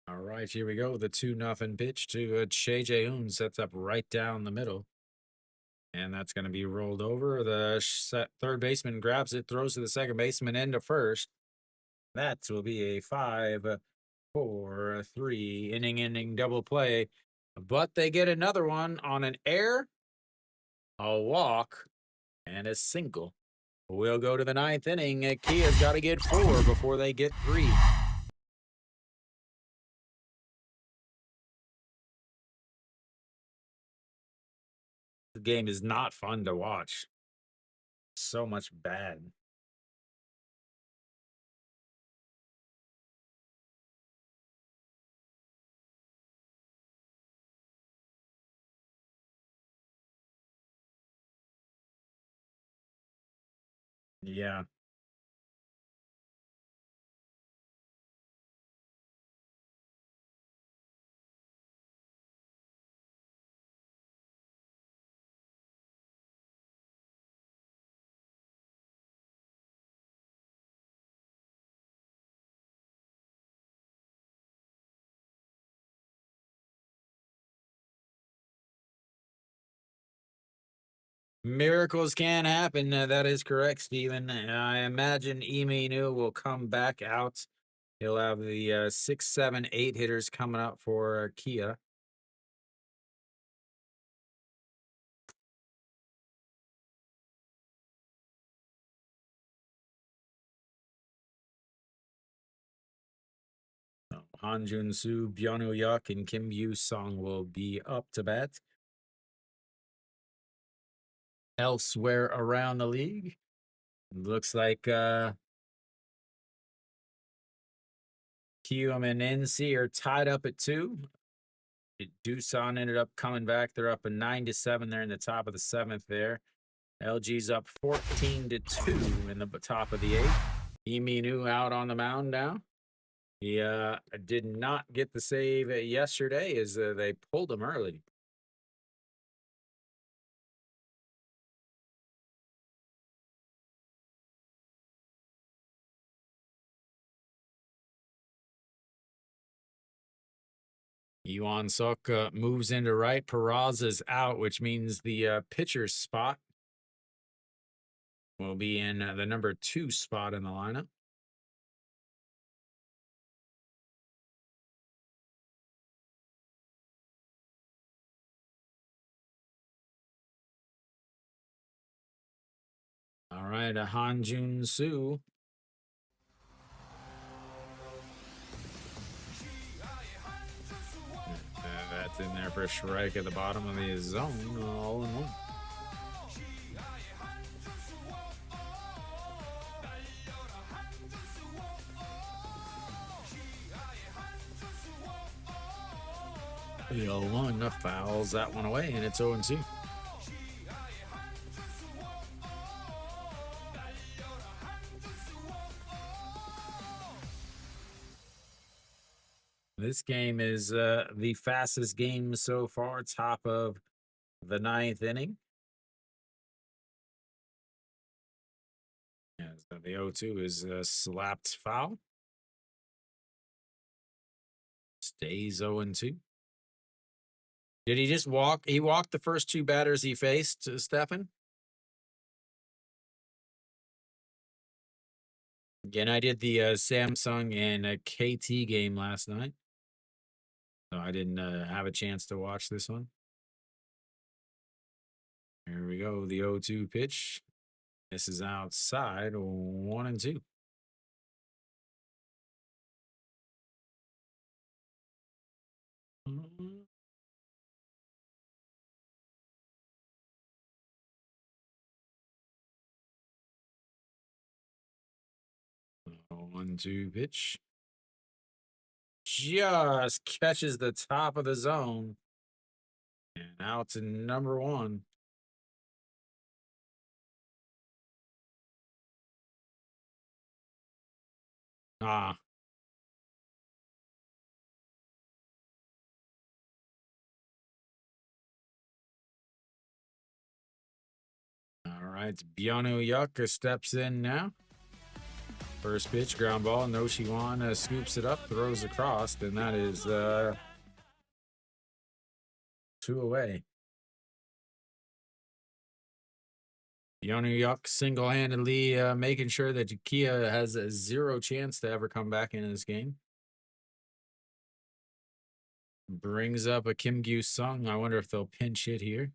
All right, here we go. The 2-0 pitch to Che Hoon sets up right down the middle. And that's going to be rolled over. The third baseman grabs it, throws to the second baseman into first. That will be a 5-4-3 inning double play. But they get another one on an error, a walk, and a single. We'll go to the 9th inning. Kia's got to get 4 before they get 3. The game is not fun to watch. So much bad. Yeah. Miracles can happen. That is correct, Steven. I imagine Eminu will come back out. He'll have the 6, 7, 8 hitters coming up for Kia. Han Jun Soo, Byung Yuk, and Kim Yu Sung will be up to bat. Elsewhere around the league, looks like Kium and NC are tied up at 2. Doosan ended up coming back. They're up a 9-7. They're in the top of the 7th there. LG's up 14-2 in the top of the 8th. Eminu out on the mound now. He did not get the save yesterday as they pulled him early. Yuan Suk moves into right. Peraza's out, which means the pitcher's spot will be in the number 2 spot in the lineup. All right, Han Jun Soo. That's in there for a strike at the bottom of the zone, all in one. The 0-1 fouls that one away, and it's 0-2. This game is the fastest game so far, top of the 9th inning. Yeah, so the 0-2 is slapped foul. Stays 0-2. Did he just walk? He walked the first 2 batters he faced, Stefan? Again, I did the Samsung and KT game last night. So I didn't have a chance to watch this one. Here we go. The 0-2 pitch. This is outside, 1-2. One, two pitch. Just catches the top of the zone. And out to number 1. Ah. All right. Byung Yuk steps in now. First pitch, ground ball. No Shiwan scoops it up, throws across, and that is 2 away. Byung Yuk single-handedly making sure that Kia has a 0 chance to ever come back into this game. Brings up a Kim Gyu Sung. I wonder if they'll pinch hit here.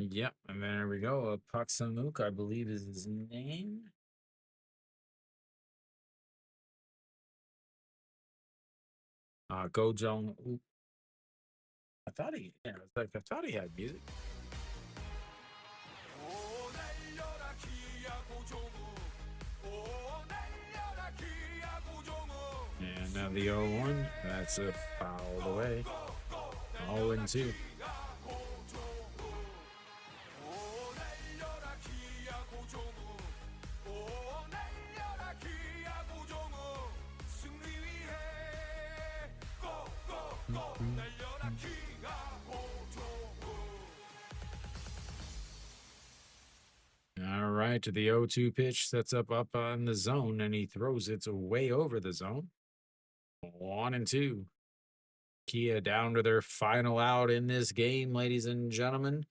Yep, and there we go. Pak Samuk, I believe, is his name. Go Jong. I thought he had music. And the 0-1. That's a foul away. 0-2. All right, the 0-2 pitch sets up on the zone, and he throws it way over the zone. 1-2. Kia down to their final out in this game, ladies and gentlemen.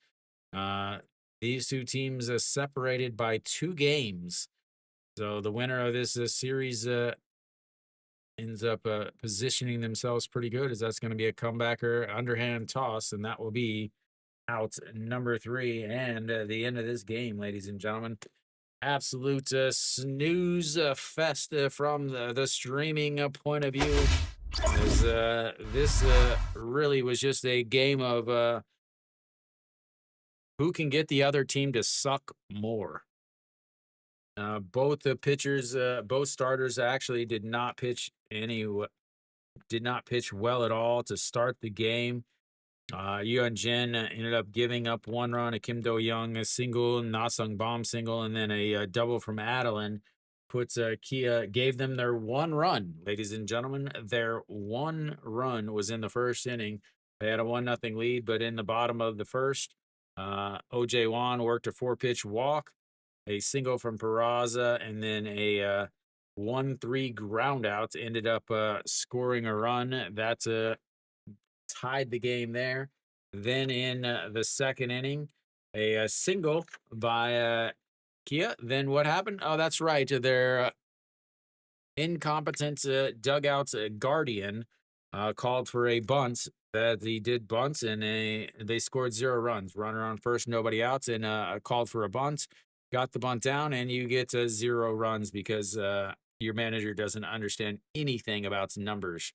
These two teams are separated by 2 games. So the winner of this series ends up positioning themselves pretty good, as that's going to be a comeback or underhand toss, and that will be out number 3 and the end of this game, ladies and gentlemen. Absolute snooze fest from the streaming point of view. As this really was just a game of who can get the other team to suck more. Both the pitchers, both starters actually did not pitch well at all to start the game. Yuan Jin ended up giving up 1 run, a Kim Do-young a single, Na-sung Bomb single, and then a double from Adeline. Kia gave them their 1 run, ladies and gentlemen. Their 1 run was in the first inning. They had a 1-0 lead, but in the bottom of the first, O.J. Wan worked a 4-pitch walk, a single from Peraza, and then a 1-3 ground out. Ended up scoring a run. That's tied the game there. Then in the second inning, a single by Kia. Then what happened? Oh, that's right. Their incompetent dugout guardian called for a bunt. That he did bunts, and they scored 0 runs. Runner on first, nobody out, and called for a bunt. Got the bunt down, and you get 0 runs because your manager doesn't understand anything about numbers.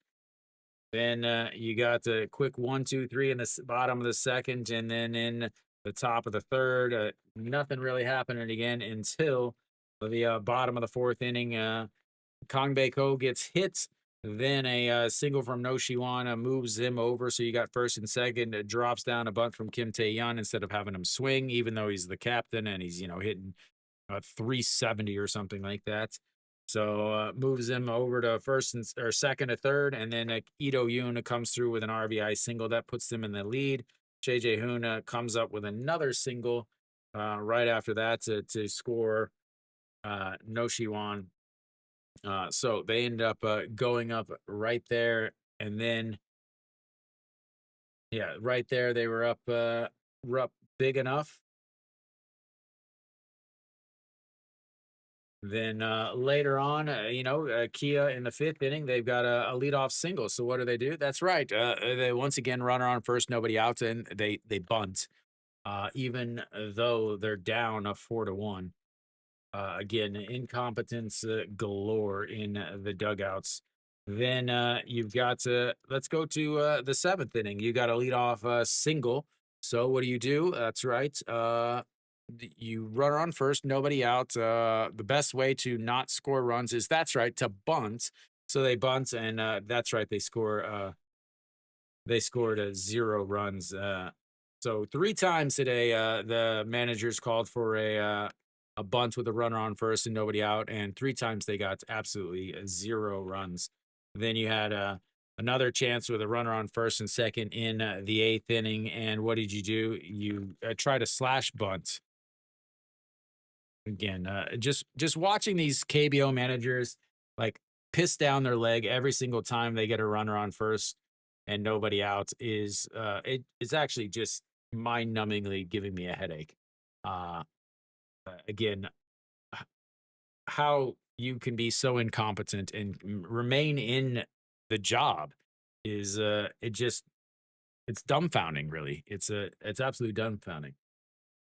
Then you got a quick 1, 2, 3 in the bottom of the second, and then in the top of the third, nothing really happening again until the bottom of the 4th inning. Kang Bae-ko gets hit. Then a single from No Shiwan moves him over, so you got first and second. Drops down a bunt from Kim Tae-yeon instead of having him swing, even though he's the captain and he's hitting 370 or something like that. So moves him over to first or second to third, and then Ito Yoon comes through with an RBI single that puts them in the lead. JJ Hoon comes up with another single right after that to score No Shiwan. So they end up going up right there, and then right there they were up big enough. Then later on, Kia in the 5th inning, they've got a leadoff single. So what do? That's right. They once again runner on first, nobody out, and they bunt, even though they're down 4-1. Again, incompetence galore in the dugouts. Then you've got let's go to the 7th inning. You got a leadoff single. So what do? That's right. You run on first, nobody out. The best way to not score runs is to bunt. So they bunt, and that's right. They score. They scored 0 runs. So 3 times today, the managers called for a bunt with a runner on first and nobody out, and 3 times they got absolutely 0 runs. Then you had another chance with a runner on first and second in the 8th inning, and what did you do? You try to slash bunt. Again, just watching these KBO managers like piss down their leg every single time they get a runner on first and nobody out is it's actually just mind-numbingly giving me a headache. Again, how you can be so incompetent and remain in the job is it's dumbfounding, really. It's absolutely dumbfounding.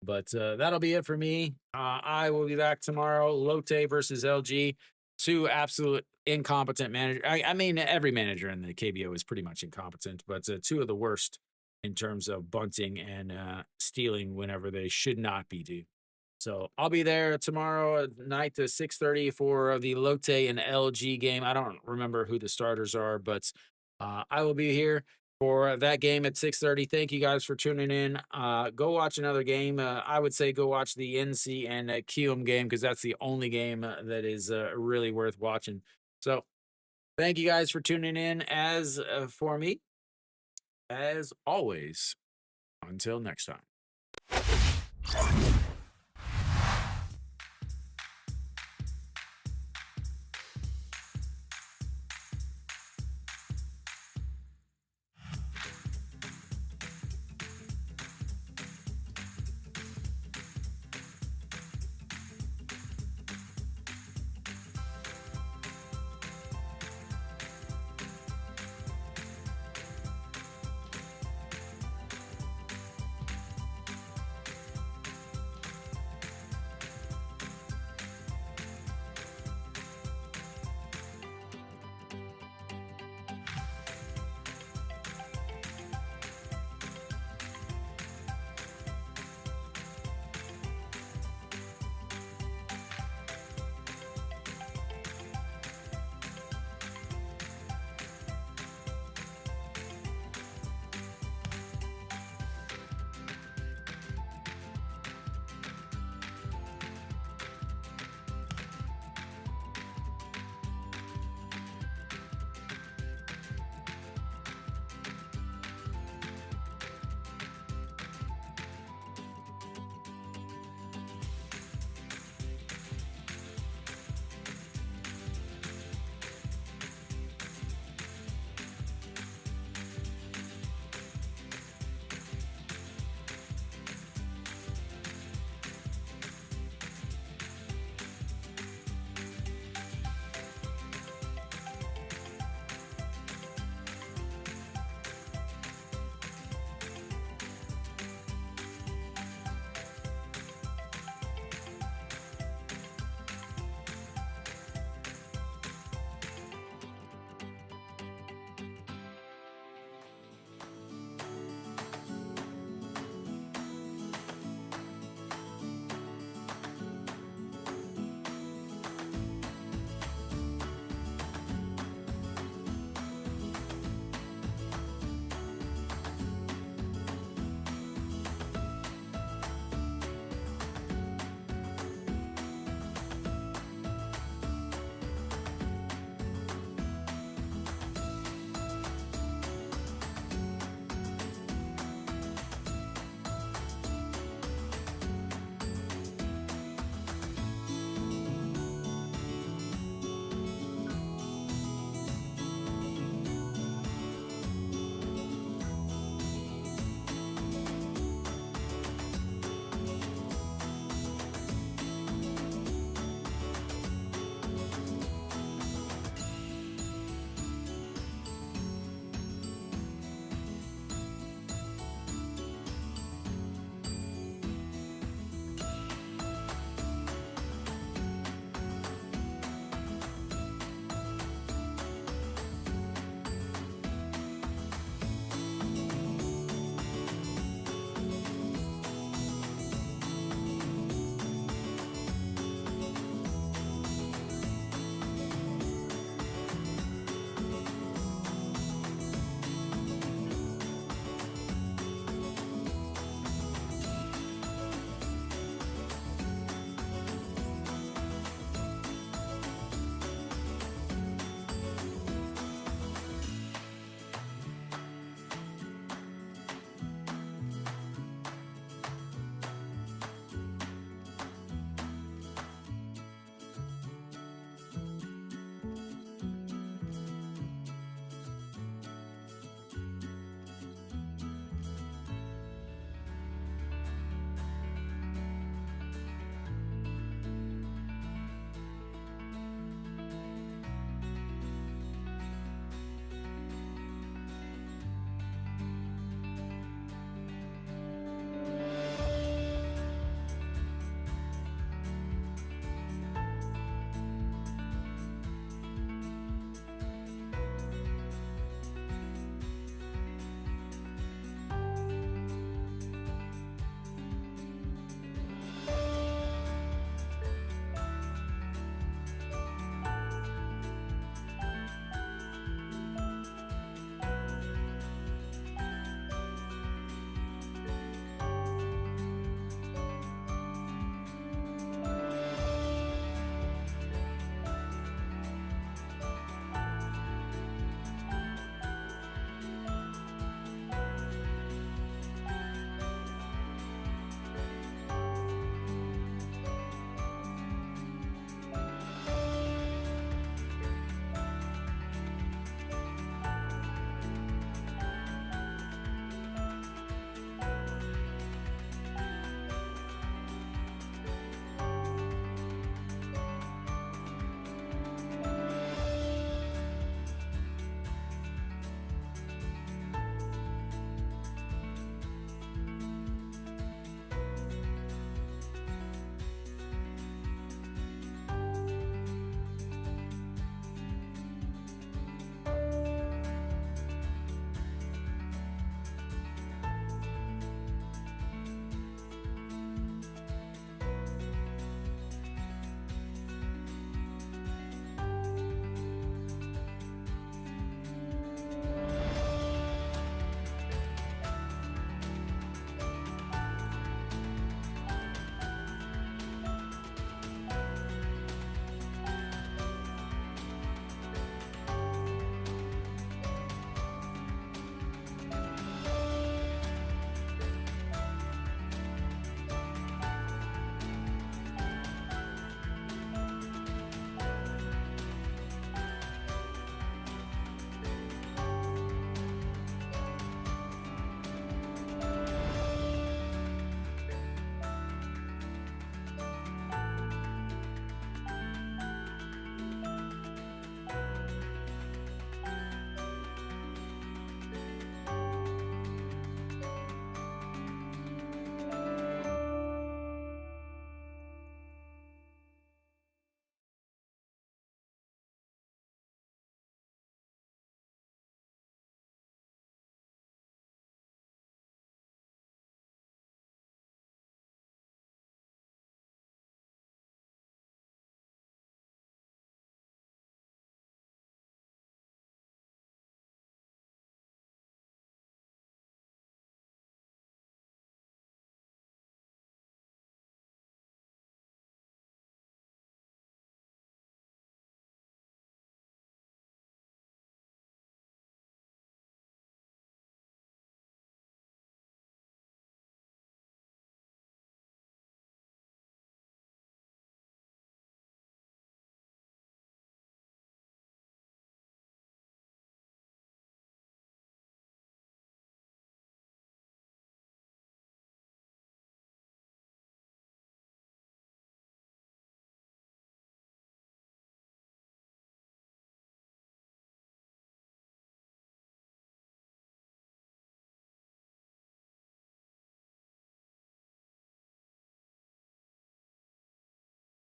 But that'll be it for me. I will be back tomorrow. Lotte versus LG. 2 absolute incompetent managers. I mean, every manager in the KBO is pretty much incompetent, but 2 of the worst in terms of bunting and stealing whenever they should not be due. So I'll be there tomorrow night to 6:30 for the Lotte and LG game. I don't remember who the starters are, but I will be here for that game at 6:30. Thank you guys for tuning in. Go watch another game. I would say go watch the NC and QM game because that's the only game that is really worth watching. So thank you guys for tuning in. As for me, as always, until next time.